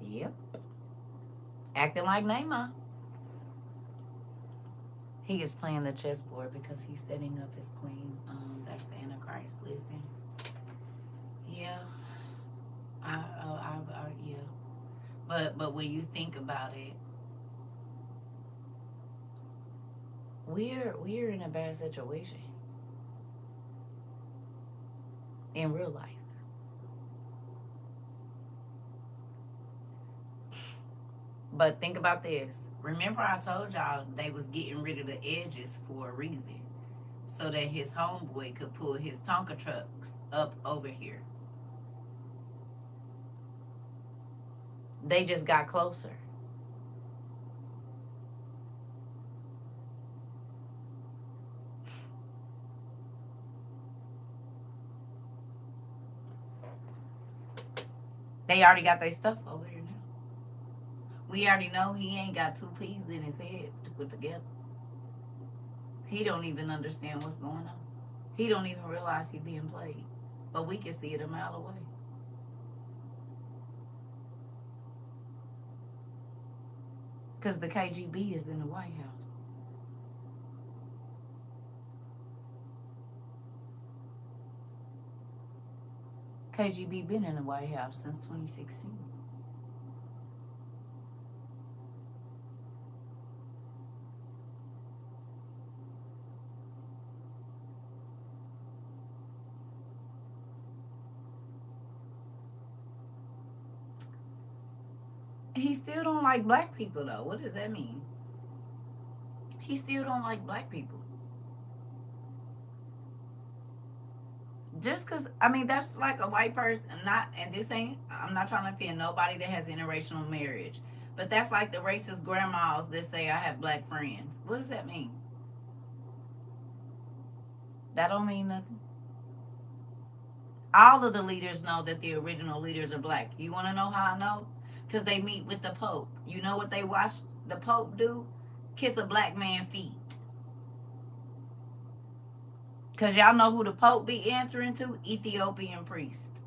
Yep. Acting like Neymar. He is playing the chessboard because he's setting up his queen. That's the Antichrist. Listen. Yeah. Yeah. But when you think about it, we're in a bad situation in real life. But think about this. Remember I told y'all they was getting rid of the edges for a reason. So that his homeboy could pull his Tonka trucks up over here. They just got closer. They already got their stuff over here now. We already know he ain't got two peas in his head to put together. He don't even understand what's going on. He don't even realize he being played. But we can see it a mile away. Because the KGB is in the White House. KGB been in the White House since 2016. He still don't like black people, though. What does that mean? He still don't like black people. Just because, I mean, that's like a white person. I'm not trying to offend nobody that has interracial marriage. But that's like the racist grandmas that say, I have black friends. What does that mean? That don't mean nothing. All of the leaders know that the original leaders are black. You want to know how I know? Because they meet with the Pope. You know what they watch the Pope do? Kiss a black man's feet. Because y'all know who the Pope be answering to? Ethiopian priest.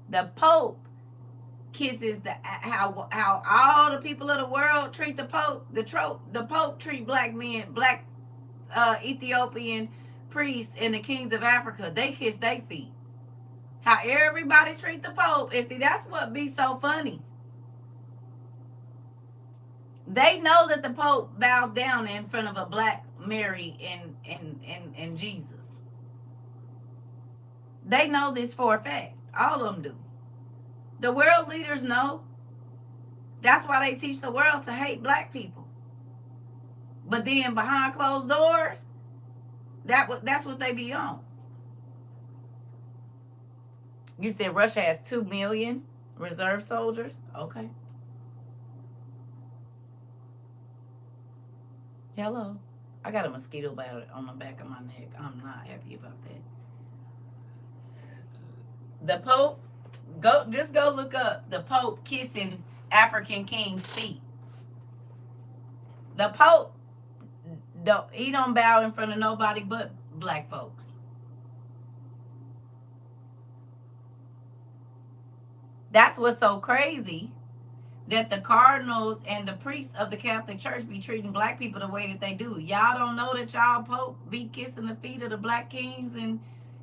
The Pope kisses how all the people of the world treat the Pope. The Pope treat black men, black Ethiopian priests and the kings of Africa. They kiss their feet. How everybody treat the Pope. And see, that's what be so funny. They know that the Pope bows down in front of a black Mary and Jesus. They know this for a fact. All of them do. The world leaders know. That's why they teach the world to hate black people. But then behind closed doors, that's what they be on. You said Russia has 2 million reserve soldiers? Okay. Hello. I got a mosquito bite on the back of my neck. I'm not happy about that. The Pope, just go look up the Pope kissing African king's feet. The Pope, he don't bow in front of nobody but black folks. That's what's so crazy, that the cardinals and the priests of the Catholic Church be treating black people the way that they do. Y'all don't know that y'all Pope be kissing the feet of the black kings and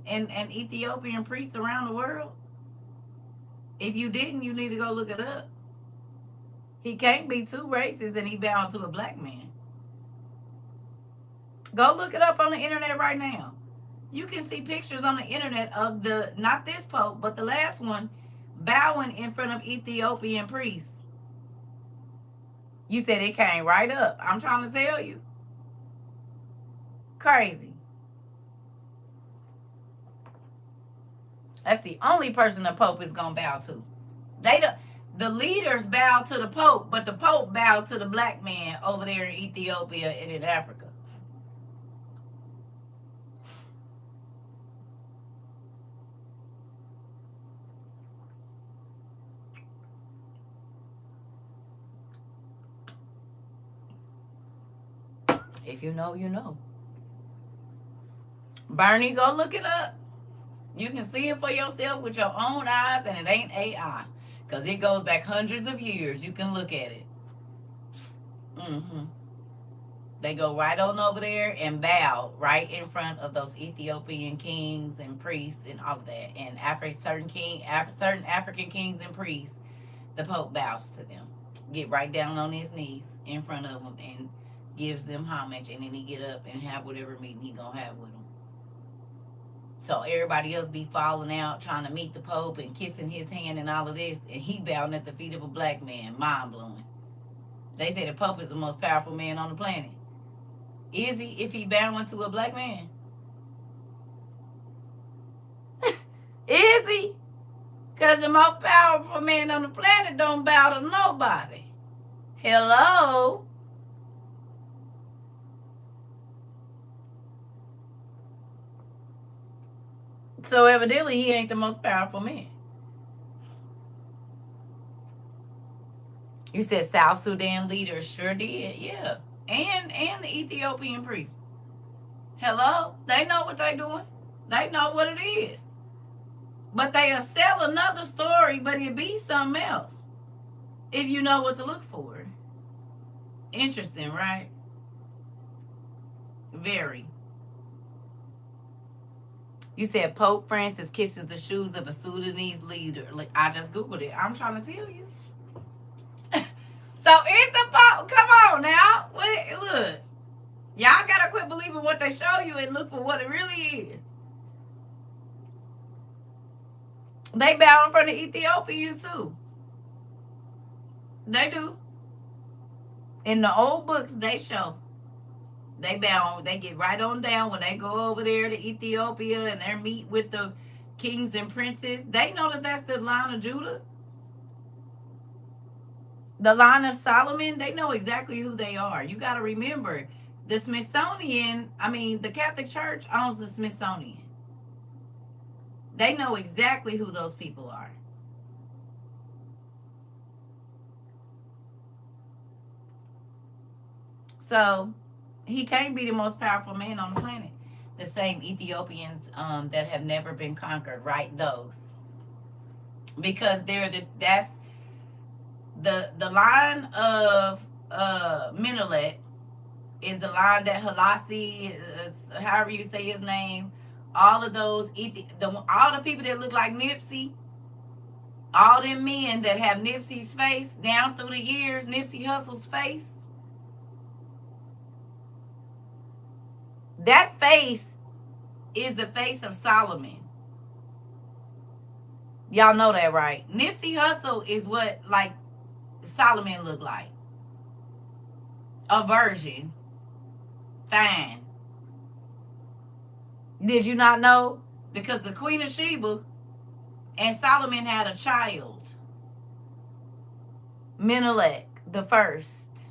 Ethiopian priests around the world? If you didn't, you need to go look it up. He can't be too racist and he bowed to a black man. Go look it up on the internet right now. You can see pictures on the internet of not this Pope, but the last one, bowing in front of Ethiopian priests. You said it came right up. I'm trying to tell you. Crazy. That's the only person the Pope is going to bow to. The leaders bow to the Pope, but the Pope bowed to the black man over there in Ethiopia and in Africa. If you know, you know. Bernie, go look it up. You can see it for yourself with your own eyes, and it ain't AI. Because it goes back hundreds of years. You can look at it. They go right on over there and bow right in front of those Ethiopian kings and priests and all of that. And certain African kings and priests, the Pope bows to them. Get right down on his knees in front of them and gives them homage, and then he get up and have whatever meeting he gonna have with them. So everybody else be falling out trying to meet the Pope and kissing his hand and all of this, and he bowing at the feet of a black man. Mind blowing. They say the Pope is the most powerful man on the planet. Is he, if he bowing to a black man? Is he? Because the most powerful man on the planet don't bow to nobody. Hello? So evidently he ain't the most powerful man. You said South Sudan leaders sure did, yeah. And the Ethiopian priest. Hello? They know what they doing. They know what it is. But they'll sell another story, but it be something else. If you know what to look for. Interesting, right? Very. You said Pope Francis kisses the shoes of a Sudanese leader. Like, I just Googled it. I'm trying to tell you. So it's the Pope. Come on now. Look. Y'all got to quit believing what they show you and look for what it really is. They bow in front of Ethiopians too. They do. In the old books, they show. They bow, they get right on down when they go over there to Ethiopia and they meet with the kings and princes. They know that that's the line of Judah. The line of Solomon, they know exactly who they are. You got to remember, the Catholic Church owns the Smithsonian. They know exactly who those people are. So he can't be the most powerful man on the planet. The same Ethiopians that have never been conquered, right? Those, because that's the line of Menelik is the line that Halasi, however you say his name, all of those all the people that look like Nipsey, All them men that have Nipsey's face down through the years, Nipsey Hussle's face, that face is the face of Solomon. Y'all know that, right? Nipsey Hussle is what, like, Solomon looked like. A virgin. Fine. Did you not know? Because the Queen of Sheba and Solomon had a child. Menelik the first.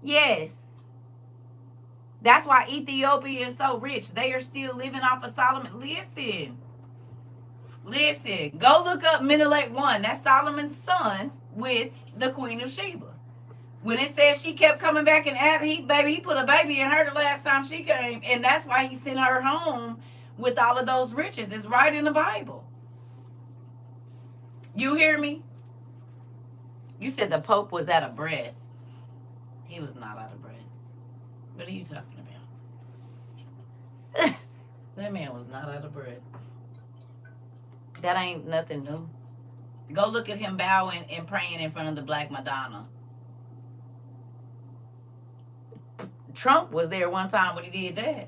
Yes. That's why Ethiopia is so rich. They are still living off of Solomon. Listen. Go look up Menelik 1. That's Solomon's son with the Queen of Sheba. When it says she kept coming back and he put a baby in her the last time she came. And that's why he sent her home with all of those riches. It's right in the Bible. You hear me? You said the Pope was out of breath. He was not out of breath. What are you talking about? That man was not out of breath. That ain't nothing new. Go look at him bowing and praying in front of the Black Madonna. Trump was there one time when he did that.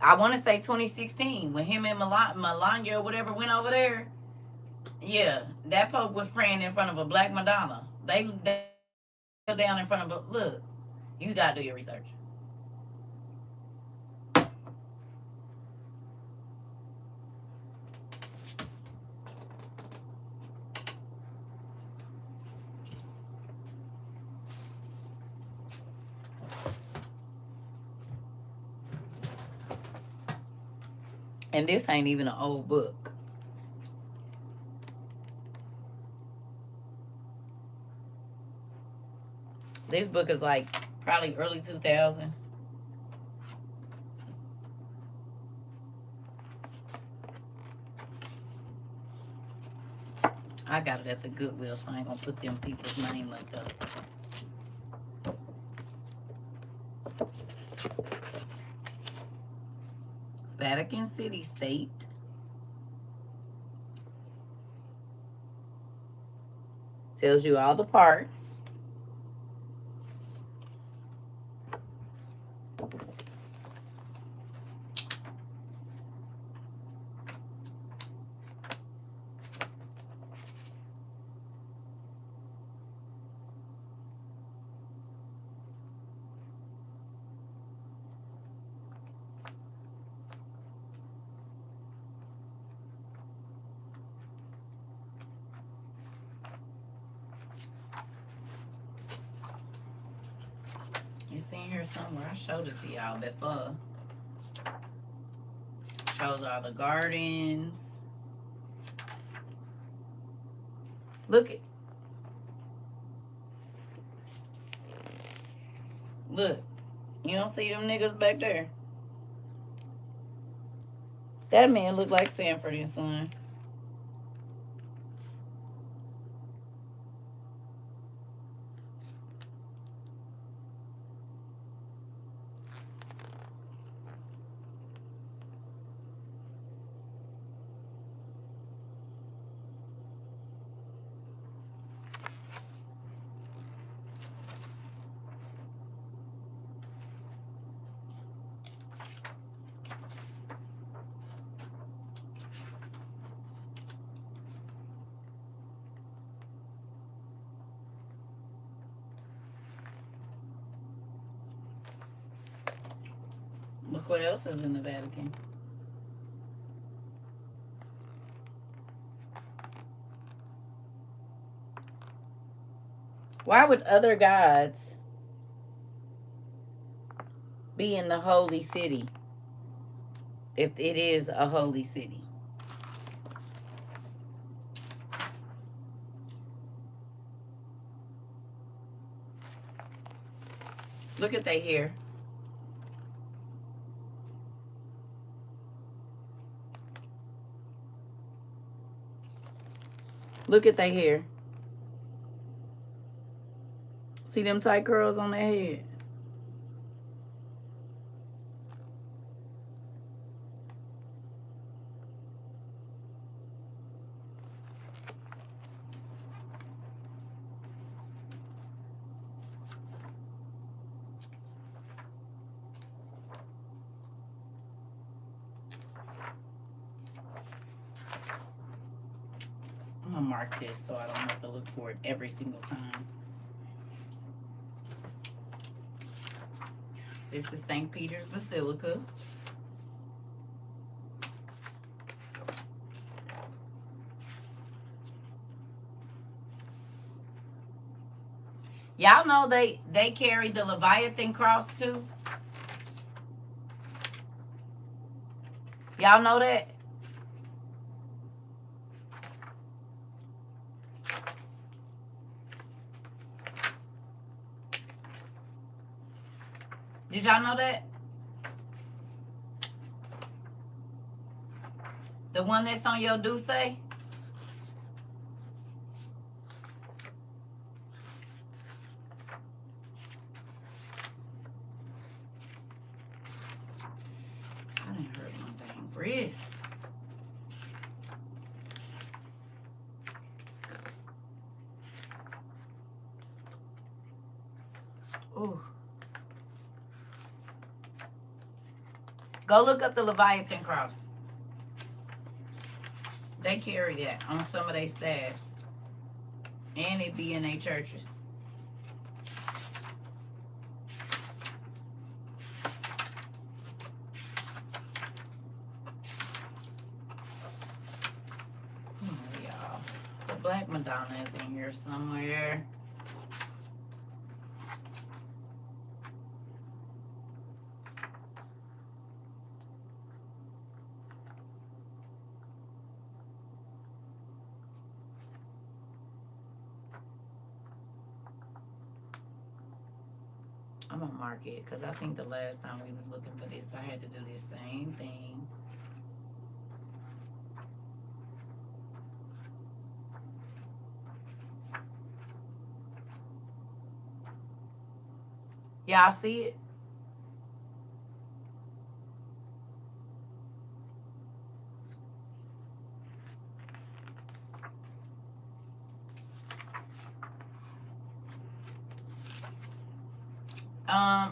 I want to say 2016 when him and Melania or whatever went over there. Yeah, that Pope was praying in front of a Black Madonna. They down in front of a, look, you got to do your research. And this ain't even an old book. This book is like probably early 2000s. I got it at the Goodwill, so I ain't gonna put them people's name like that. Vatican City State. Tells you all the parts. It's in here somewhere. I showed it to y'all before. Shows all the gardens. Look it. Look. You don't see them niggas back there? That man look like Sanford and Son. Look what else is in the Vatican. Why would other gods be in the holy city if it is a holy city? Look at they hair. Look at their hair. See them tight curls on their head? I'm going to mark this so I don't have to look for it every single time. This is St. Peter's Basilica. Y'all know they carry the Leviathan cross too. Y'all know that? Did y'all know that? The one that's on your douce? I didn't hurt my dang wrist. Ooh. Go look up the Leviathan cross. They carry that on some of their staffs. And it be in their churches. Oh, y'all. The Black Madonna is in here somewhere. I'm gonna mark it because I think the last time we was looking for this, I had to do this same thing. Y'all see it?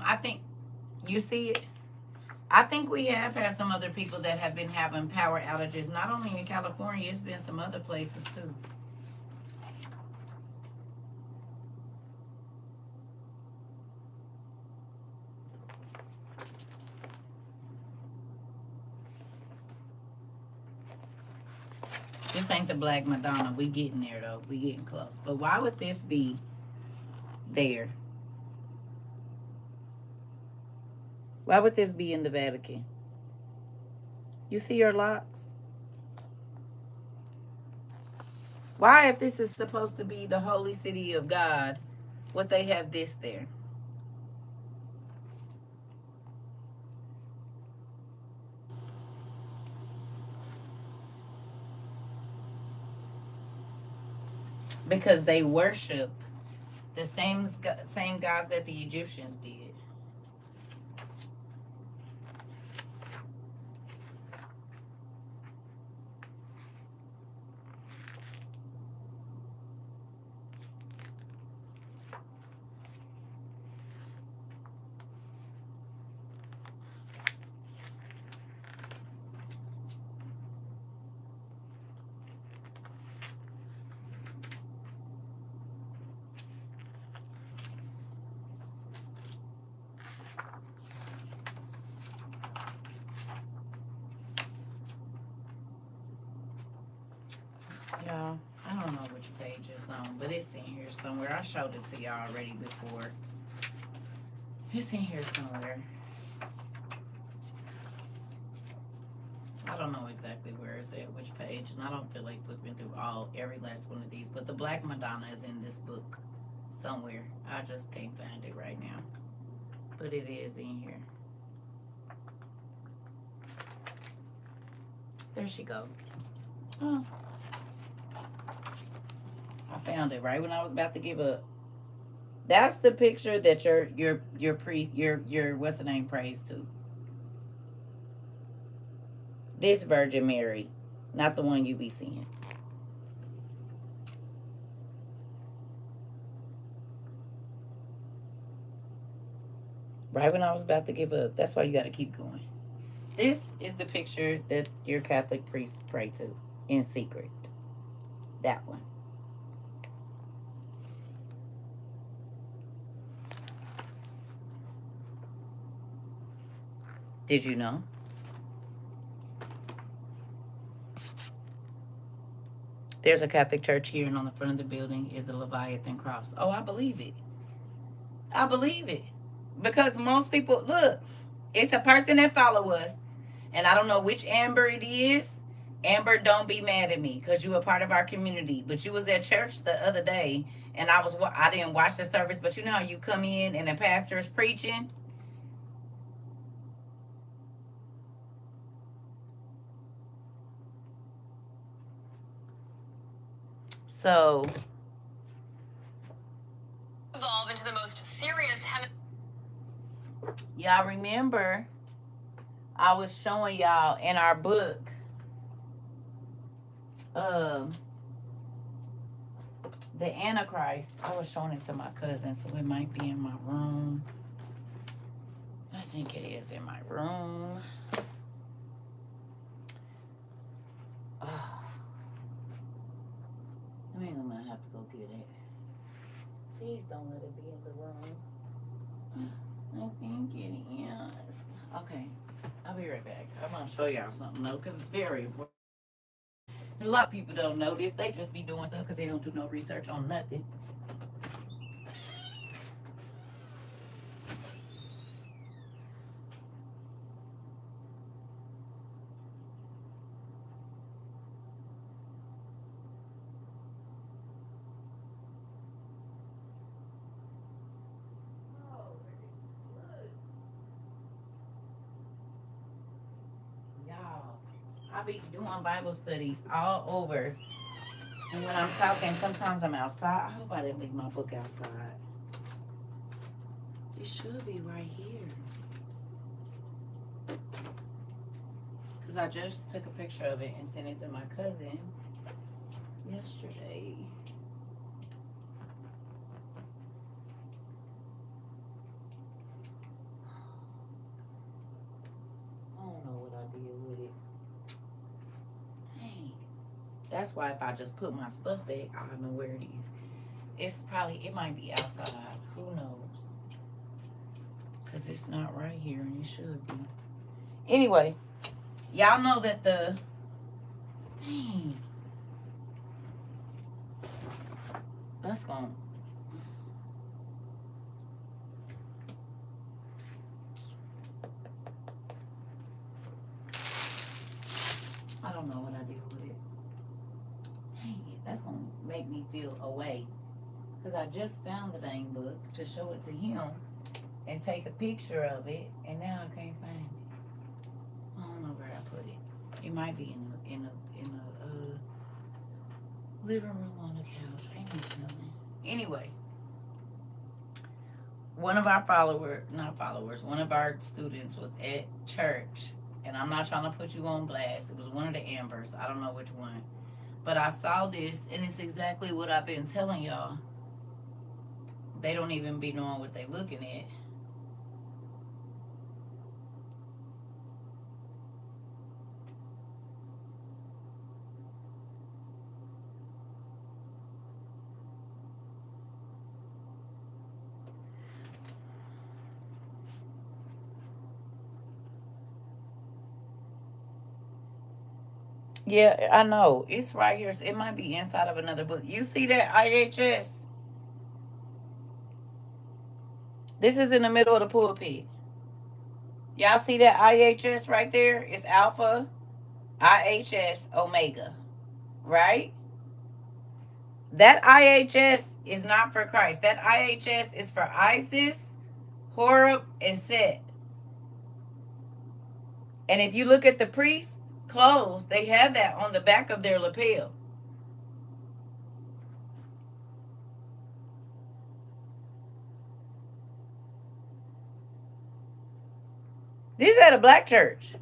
I think you see it. I think we have had some other people that have been having power outages, not only in California, it's been some other places too. This ain't the Black Madonna. We getting there though. We getting close. But why would this be there? Why would this be in the Vatican? You see your locks? Why, if this is supposed to be the holy city of God, would they have this there? Because they worship the same gods that the Egyptians did. Y'all, I don't know which page it's on, but it's in here somewhere. I showed it to y'all already before. It's in here somewhere. I don't know exactly where it's at, which page, and I don't feel like flipping through every last one of these, but the Black Madonna is in this book somewhere. I just can't find it right now, but it is in here. There she go. Oh, I found it right when I was about to give up. That's the picture that your priest, your what's the name, prays to. This Virgin Mary, not the one you be seeing. Right when I was about to give up. That's why you got to keep going. This is the picture that your Catholic priests pray to in secret. That one. Did you know? There's a Catholic church here, and on the front of the building is the Leviathan cross. Oh, I believe it. I believe it. Because most people, look, it's a person that follow us, and I don't know which Amber it is. Amber, don't be mad at me because you were part of our community. But you was at church the other day, and I didn't watch the service, but you know how you come in and the pastor is preaching? So Evolve into the most serious y'all remember I was showing y'all in our book the Antichrist. I was showing it to my cousin, so it might be in my room. I think it is in my room. Oh. I mean, I'm gonna have to go get it. Please don't let it be in the room. I think it is. Okay, I'll be right back. I'm gonna show y'all something though, because it's very important. A lot of people don't know this. They just be doing stuff because they don't do no research on nothing. I be doing Bible studies all over. And when I'm talking, sometimes I'm outside. I hope I didn't leave my book outside. It should be right here. Because I just took a picture of it and sent it to my cousin yesterday. I don't know what I did with it. That's why if I just put my stuff back, I know where it is. It might be outside. Who knows? Because it's not right here and it should be. Anyway, y'all know that dang. That's going. I don't know what I did with it. That's gonna make me feel away, because I just found the dang book to show it to him and take a picture of it, and now I can't find it. I don't know where I put it. It might be in a living room on the couch. Ain't no telling. Anyway, one of our one of our students was at church, and I'm not trying to put you on blast. It was one of the Ambers. I don't know which one. But I saw this, and it's exactly what I've been telling y'all. They don't even be knowing what they looking at. Yeah, I know. It's right here. It might be inside of another book. You see that IHS? This is in the middle of the pulpit. Y'all see that IHS right there? It's Alpha, IHS, Omega. Right? That IHS is not for Christ. That IHS is for Isis, Horeb, and Set. And if you look at the priests' clothes, they have that on the back of their lapel. This is at a black church.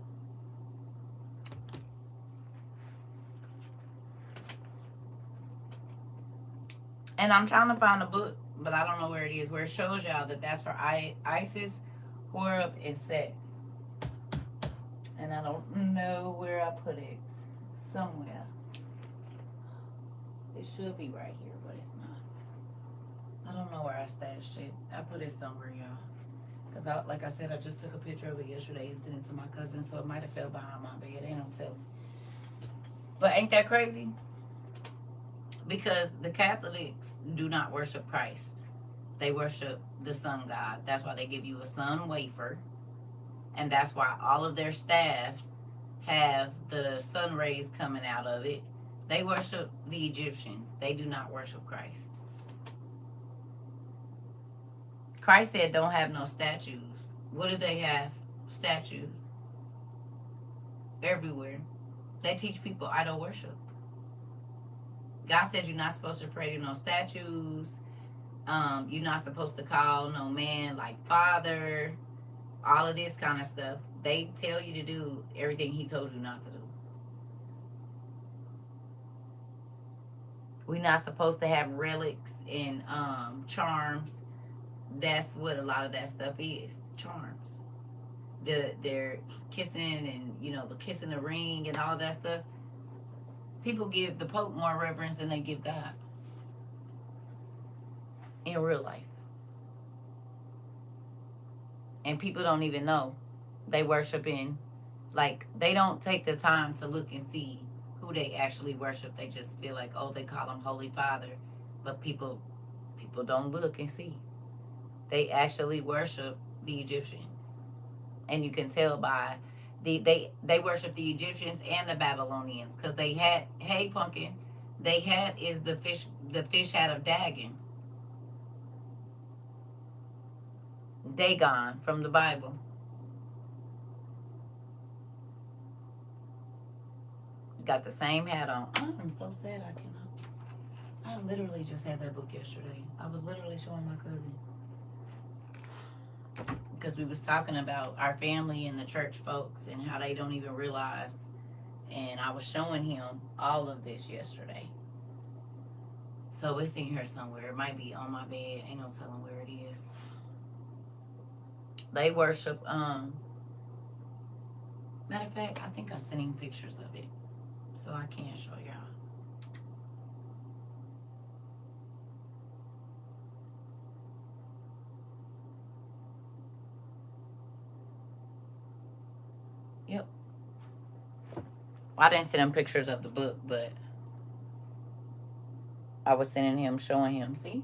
And I'm trying to find a book, but I don't know where it is, where it shows y'all that that's for Isis, Horeb, and Set. And I don't know where I put it. Somewhere. It should be right here, but it's not. I don't know where I stashed it. I put it somewhere, y'all. Because, like I said, I just took a picture of it yesterday and sent it to my cousin, so it might have fell behind my bed. Ain't no telling. But ain't that crazy? Because the Catholics do not worship Christ. They worship the sun god. That's why they give you a sun wafer. And that's why all of their staffs have the sun rays coming out of it. They worship the Egyptians. They do not worship Christ. Christ said don't have no statues. What do they have? Statues. Everywhere. They teach people idol worship. God said you're not supposed to pray to no statues. You're not supposed to call no man like father. All of this kind of stuff. They tell you to do everything he told you not to do. We're not supposed to have relics and charms. That's what a lot of that stuff is. Charms. They're kissing and, the kissing the ring and all that stuff. People give the Pope more reverence than they give God. In real life. And people don't even know. They worship in, they don't take the time to look and see who they actually worship. They just feel like, they call him Holy Father. But people don't look and see. They actually worship the Egyptians. And you can tell by they worship the Egyptians and the Babylonians. Because they had, hey pumpkin, they had is the fish hat of Dagon. Dagon from the Bible. Got the same hat on. I'm so sad I cannot. I literally just had that book yesterday. I was literally showing my cousin. Because we was talking about our family and the church folks and how they don't even realize. And I was showing him all of this yesterday. So it's in here somewhere. It might be on my bed. Ain't no telling where it is. They worship, matter of fact, I think I sent him pictures of it. So I can't show y'all. Yep. Well, I didn't send him pictures of the book, but I was sending him, showing him. See?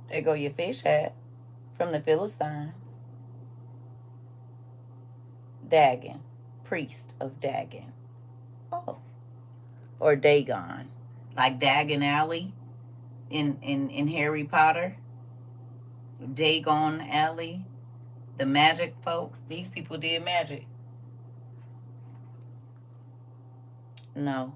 There go your fish hat from the Philistines. Dagon, priest of Dagon. Oh. Or Dagon. Like Dagon Alley in Harry Potter. Dagon Alley. The magic folks. These people did magic. No.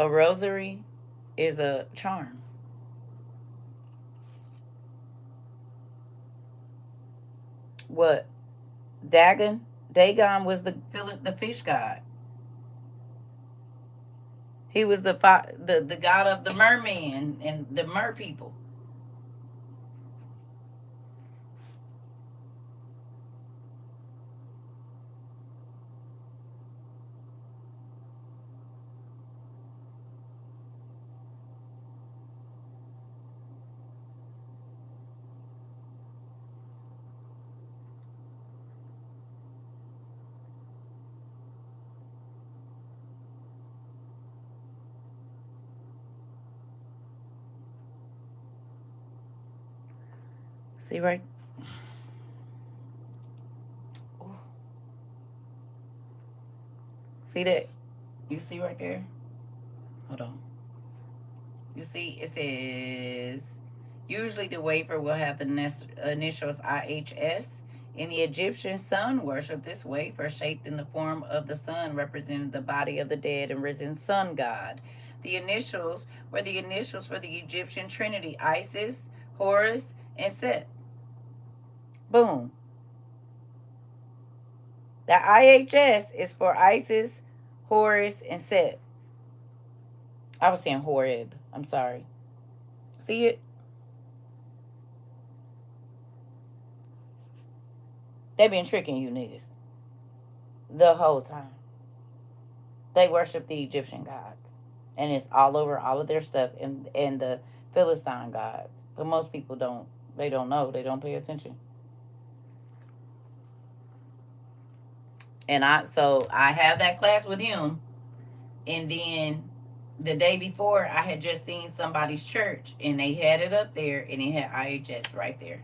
A rosary is a charm. What? Dagon? Dagon was the fish god. He was the god of the merman and the mer people. See right? Oh. See that? You see right there? Hold on. You see it says, usually the wafer will have the initials IHS. In the Egyptian sun worship, this wafer, shaped in the form of the sun, represented the body of the dead and risen sun god. The initials were the initials for the Egyptian trinity, Isis, Horus, and Set. Boom. The IHS is for Isis, Horus, and Set. I was saying Horeb. I'm sorry. See it? They been tricking you niggas the whole time. They worship the Egyptian gods. And it's all over all of their stuff and the Philistine gods. But most people don't. They don't know. They don't pay attention. And I have that class with him. And then the day before, I had just seen somebody's church. And they had it up there. And it had IHS right there.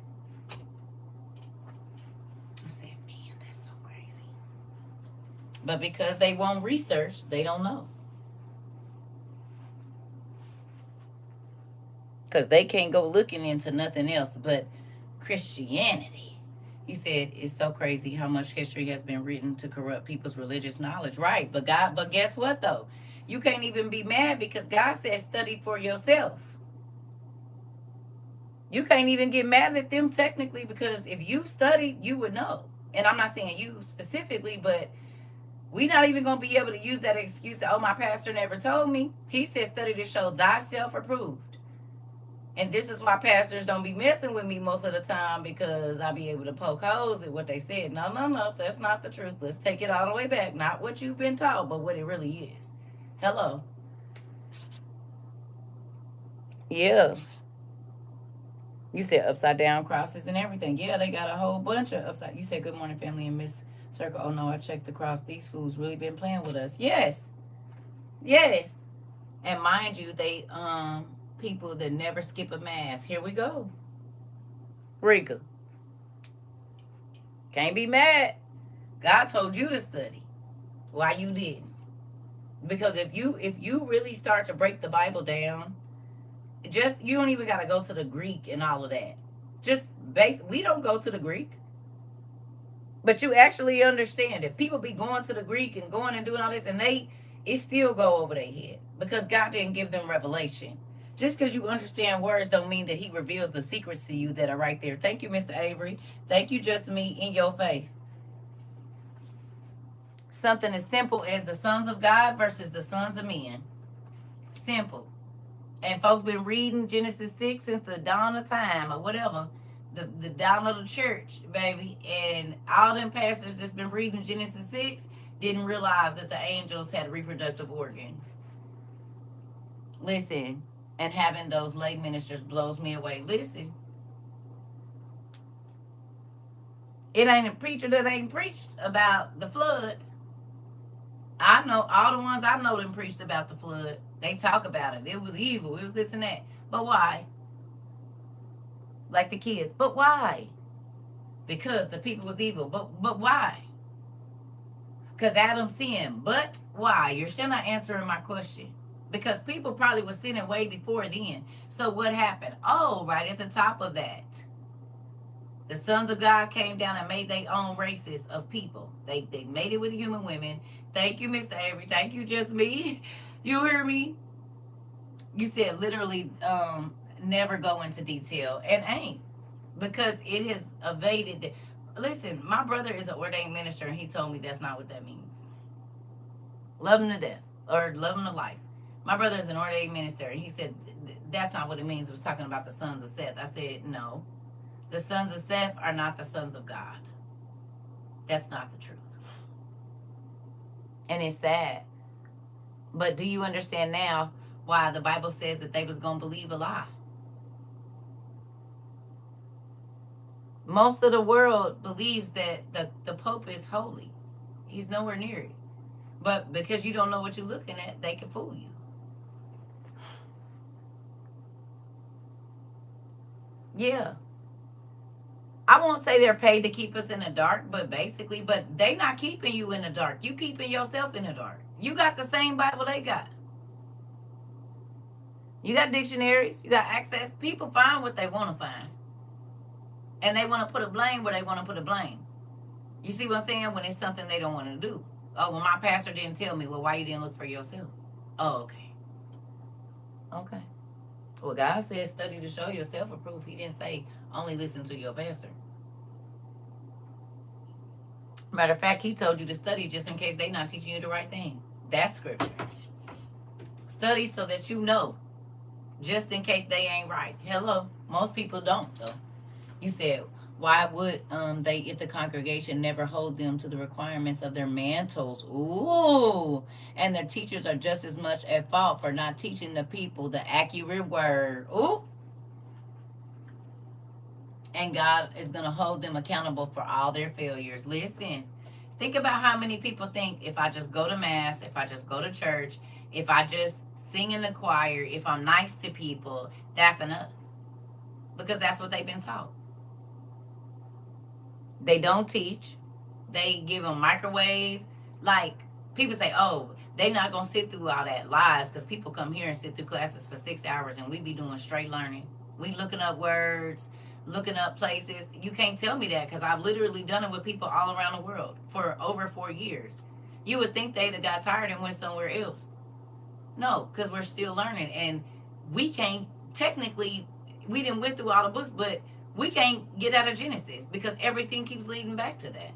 I said, man, that's so crazy. But because they won't research, they don't know. Because they can't go looking into nothing else but Christianity. He said, it's so crazy how much history has been written to corrupt people's religious knowledge. Right. But guess what, though? You can't even be mad because God said study for yourself. You can't even get mad at them technically because if you studied, you would know. And I'm not saying you specifically, but we're not even going to be able to use that excuse that, oh, my pastor never told me. He said study to show thyself approved. And this is why pastors don't be messing with me most of the time because I be able to poke holes at what they said. No, that's not the truth. Let's take it all the way back. Not what you've been taught, but what it really is. Hello. Yeah. You said upside down crosses and everything. Yeah, they got a whole bunch of upside. You said good morning, family, and Miss Circle. Oh no, I checked the cross. These fools really been playing with us. Yes. Yes. And mind you, they people that never skip a mass. Here we go. Rika. Can't be mad. God told you to study. Why you didn't? Because if you really start to break the Bible down, just you don't even gotta go to the Greek and all of that. Just we don't go to the Greek. But you actually understand it. People be going to the Greek and going and doing all this and it still go over their head. Because God didn't give them revelation. Just because you understand words don't mean that he reveals the secrets to you that are right there. Thank you, Mr. Avery. Thank you, Just Me, in your face. Something as simple as the sons of God versus the sons of men. Simple. And folks been reading Genesis 6 since the dawn of time or whatever. The dawn of the church, baby. And all them pastors that's been reading Genesis 6 didn't realize that the angels had reproductive organs. Listen. And having those lay ministers blows me away. Listen. It ain't a preacher that ain't preached about the flood. I know all the ones I know them preached about the flood. They talk about it. It was evil. It was this and that. But why? Like the kids. But why? Because the people was evil. But why? Because Adam sinned. But why? You're still not answering my question. Because people probably was sinning way before then. So what happened? Oh, right at the top of that. The sons of God came down and made their own races of people. They made it with human women. Thank you, Mr. Avery. Thank you, Just Me. You hear me? You said literally never go into detail. And ain't. Because it has evaded. Listen, my brother is an ordained minister and he told me that's not what that means. Love him to death. Or love him to life. My brother is an ordained minister, and he said, that's not what it means. It was talking about the sons of Seth. I said, no. The sons of Seth are not the sons of God. That's not the truth. And it's sad. But do you understand now why the Bible says that they was going to believe a lie? Most of the world believes that the Pope is holy. He's nowhere near it. But because you don't know what you're looking at, they can fool you. Yeah. I won't say they're paid to keep us in the dark, but they not keeping you in the dark. You keeping yourself in the dark. You got the same Bible they got. You got dictionaries. You got access. People find what they want to find. And they want to put a blame where they want to put a blame. You see what I'm saying? When it's something they don't want to do. Oh, well, my pastor didn't tell me. Well, why you didn't look for yourself? Oh, okay. Okay. Well, God said study to show yourself approved. He didn't say only listen to your pastor. Matter of fact, he told you to study just in case they're not teaching you the right thing. That's scripture. Study so that you know, just in case they ain't right. Hello. Most people don't, though. You said, why would they, if the congregation never hold them to the requirements of their mantles? Ooh. And their teachers are just as much at fault for not teaching the people the accurate word. Ooh. And God is going to hold them accountable for all their failures. Listen, think about how many people think if I just go to mass, if I just go to church, if I just sing in the choir, if I'm nice to people, that's enough. Because that's what they've been taught. They don't teach. They give them microwave. Like, people say, oh, they not going to sit through all that lies, because people come here and sit through classes for 6 hours and we be doing straight learning. We looking up words, looking up places. You can't tell me that, because I've literally done it with people all around the world for over 4 years. You would think they'd have got tired and went somewhere else. No, because we're still learning. And we can't, technically, we didn't went through all the books, but we can't get out of Genesis, because everything keeps leading back to that.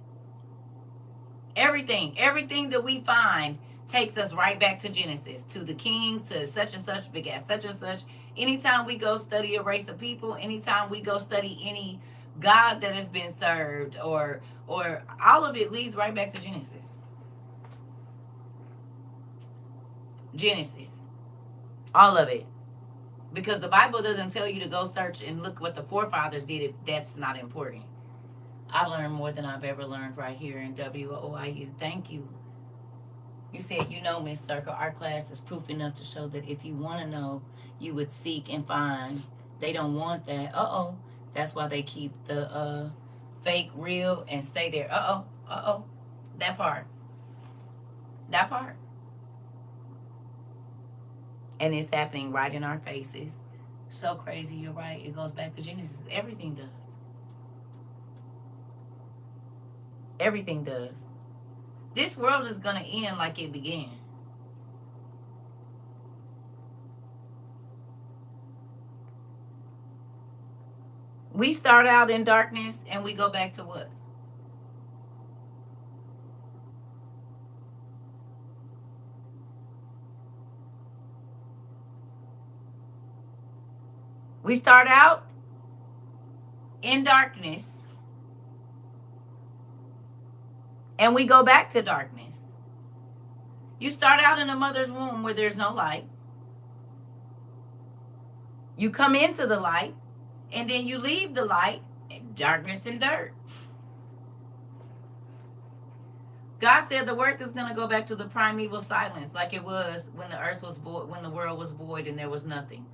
Everything that we find takes us right back to Genesis, to the kings, to such and such begat such and such. Anytime we go study a race of people, anytime we go study any God that has been served, or all of it leads right back to Genesis. Genesis. All of it. Because the Bible doesn't tell you to go search and look what the forefathers did if that's not important. I learned more than I've ever learned right here in WOIU. Thank you. You said, Miss Circle, our class is proof enough to show that if you want to know, you would seek and find. They don't want that. Uh-oh. That's why they keep the fake real and stay there. Uh-oh. Uh-oh. That part. That part. And it's happening right in our faces. So crazy, you're right. It goes back to Genesis. Everything does. Everything does. This world is going to end like it began. We start out in darkness and we go back to what? We start out in darkness and we go back to darkness. You start out in a mother's womb where there's no light. You come into the light, and then you leave the light in darkness and dirt. God said the earth is going to go back to the primeval silence like it was when the earth was void, when the world was void and there was nothing.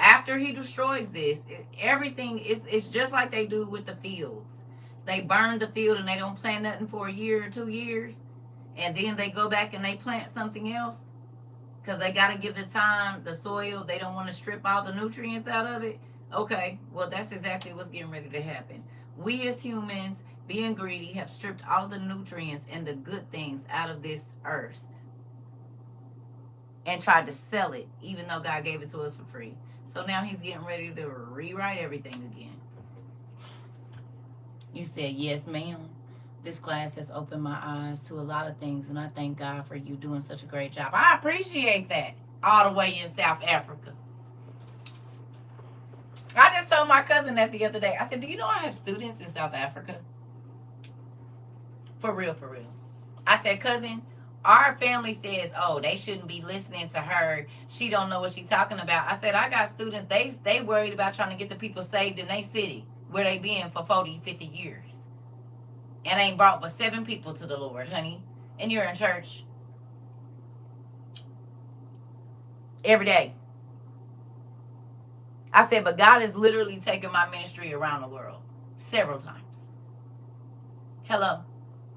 After he destroys this, everything is just like they do with the fields. They burn the field and they don't plant nothing for a year or 2 years. And then they go back and they plant something else. Because they got to give the time, the soil. They don't want to strip all the nutrients out of it. Okay, well, that's exactly what's getting ready to happen. We as humans, being greedy, have stripped all the nutrients and the good things out of this earth. And tried to sell it, even though God gave it to us for free. So now he's getting ready to rewrite everything again. You said, yes, ma'am. This class has opened my eyes to a lot of things, and I thank God for you doing such a great job. I appreciate that. All the way in South Africa. I just told my cousin that the other day. I said, do you know I have students in South Africa? For real, for real. I said, cousin, our family says, oh, they shouldn't be listening to her. She don't know what she's talking about. I said, I got students, they worried about trying to get the people saved in their city where they been for 40, 50 years. And ain't brought but 7 people to the Lord, honey. And you're in church every day. I said, but God is literally taking my ministry around the world several times. Hello.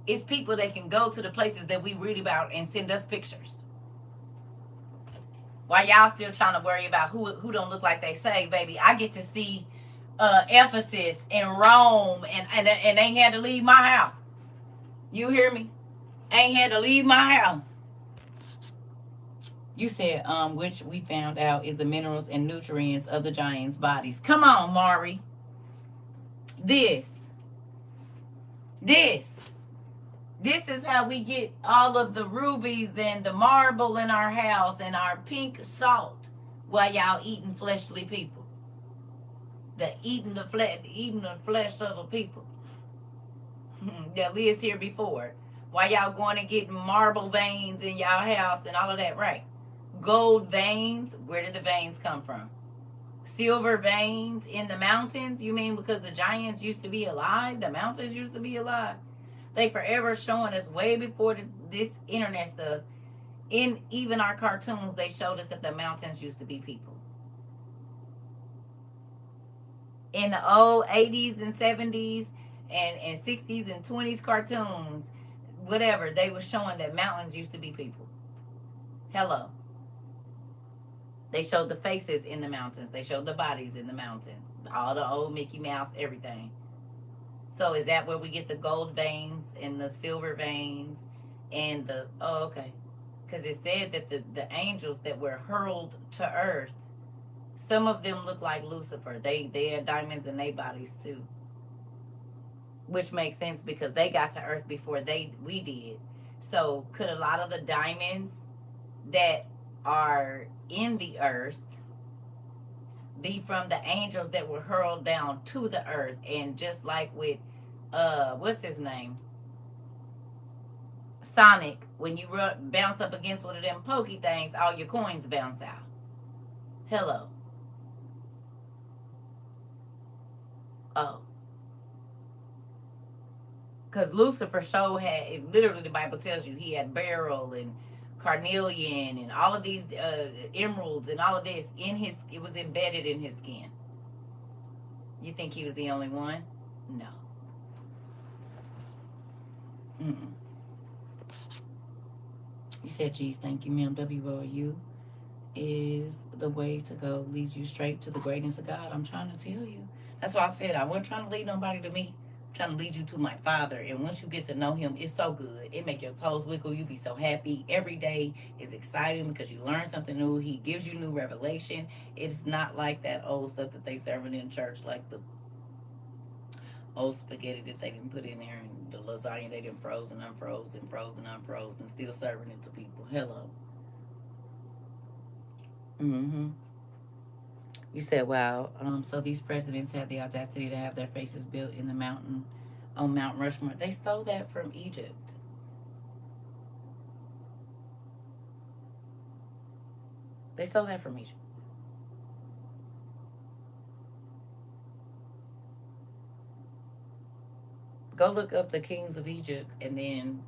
It's people that can go to the places that we read about and send us pictures. While y'all still trying to worry about who don't look like they say, baby, I get to see Ephesus and Rome and ain't had to leave my house. You hear me? Ain't had to leave my house. You said, which we found out is the minerals and nutrients of the giants' bodies. Come on, Mari. This This is how we get all of the rubies and the marble in our house and our pink salt while y'all eating fleshly people. Eating the flesh of the people that lived here before. While y'all going and getting marble veins in y'all house and all of that, right? Gold veins, where did the veins come from? Silver veins in the mountains? You mean because the giants used to be alive? The mountains used to be alive? They forever showing us way before this internet stuff. In even our cartoons, they showed us that the mountains used to be people. In the old 80s and 70s and 60s and 20s cartoons, whatever, they were showing that mountains used to be people. Hello. They showed the faces in the mountains. They showed the bodies in the mountains. All the old Mickey Mouse, everything. So is that where we get the gold veins and the silver veins and the... Oh, okay. Because it said that the angels that were hurled to earth, some of them look like Lucifer. They had diamonds in their bodies too. Which makes sense because they got to earth before we did. So could a lot of the diamonds that are in the earth be from the angels that were hurled down to the earth? And just like with what's his name, Sonic, when you bounce up against one of them pokey things, all your coins bounce out. Hello. Oh, because Lucifer show had, literally the Bible tells you he had beryl and carnelian and all of these emeralds and all of this it was embedded in his skin. You think he was the only one? No. Mm-mm. You said, geez, thank you, ma'am. WOU is the way to go. Leads you straight to the greatness of God. I'm trying to tell you. That's why I said I wasn't trying to lead nobody to me. I'm trying to lead you to my Father. And once you get to know him, it's so good. It make your toes wiggle. You be so happy. Every day is exciting because you learn something new. He gives you new revelation. It's not like that old stuff that they serving in church, like the old spaghetti that they didn't put in there and the lasagna they didn't frozen, still serving it to people. Hello. Mm-hmm. You said, wow, so these presidents had the audacity to have their faces built in the mountain on Mount Rushmore. They stole that from Egypt. They stole that from Egypt. Go look up the kings of Egypt, and then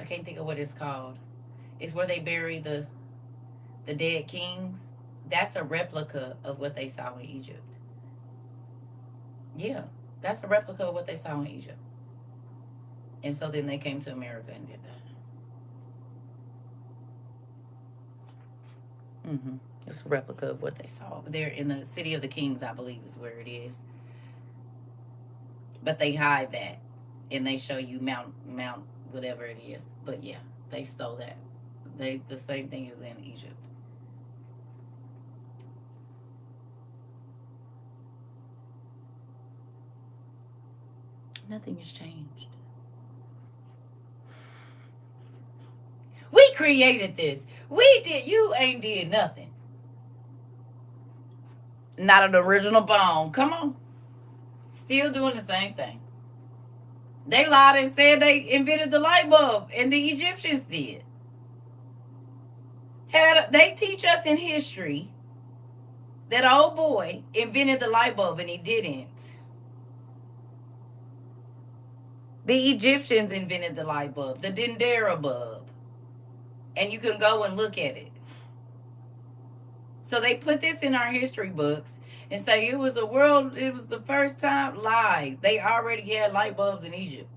I can't think of what it's called. It's where they bury the dead kings. That's a replica of what they saw in Egypt. Yeah, that's a replica of what they saw in Egypt. And so then they came to America and did that. It's a replica of what they saw over there in the City of the Kings, I believe is where it is. But they hide that. And they show you Mount whatever it is. But yeah, they stole that. The same thing is in Egypt. Nothing has changed. We created this. We did. You ain't did nothing. Not an original bone. Come on. Still doing the same thing. They lied and said they invented the light bulb, and the Egyptians did. They teach us in history that old boy invented the light bulb, and he didn't. The Egyptians invented the light bulb, the Dendera bulb. And you can go and look at it. So they put this in our history books and say it was the first time. Lies. They already had light bulbs in Egypt.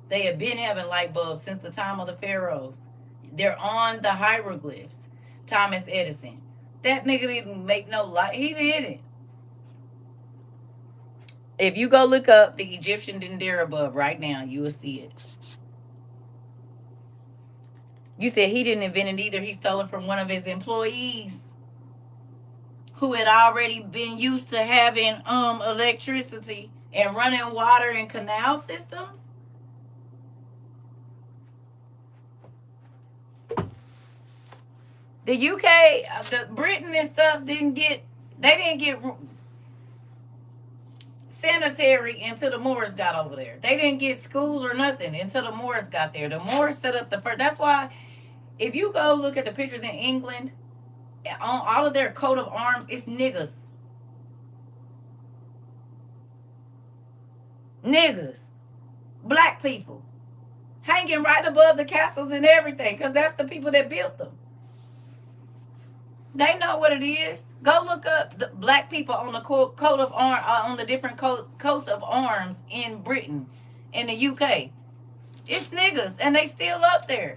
They have been having light bulbs since the time of the pharaohs. They're on the hieroglyphs. Thomas Edison. That nigga didn't make no light. He didn't. If you go look up the Egyptian Dendera bulb right now, you will see it. You said he didn't invent it either. He stole it from one of his employees who had already been used to having electricity and running water and canal systems. The UK, the Britain and stuff didn't get sanitary until the Moors got over there. They didn't get schools or nothing until the Moors got there. The Moors set up the first. That's why if you go look at the pictures in England, on all of their coat of arms, it's niggas. Niggas. Black people. Hanging right above the castles and everything, because that's the people that built them. They know what it is. Go look up the black people on the coat of arms, on the different coats of arms in Britain, in the UK. It's niggas, and they still up there.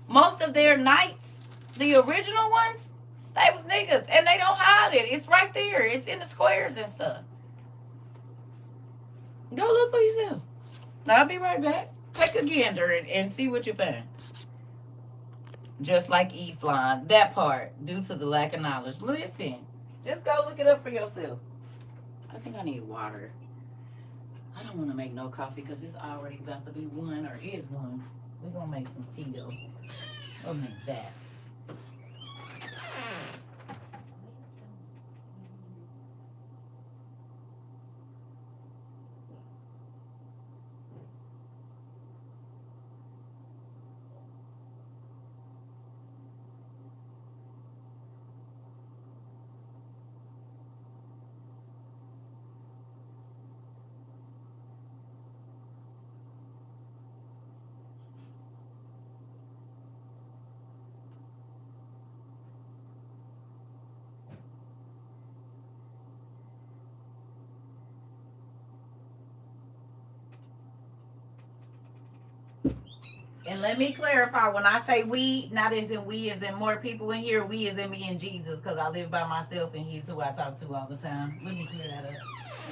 Most of their knights, the original ones, they was niggas, and they don't hide it. It's right there. It's in the squares and stuff. Go look for yourself. I'll be right back. Take a gander and see what you find. Just like Eve flying, that part, due to the lack of knowledge. Listen, just go look it up for yourself. I think I need water. I don't want to make no coffee because it's already about to be 1 or is 1. We're going to make some tea though. We'll make that. And let me clarify, when I say we, not as in we as in more people in here, we as in me and Jesus, because I live by myself and he's who I talk to all the time. Let me clear that up.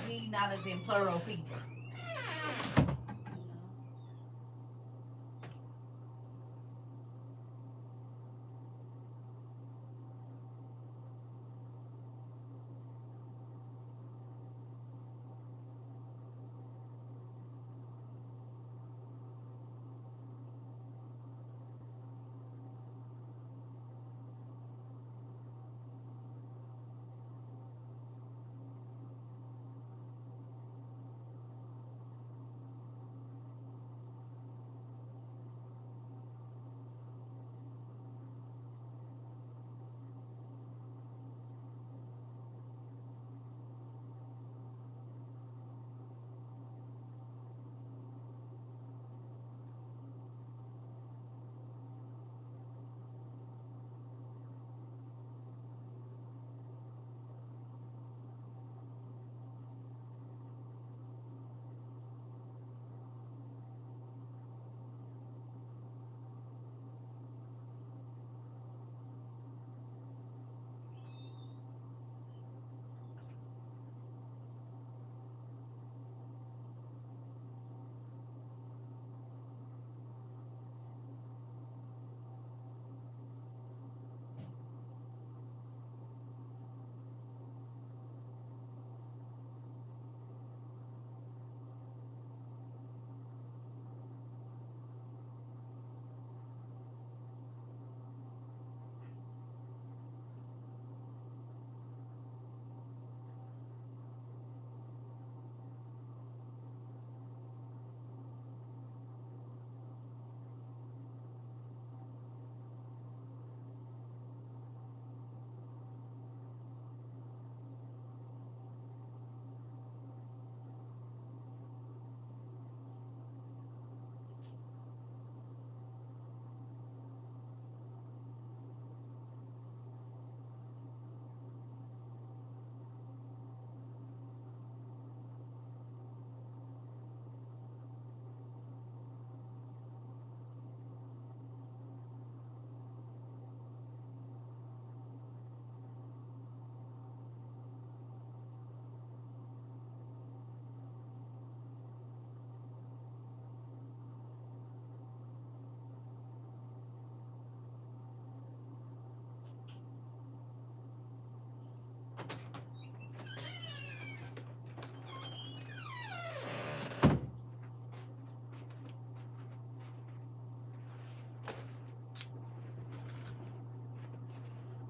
We, not as in plural people.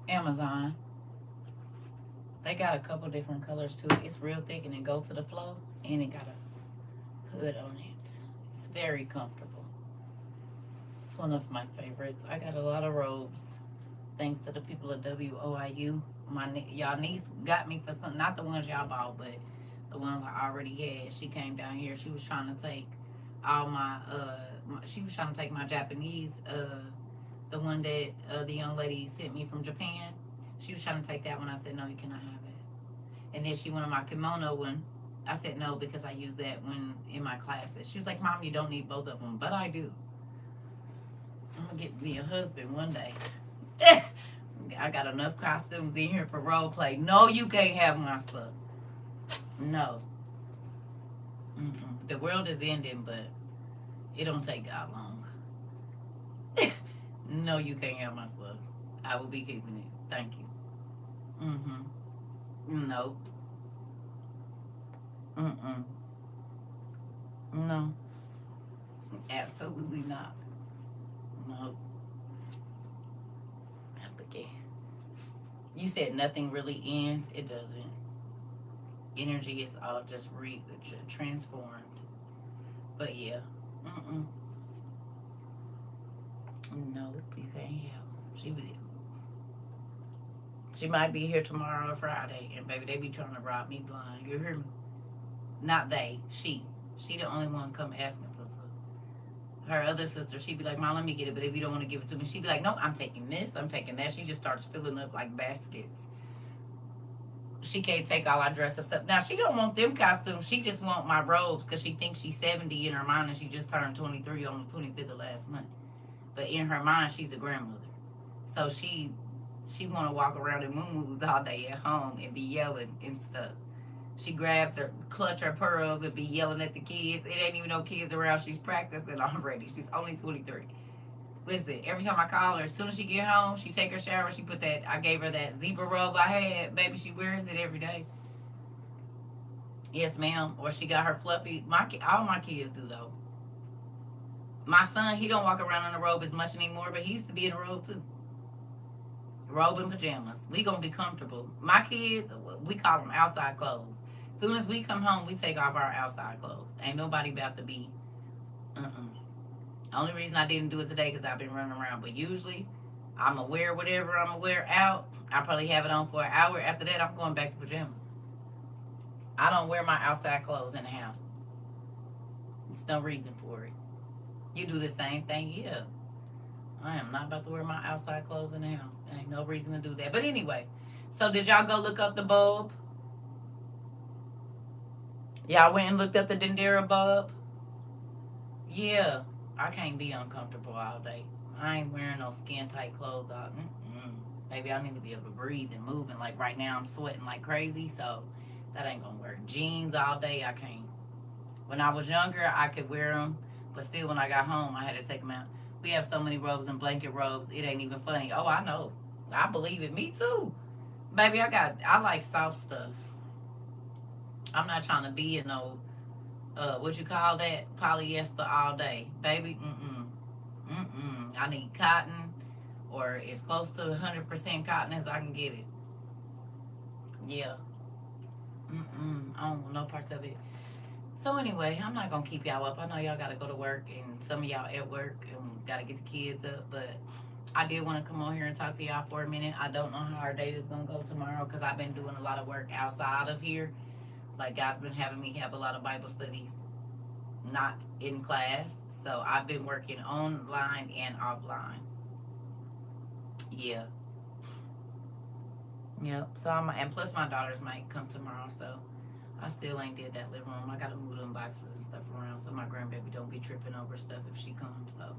Amazon. They got a couple different colors too. It's real thick and it go to the flow, and it got a hood on it. It's very comfortable. It's one of my favorites. I got a lot of robes thanks to the people at WOIU. Y'all niece got me for some, not the ones y'all bought, but the ones I already had. She came down here. She was trying to take all she was trying to take my Japanese, the one that the young lady sent me from Japan. She was trying to take that one. I said, no, you cannot have it. And then she wanted my kimono one. I said no because I use that when in my classes. She was like, Mom, you don't need both of them. But I do. I'm going to get me a husband one day. I got enough costumes in here for role play. No, you can't have my stuff. No. The world is ending, but it don't take God long. No, you can't have my stuff. I will be keeping it. Thank you. No. No. Absolutely not. No. You said nothing really ends. It doesn't. Energy is all just transformed. But yeah. Nope, you can't help. She might be here tomorrow or Friday, and baby, they be trying to rob me blind. You hear me? Not they. She the only one come asking for stuff. Her other sister, she'd be like, Mom, let me get it, but if you don't want to give it to me, she'd be like, no, I'm taking this, I'm taking that. She just starts filling up like baskets. She can't take all our dress up stuff. Now, she don't want them costumes. She just want my robes because she thinks she's 70 in her mind, and she just turned 23 on the 25th of last month. But in her mind, she's a grandmother. So she want to walk around in muumuus all day at home and be yelling and stuff. She clutch her pearls and be yelling at the kids. It ain't even no kids around. She's practicing already. She's only 23. Listen, every time I call her, as soon as she get home, she take her shower, I gave her that zebra robe I had. Baby, she wears it every day. Yes, ma'am. Or she got her fluffy. All my kids do, though. My son, he don't walk around in a robe as much anymore, but he used to be in a robe, too. Robe and pajamas. We gonna be comfortable. My kids, we call them outside clothes. As soon as we come home, we take off our outside clothes. Ain't nobody about to be, Only reason I didn't do it today because I've been running around. But usually, I'm going to wear whatever I'm going to wear out. I probably have it on for an hour. After that, I'm going back to pajamas. I don't wear my outside clothes in the house. There's no reason for it. You do the same thing? Yeah. I am not about to wear my outside clothes in the house. Ain't no reason to do that. But anyway, so did y'all go look up the bulb? Y'all went and looked up the Dendera bulb? Yeah. I can't be uncomfortable all day. I ain't wearing no skin-tight clothes out. Baby, I need to be able to breathe and move. And like right now, I'm sweating like crazy, so that ain't gonna work. Jeans all day, I can't. When I was younger, I could wear them, but still when I got home, I had to take them out. We have so many robes and blanket robes, it ain't even funny. Oh, I know. I believe it. Me too. Baby, I like soft stuff. I'm not trying to be in no, what you call that? Polyester all day. Baby, I need cotton or as close to 100% cotton as I can get it. Yeah. I don't want no parts of it. So anyway, I'm not going to keep y'all up. I know y'all got to go to work and some of y'all at work and got to get the kids up. But I did want to come on here and talk to y'all for a minute. I don't know how our day is going to go tomorrow because I've been doing a lot of work outside of here. Like God's been having me have a lot of Bible studies, not in class. So I've been working online and offline. Yeah. Yep. So and plus my daughters might come tomorrow, so I still ain't did that living room. I gotta move them boxes and stuff around so my grandbaby don't be tripping over stuff if she comes. So,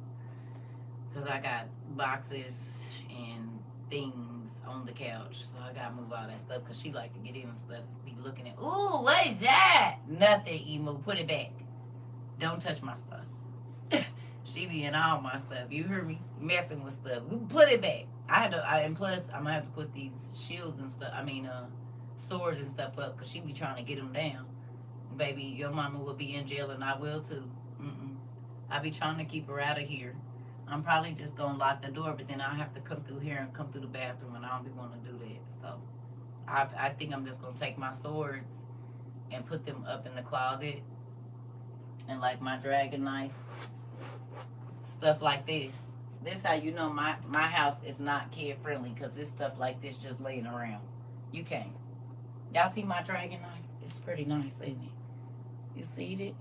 cause I got boxes and things on the couch, so I gotta move all that stuff. Cause she like to get in and stuff, be looking at. Ooh, what is that? Nothing, Emo. Put it back. Don't touch my stuff. She be in all my stuff. You hear me? Messing with stuff. Put it back. And plus, I'm gonna have to put these shields and stuff. Swords and stuff up because she be trying to get them down. Baby, your mama will be in jail and I will too. I be trying to keep her out of here. I'm probably just gonna lock the door, but then I'll have to come through here and come through the bathroom, and I don't be wanting to do that. So I think I'm just gonna take my swords and put them up in the closet, and like my dragon knife, stuff like this. This how you know my house is not kid friendly, because this stuff like this just laying around. You can't. Y'all see my dragon knife? It's pretty nice, ain't it? You see it?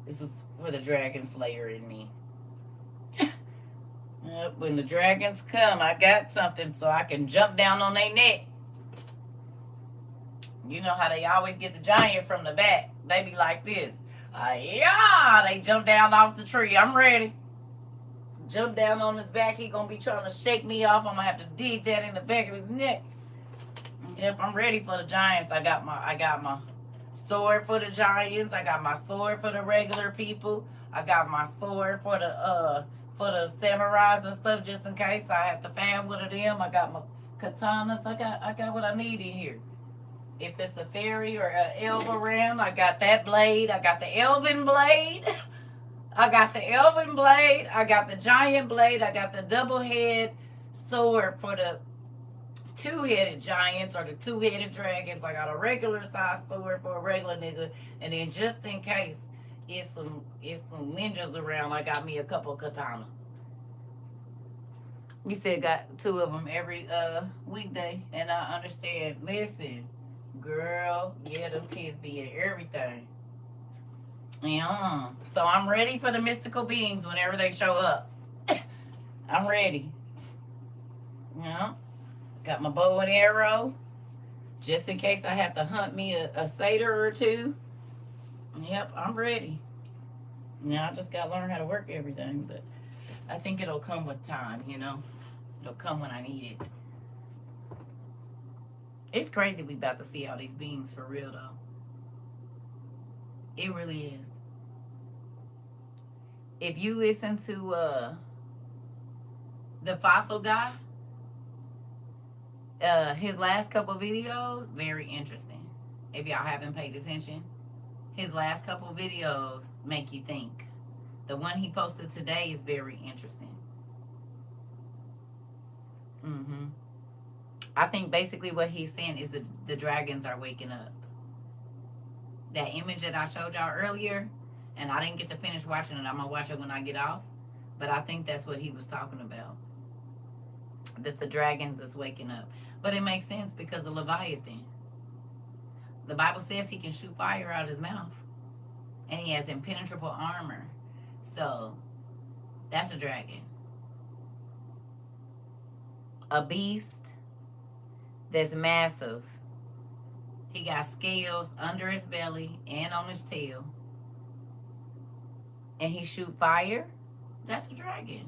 This is for the dragon slayer in me. Yep, when the dragons come, I got something so I can jump down on their neck. You know how they always get the giant from the back. They be like this. Yeah, they jump down off the tree. I'm ready. Jump down on his back. He gonna be trying to shake me off. I'm gonna have to dig that in the back of his neck. Yep, I'm ready for the giants. I got my sword for the giants. I got my sword for the regular people. I got my sword for the samurais and stuff, just in case I have to find one of them. I got my katanas. I got what I need in here. If it's a fairy or an elf around, I got that blade. I got the elven blade. I got the elven blade. I got the giant blade. I got the double head sword for the two-headed giants or the two-headed dragons. I got a regular size sword for a regular nigga. And then just in case it's some ninjas around, I got me a couple katanas. You said got 2 of them every weekday, and I understand. Listen, girl, yeah, them kids be in everything. Yeah. So I'm ready for the mystical beings whenever they show up. I'm ready. Yeah. Got my bow and arrow, just in case I have to hunt me a satyr or 2. Yep, I'm ready. Now I just got to learn how to work everything, but I think it'll come with time, you know. It'll come when I need it. It's crazy we about to see all these beings for real, though. It really is. If you listen to the fossil guy, his last couple videos, very interesting. If y'all haven't paid attention, his last couple videos make you think. The one he posted today is very interesting. I think basically what he's saying is the dragons are waking up. That image that I showed y'all earlier, and I didn't get to finish watching it. I'm going to watch it when I get off. But I think that's what he was talking about. That the dragons is waking up. But it makes sense because the Leviathan. The Bible says he can shoot fire out his mouth. And he has impenetrable armor. So, that's a dragon. A beast that's massive. He got scales under his belly and on his tail. And he shoot fire. That's a dragon.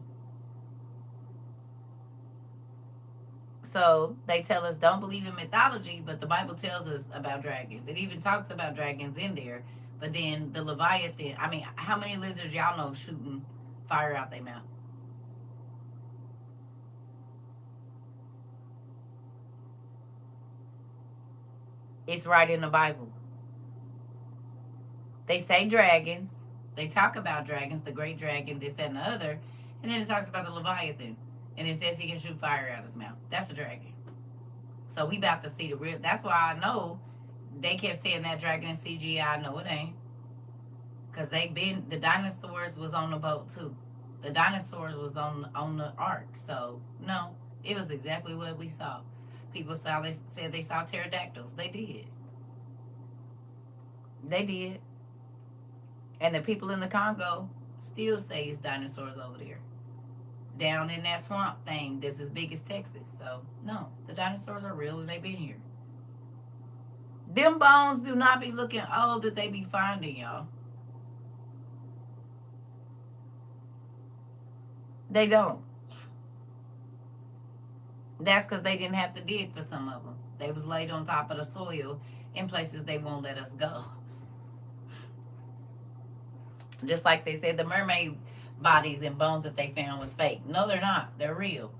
So they tell us don't believe in mythology, but the Bible tells us about dragons. It even talks about dragons in there. But then the Leviathan, I mean, how many lizards y'all know shooting fire out their mouth? It's right in the Bible. They say dragons. They talk about dragons, the great dragon, this, that, and the other. And then it talks about the Leviathan. And it says he can shoot fire out his mouth. That's a dragon. So we about to see the real. That's why I know they kept saying that dragon is CGI. No, it ain't. Because the dinosaurs was on the boat too. The dinosaurs was on the ark. So, no, it was exactly what we saw. People said they saw pterodactyls. They did. They did. And the people in the Congo still say it's dinosaurs over there. Down in that swamp thing that's as big as Texas. So, no, the dinosaurs are real and they been here. Them bones do not be looking old that they be finding, y'all. They don't. That's because they didn't have to dig for some of them. They was laid on top of the soil in places they won't let us go. Just like they said the mermaid bodies and bones that they found was fake. No, they're not. They're real.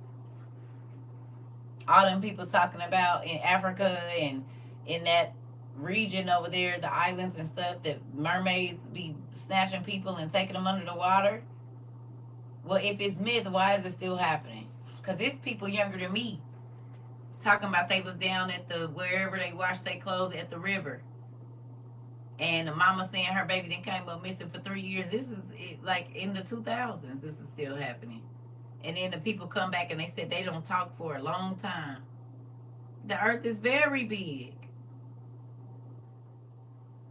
All them people talking about in Africa and in that region over there, the islands and stuff, that mermaids be snatching people and taking them under the water. Well, if it's myth, why is it still happening? Because it's people younger than me talking about they was down at the wherever they washed their clothes at the river, and the mama saying her baby didn't came up missing for 3 years. This is like in the 2000s. This is still happening, and then the people come back and they said they don't talk for a long time. The earth is very big.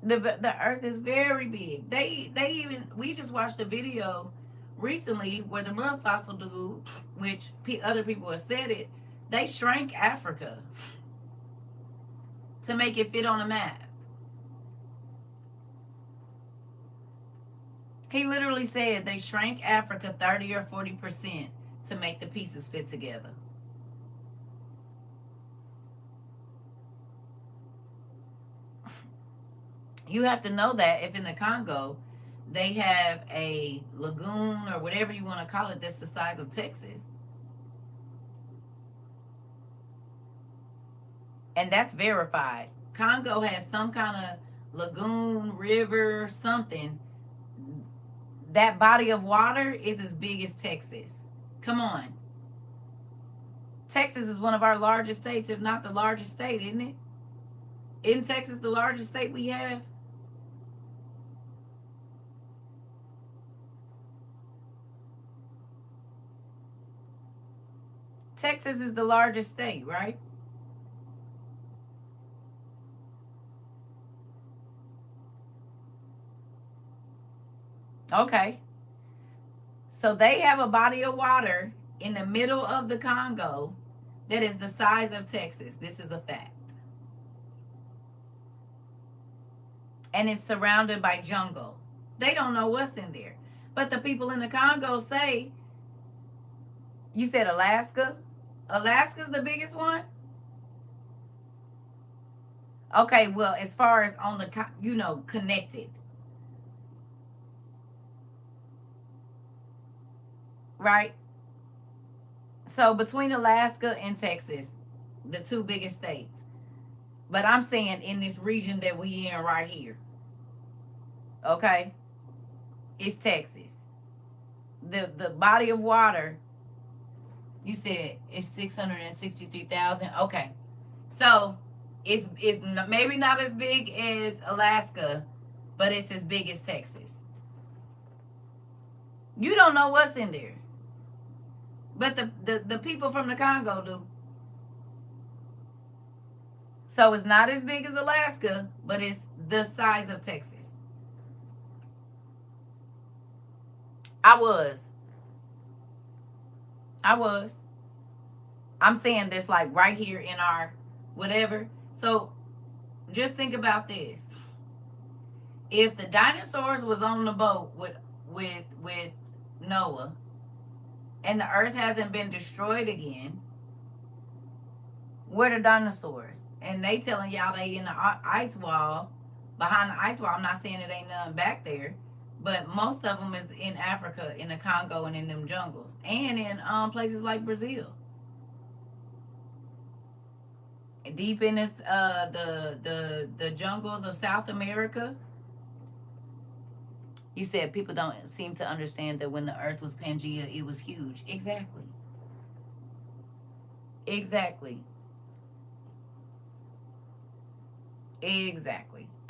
The earth is very big. They even we just watched a video recently where the mud fossil dude, which other people have said it, they shrank Africa to make it fit on a map. He literally said they shrank Africa 30 or 40% to make the pieces fit together. You have to know that if in the Congo they have a lagoon or whatever you want to call it that's the size of Texas, and that's verified. Congo has some kind of lagoon, river, something. That body of water is as big as Texas. Come on. Texas is one of our largest states, if not the largest state, isn't it? Isn't Texas the largest state we have? Texas is the largest state, right? Okay. So they have a body of water in the middle of the Congo that is the size of Texas. This is a fact. And it's surrounded by jungle. They don't know what's in there. But the people in the Congo say, you said Alaska? Alaska's the biggest one? Okay, well, as far as on the, connected. Right? So between Alaska and Texas, the two biggest states. But I'm saying in this region that we in right here. Okay? It's Texas. The body of water, you said it's 663,000. Okay. So it's maybe not as big as Alaska, but it's as big as Texas. You don't know what's in there. But the people from the Congo do. So it's not as big as Alaska, but it's the size of Texas. I was. I'm saying this like right here in our whatever. So just think about this. If the dinosaurs was on the boat with Noah, and the earth hasn't been destroyed again, where the dinosaurs? And they telling y'all they in the ice wall, behind the ice wall. I'm not saying it ain't nothing back there, but most of them is in Africa, in the Congo, and in them jungles, and in places like Brazil. Deep in this the jungles of South America. You said people don't seem to understand that when the earth was Pangea, it was huge. Exactly.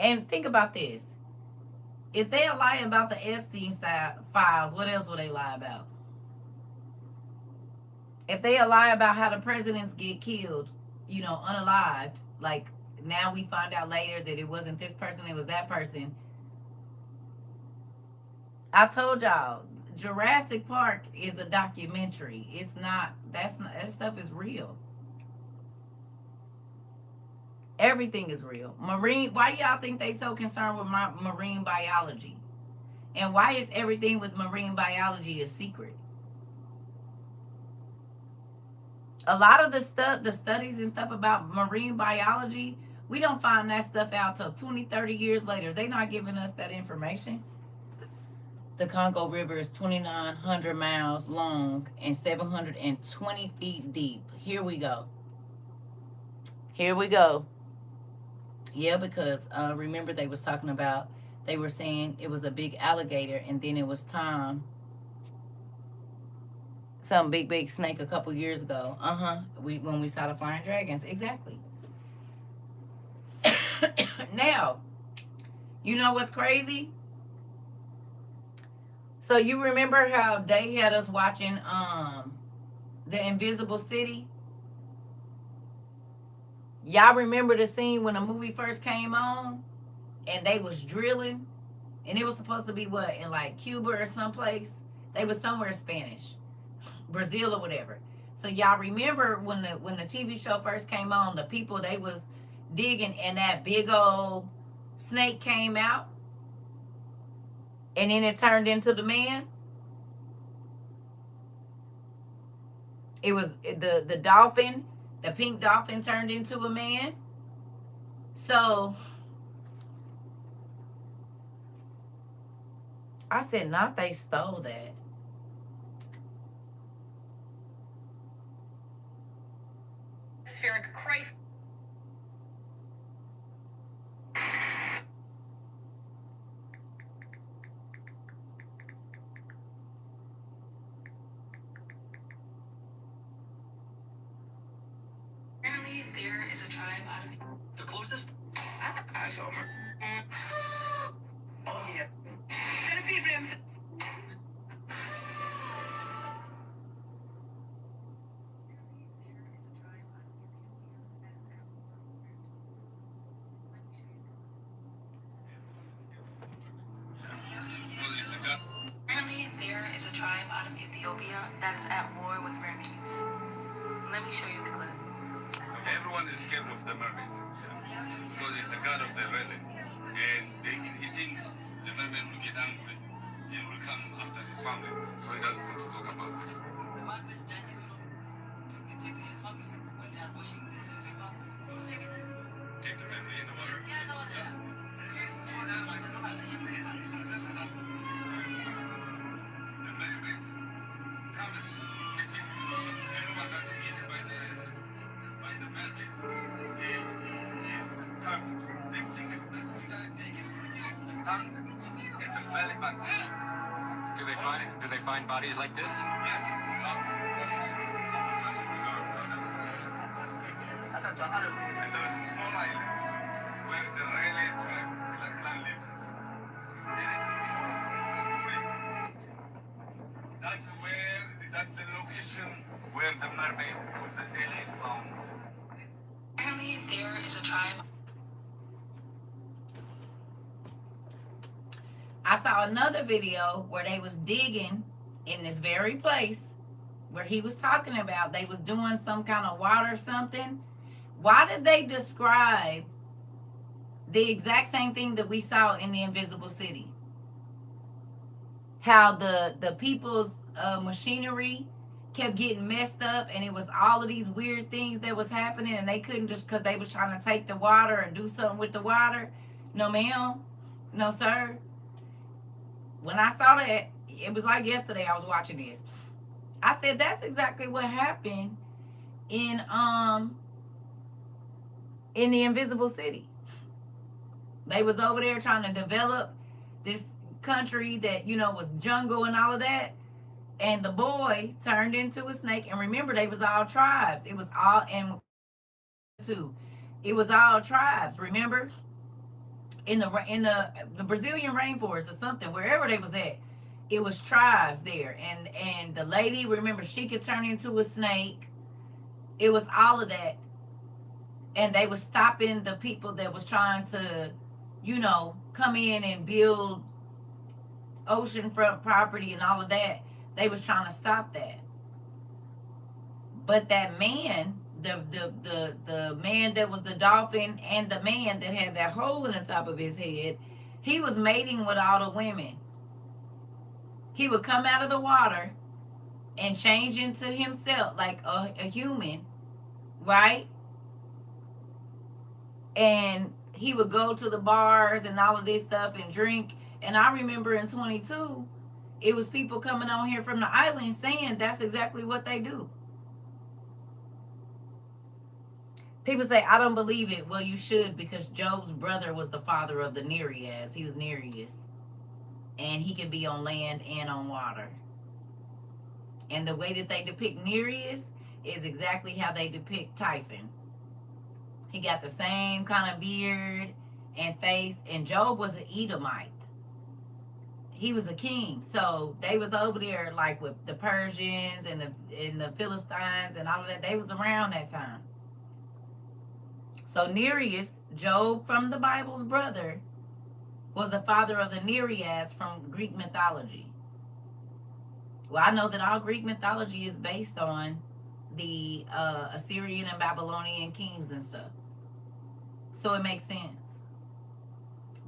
And think about this. If they lie about the Epstein files, what else will they lie about? If they lie about how the presidents get killed, unalived, like now we find out later that it wasn't this person, it was that person. I told y'all, Jurassic Park is a documentary. It's not, that stuff is real. Everything is real. Why y'all think they so concerned with marine biology? And why is everything with marine biology a secret? A lot of the studies and stuff about marine biology, we don't find that stuff out till 20, 30 years later. They're not giving us that information. The Congo River is 2,900 miles long and 720 feet deep. Here we go. Yeah, because remember they were saying it was a big alligator, and then it was time some big snake a couple years ago. When we saw the flying dragons, exactly. Now, you know what's crazy? So you remember how they had us watching The Invisible City? Y'all remember the scene when the movie first came on and they was drilling, and it was supposed to be what, in like Cuba or someplace? They was somewhere Spanish, Brazil or whatever. So y'all remember when the TV show first came on, the people, they was digging and that big old snake came out, and then it turned into the man. It was the dolphin, the pink dolphin turned into a man. So I said, not they stole that. Spheric Christ. Apparently, there is a tribe out of The closest? I saw him. Oh, yeah. Apparently, there is a tribe out of Ethiopia that is at war with mermaids. Let me show you the clip. Everyone is scared of the mermaid. Yeah. Because it's a god of the relic. And he thinks the mermaid will get angry and will come after his family. So he doesn't want to talk about this. The man is dead, to take his family when they are washing the river. You take it. Take the family in the water. Yeah, no, yeah. The mermaid comes getting everyone that is eaten by the mermaid. Is tough. This thing is sweet. I think it's the tongue and the belly button. Do they find bodies like this? Yes. And there is a small island where the Rayleigh clan lives. And it's full of trees. That's the location where the mermaid or the Rayleigh is found. Apparently, there is a tribe. I saw another video where they was digging in this very place where he was talking about. They was doing some kind of water or something. Why did they describe the exact same thing that we saw in The Invisible City? How the people's machinery kept getting messed up, and it was all of these weird things that was happening, and they couldn't, just because they was trying to take the water and do something with the water. No ma'am, no sir. When I saw that, it was like yesterday I was watching this. I said, that's exactly what happened in The Invisible City. They was over there trying to develop this country that, was jungle and all of that. And the boy turned into a snake. And remember, they was all tribes. It was all, and too, it was all tribes, remember? In the Brazilian rainforest or something, wherever they was at, it was tribes there. And the lady, remember, she could turn into a snake. It was all of that. And they was stopping the people that was trying to, come in and build oceanfront property and all of that. They was trying to stop that. But that man, the man that was the dolphin, and the man that had that hole in the top of his head, he was mating with all the women. He would come out of the water and change into himself like a human, right? And he would go to the bars and all of this stuff and drink. And I remember in 22, it was people coming on here from the island saying that's exactly what they do. People say, I don't believe it. Well, you should, because Job's brother was the father of the Nereids. He was Nereus. And he could be on land and on water. And the way that they depict Nereus is exactly how they depict Typhon. He got the same kind of beard and face. And Job was an Edomite. He was a king. So they was over there like with the Persians and the Philistines and all of that. They was around that time. So Nereus, Job from the Bible's brother, was the father of the Nereids from Greek mythology. Well, I know that all Greek mythology is based on the Assyrian and Babylonian kings and stuff. So it makes sense.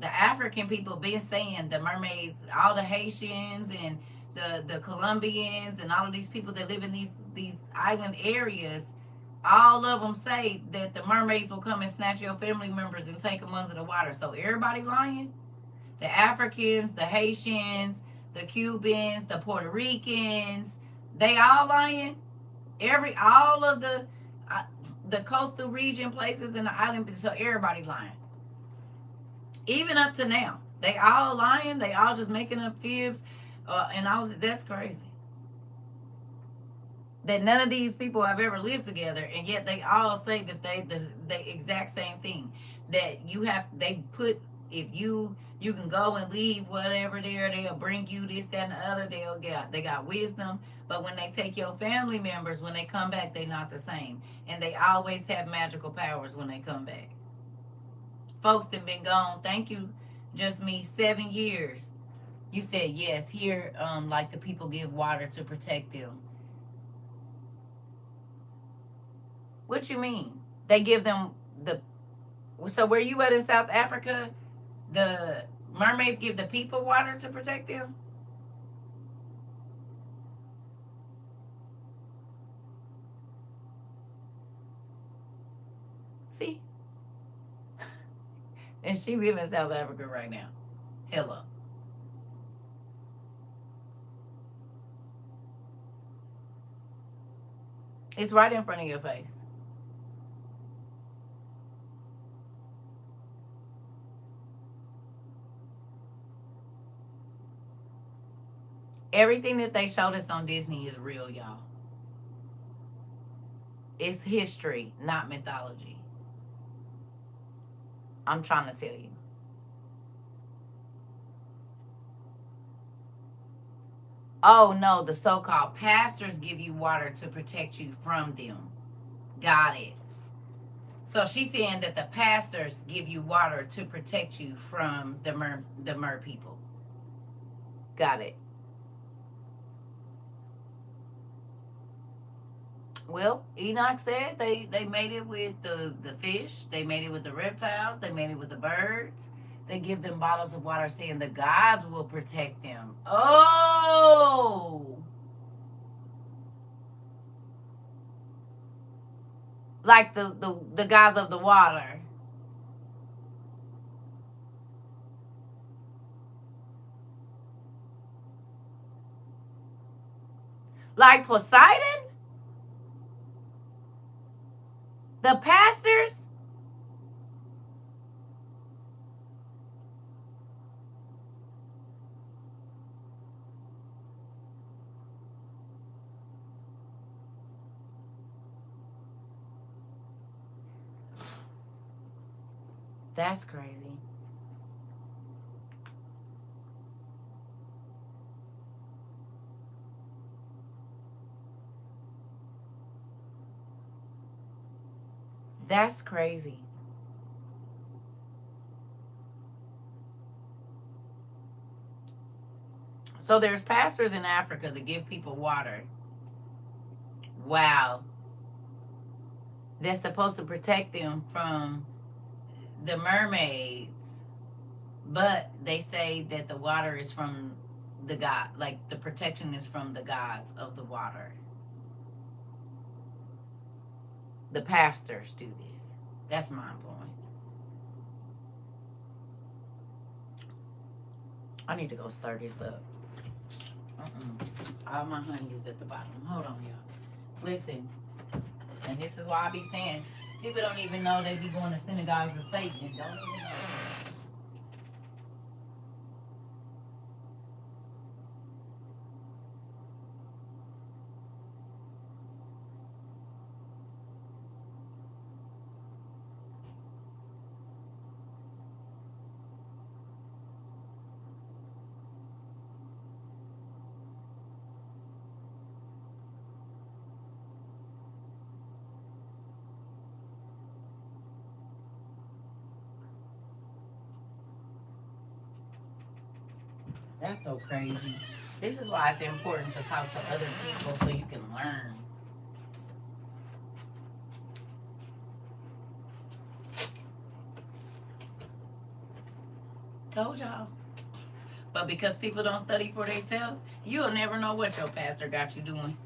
The African people been saying the mermaids, all the Haitians and the Colombians and all of these people that live in these island areas, all of them say that the mermaids will come and snatch your family members and take them under the water. So everybody lying? The Africans, the Haitians, the Cubans, the Puerto Ricans, they all lying? All of the coastal region places in the island, so everybody lying. Even up to now, they all lying. They all just making up fibs, and all that's crazy. That none of these people have ever lived together, and yet they all say that the exact same thing. That if you can go and leave whatever there, they'll bring you this, that, and the other. They got wisdom, but when they take your family members, when they come back, they're not the same, and they always have magical powers when they come back. Folks that been gone, thank you, just me, 7 years. You said yes. Here, like the people give water to protect them. What you mean? They give them so where you at in South Africa, the mermaids give the people water to protect them? See? And she live in South Africa right now. Hello. It's right in front of your face. Everything that they showed us on Disney is real, y'all. It's history, not mythology. I'm trying to tell you. Oh, no, the so-called pastors give you water to protect you from them. Got it. So she's saying that the pastors give you water to protect you from the mer people. Got it. Well, Enoch said they made it with the fish. They made it with the reptiles. They made it with the birds. They give them bottles of water saying the gods will protect them. Oh! Like the gods of the water. Like Poseidon? The pastors? That's crazy. That's crazy. So there's pastors in Africa that give people water. Wow. That's supposed to protect them from the mermaids. But they say that the water is from the god, like the protection is from the gods of the water. The pastors do this. That's mind-blowing. I need to go stir this up. All my honey is at the bottom. Hold on, y'all. Listen. And this is why I be saying, people don't even know they be going to synagogues of Satan. Don't even know. That's so crazy. This is why it's important to talk to other people so you can learn. Told y'all. But because people don't study for themselves, you'll never know what your pastor got you doing.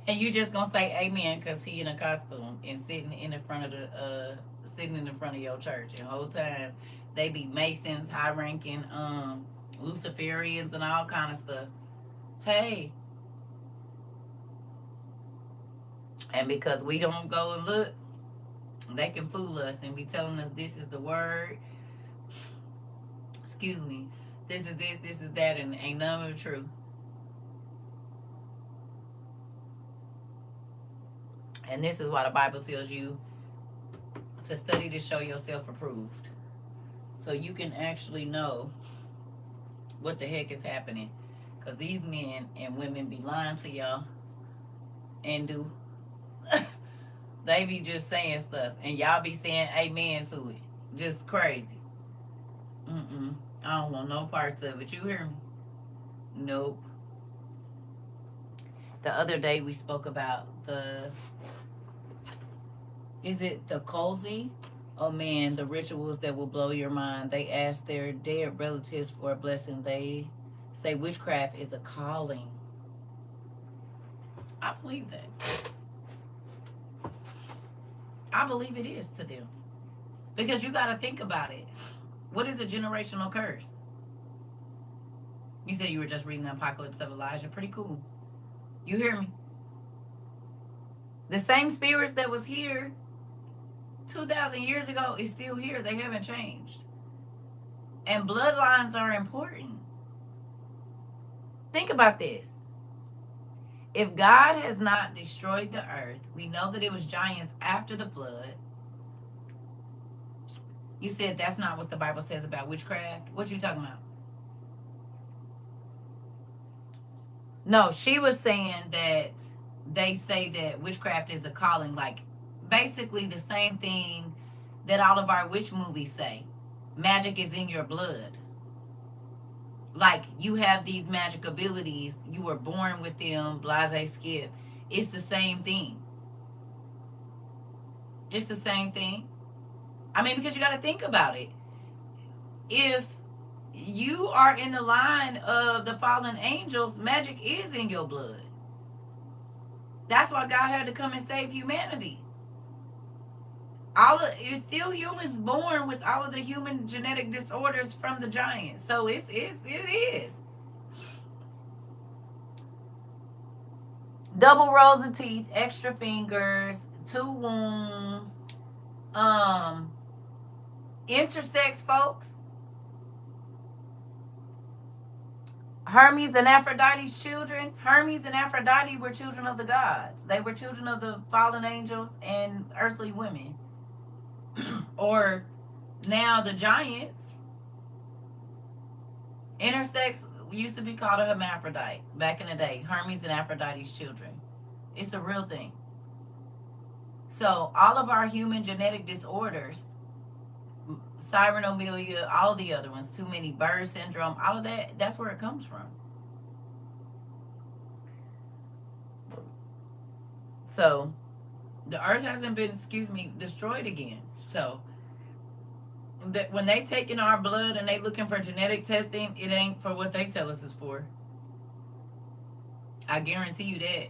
And you just gonna say amen because he in a costume and sitting in the front of your church. And the whole time they be Masons, high ranking, Luciferians and all kind of stuff. Hey. And because we don't go and look, they can fool us and be telling us this is the word. Excuse me. This is this, this is that, and ain't none of it true. And this is why the Bible tells you to study to show yourself approved. So you can actually know what the heck is happening. Because these men and women be lying to y'all and do. They be just saying stuff. And y'all be saying amen to it. Just crazy. I don't want no parts of it. You hear me? Nope. The other day we spoke about is it the cozy? Oh man, the rituals that will blow your mind. They ask their dead relatives for a blessing. They say witchcraft is a calling. I believe that. I believe it is to them. Because you got to think about it. What is a generational curse? You said you were just reading the Apocalypse of Elijah. Pretty cool. You hear me? The same spirits that was here 2,000 years ago is still here. They haven't changed. And bloodlines are important. Think about this. If God has not destroyed the earth, we know that it was giants after the flood. You said that's not what the Bible says about witchcraft. What you talking about? No, she was saying that they say that witchcraft is a calling, like basically the same thing that all of our witch movies say. Magic is in your blood. Like you have these magic abilities, you were born with them, blase skip. It's the same thing. It's the same thing. I mean, because you got to think about it. If you are in the line of the fallen angels, magic is in your blood. That's why God had to come and save humanity. It's still humans born with all of the human genetic disorders from the giants. So it is. Double rows of teeth, extra fingers, 2 wombs, intersex folks. Hermes and Aphrodite's children. Hermes and Aphrodite were children of the gods. They were children of the fallen angels and earthly women. Or now the giants. Intersex used to be called a hermaphrodite back in the day. Hermes and Aphrodite's children. It's a real thing. So all of our human genetic disorders, Cyronomelia, all the other ones, too many, bird syndrome, all of that, that's where it comes from. So the earth hasn't been, destroyed again. So when they taking our blood and they looking for genetic testing, it ain't for what they tell us it's for. I guarantee you that.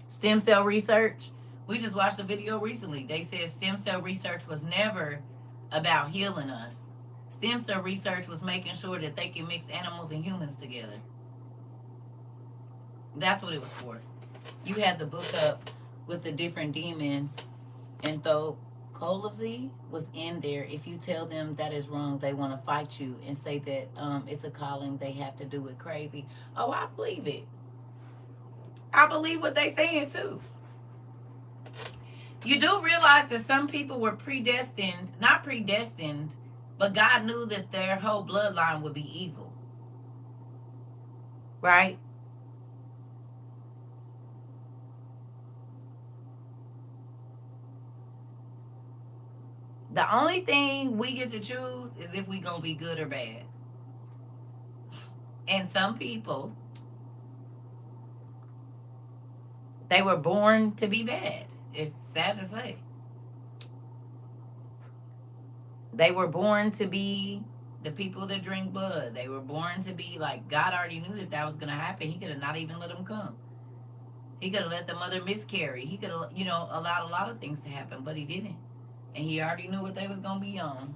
Stem cell research. We just watched a video recently. They said stem cell research was never about healing us. Stem cell research was making sure that they can mix animals and humans together. That's what it was for. You had the book up with the different demons, and though Colazy was in there, if you tell them that is wrong, they want to fight you and say that it's a calling, they have to do it crazy. Oh, I believe it. I believe what they saying too. You do realize that some people were not predestined, but God knew that their whole bloodline would be evil. Right? The only thing we get to choose is if we gonna be good or bad. And some people, they were born to be bad. It's sad to say. They were born to be the people that drink blood. They were born to be like, God already knew that that was going to happen. He could have not even let them come. He could have let the mother miscarry. He could have, allowed a lot of things to happen, but he didn't. And he already knew what they was going to be on.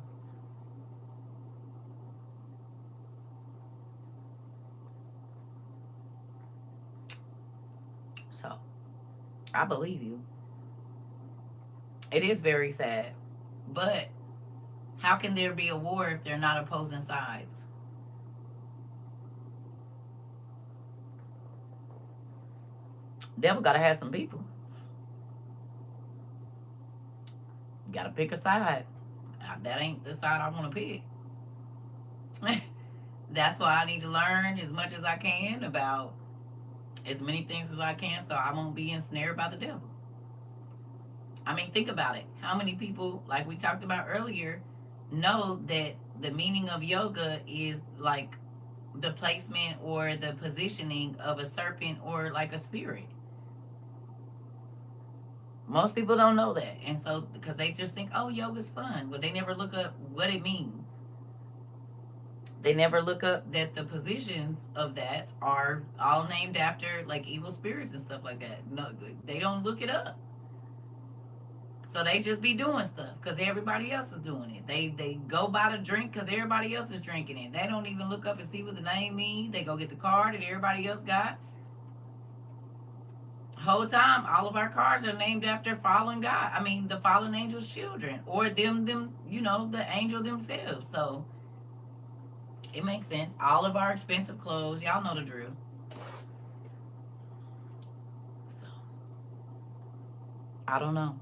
So, I believe you. It is very sad. But how can there be a war if they're not opposing sides? Devil got to have some people. Got to pick a side. That ain't the side I want to pick. That's why I need to learn as much as I can about as many things as I can so I won't be ensnared by the devil. I mean, think about it. How many people, like we talked about earlier, know that the meaning of yoga is like the placement or the positioning of a serpent or like a spirit? Most people don't know that. And so, because they just think, oh, yoga's fun. But they never look up what it means. They never look up that the positions of that are all named after like evil spirits and stuff like that. No, they don't look it up. So they just be doing stuff because everybody else is doing it. They go buy the drink because everybody else is drinking it. They don't even look up and see what the name means. They go get the card that everybody else got. Whole time, all of our cards are named after fallen God. I mean, the fallen angel's children, or them, the angel themselves. So it makes sense. All of our expensive clothes, y'all know the drill. So I don't know.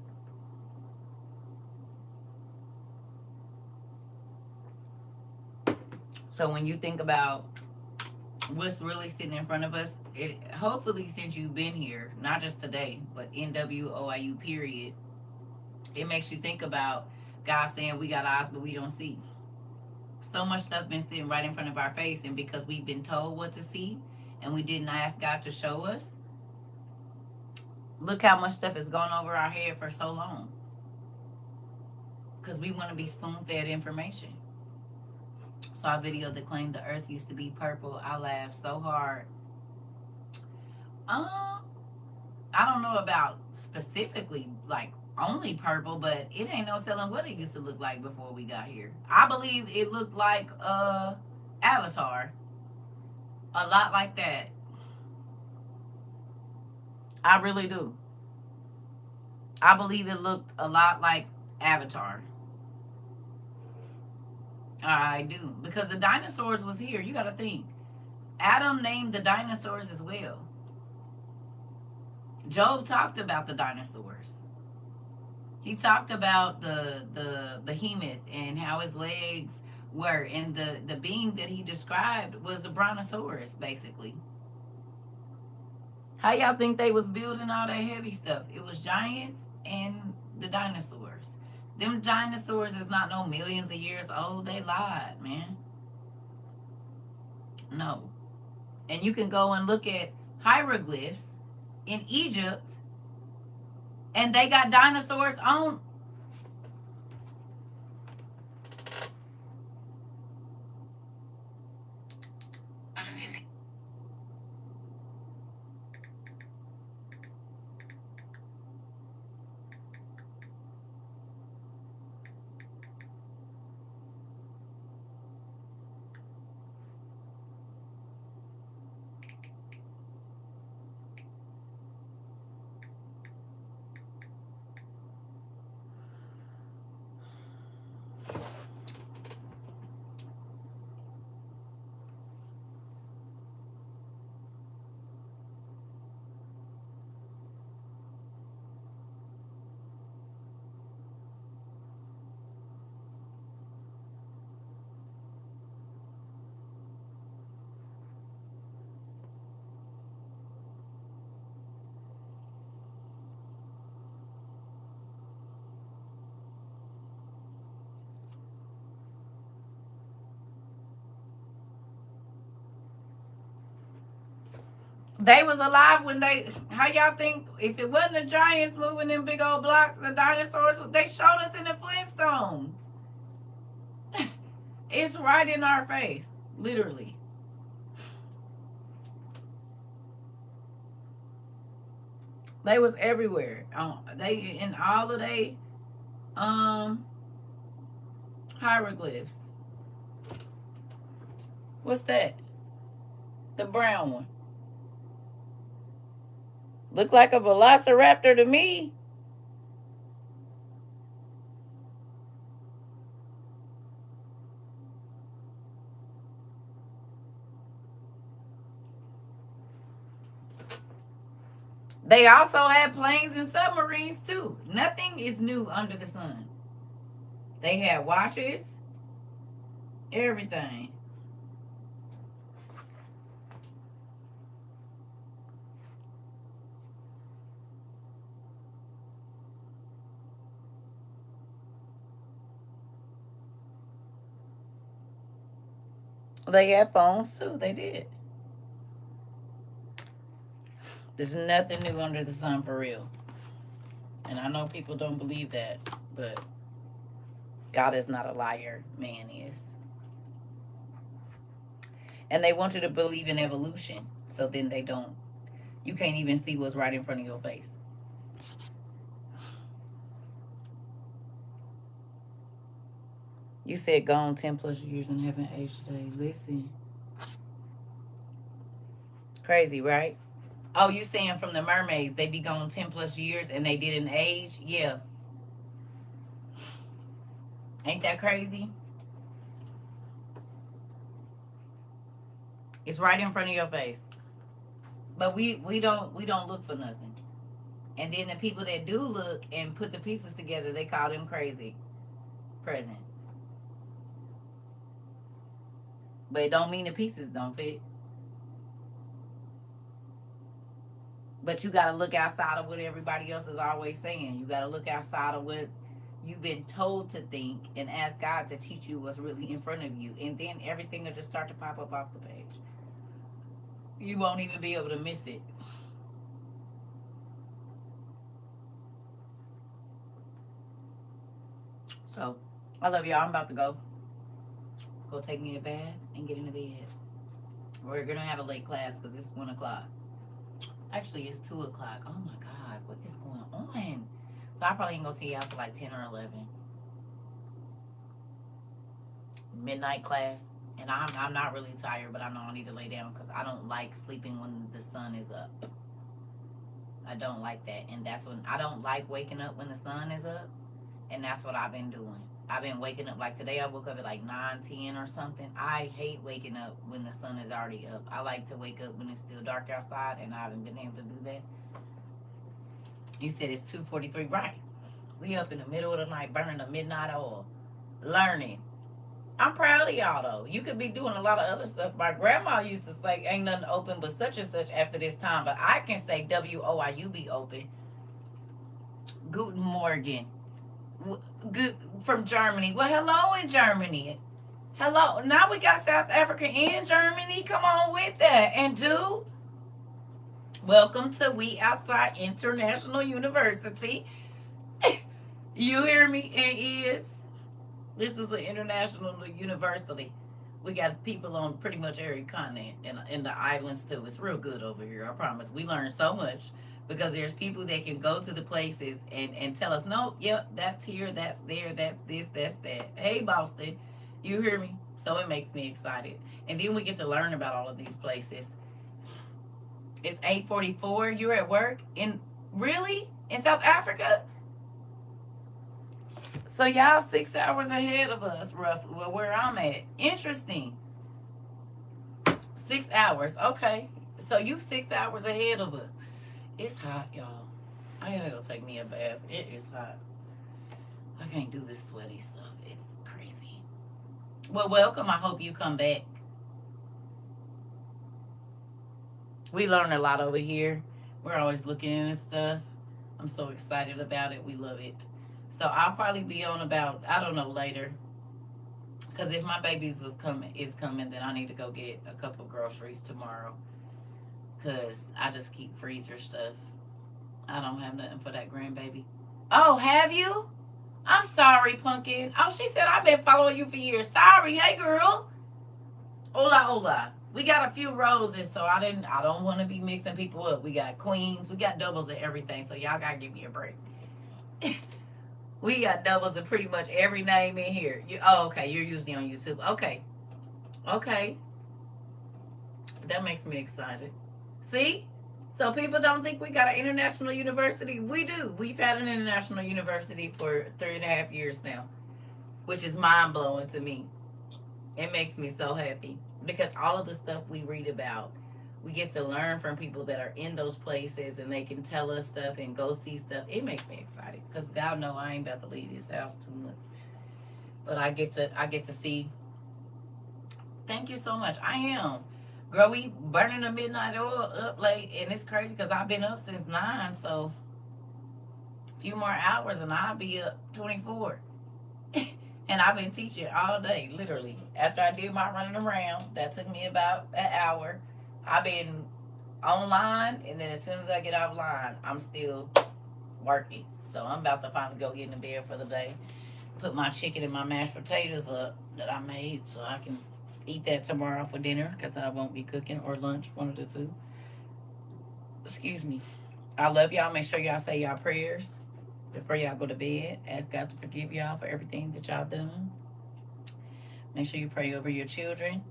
So when you think about what's really sitting in front of us, it hopefully since you've been here, not just today, but NWOIU period, it makes you think about God saying we got eyes but we don't see. So much stuff been sitting right in front of our face, and because we've been told what to see and we didn't ask God to show us, look how much stuff has gone over our head for so long. Because we want to be spoon-fed information. Saw a video that claimed the earth used to be purple. I laughed so hard. I don't know about specifically like only purple, but it ain't no telling what it used to look like before we got here. I believe it looked like Avatar. A lot like that. I really do. I believe it looked a lot like Avatar. I do. Because the dinosaurs was here. You got to think. Adam named the dinosaurs as well. Job talked about the dinosaurs. He talked about the behemoth and how his legs were. And the being that he described was a brontosaurus, basically. How y'all think they was building all that heavy stuff? It was giants and the dinosaurs. Them dinosaurs is not no millions of years old. They lied, man. No. And you can go and look at hieroglyphs in Egypt, and they got dinosaurs on. They was alive when they, how y'all think, if it wasn't the giants moving them big old blocks, the dinosaurs, they showed us in the Flintstones. It's right in our face, literally. They was everywhere. They in all of they hieroglyphs. What's that? The brown one. Look like a velociraptor to me. They also had planes and submarines too. Nothing is new under the sun. They had watches, everything. They had phones too. They did. There's nothing new under the sun for real. And I know people don't believe that, but God is not a liar. Man is. And they want you to believe in evolution. So then they don't. You can't even see what's right in front of your face. You said gone 10 plus years and haven't aged today. Listen. Crazy, right? Oh, you saying from the mermaids, they be gone 10 plus years and they didn't age? Yeah. Ain't that crazy? It's right in front of your face. But we don't look for nothing. And then the people that do look and put the pieces together, they call them crazy. Present. But it don't mean the pieces don't fit. But you got to look outside of what everybody else is always saying. You got to look outside of what you've been told to think and ask God to teach you what's really in front of you. And then everything will just start to pop up off the page. You won't even be able to miss it. So, I love y'all. I'm about to go take me a bath and get into bed. We're going to have a late class because it's 1 o'clock. Actually, it's 2 o'clock. Oh my God, what is going on? So I probably ain't gonna see y'all till like 10 or 11. Midnight class. And I'm not really tired, but I know I need to lay down because I don't like sleeping when the sun is up. I don't like that. And that's when I don't like waking up when the sun is up. And that's what I've been doing. I've been waking up, like today I woke up at like 9, 10 or something. I hate waking up when the sun is already up. I like to wake up when it's still dark outside, and I haven't been able to do that. You said it's 2:43, right? We up in the middle of the night burning the midnight oil, learning. I'm proud of y'all though. You could be doing a lot of other stuff. My grandma used to say, ain't nothing open but such and such after this time, but I can say WOIU be open. Guten Morgen. Good from Germany. Well, hello in Germany. Hello. Now we got South Africa and Germany. Come on with that. And do welcome to We Outside International University. You hear me? And is this is an international university. We got people on pretty much every continent and in the islands too. It's real good over here. I promise. We learn so much. Because there's people that can go to the places and tell us, no, yep, that's here, that's there, that's this, that's that. Hey, Boston, you hear me? So it makes me excited. And then we get to learn about all of these places. It's 8:44. You're at work? Really? In South Africa? So y'all 6 hours ahead of us, roughly, where I'm at. Interesting. 6 hours. Okay. So you 6 hours ahead of us. It's hot, y'all. I gotta go take me a bath. It is hot. I can't do this sweaty stuff. It's crazy. Well, welcome. I hope you come back. We learn a lot over here. We're always looking into stuff. I'm so excited about it. We love it. So I'll probably be on about, I don't know, later. Because if my babies is coming, then I need to go get a couple groceries tomorrow. because I just keep freezer stuff. I don't have nothing for that grandbaby. Oh, have you? I'm sorry, Pumpkin. Oh, she said I've been following you for years. Sorry. Hey, girl. Hola, hola. We got a few roses, so I don't want to be mixing people up. We got queens. We got doubles and everything, so y'all got to give me a break. We got doubles of pretty much every name in here. Okay. You're usually on YouTube. Okay. Okay. That makes me excited. See? So people don't think we got an international university. We do. We've had an international university for 3.5 years now, which is mind-blowing to me. It makes me so happy because all of the stuff we read about, we get to learn from people that are in those places, and they can tell us stuff and go see stuff. It makes me excited because God know I ain't about to leave this house too much. But I get to see. Thank you so much. I am. Girl, we burning the midnight oil up late, and it's crazy because I've been up since 9, so a few more hours and I'll be up 24. And I've been teaching all day, literally. After I did my running around, that took me about an hour. I've been online, and then as soon as I get offline, I'm still working. So I'm about to finally go get in the bed for the day. Put my chicken and my mashed potatoes up that I made so I can eat that tomorrow for dinner because I won't be cooking, or lunch, one of the two. Excuse me. I love y'all. Make sure y'all say y'all prayers before y'all go to bed. Ask God to forgive y'all for everything that y'all done. Make sure you pray over your children.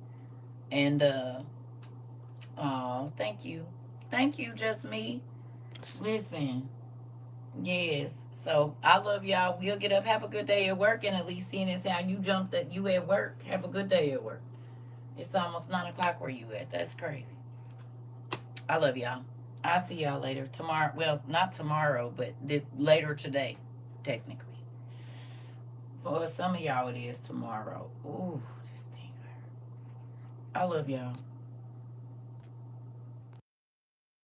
And thank you. Thank you, just me. Listen. Yes. So I love y'all. We'll get up. Have a good day at work. And at least seeing as how you jumped that you at work. Have a good day at work. It's almost 9 o'clock where you at. That's crazy. I love y'all. I'll see y'all later. Tomorrow. Well, not tomorrow, but later today, technically. For some of y'all, it is tomorrow. Ooh, this thing hurt. I love y'all.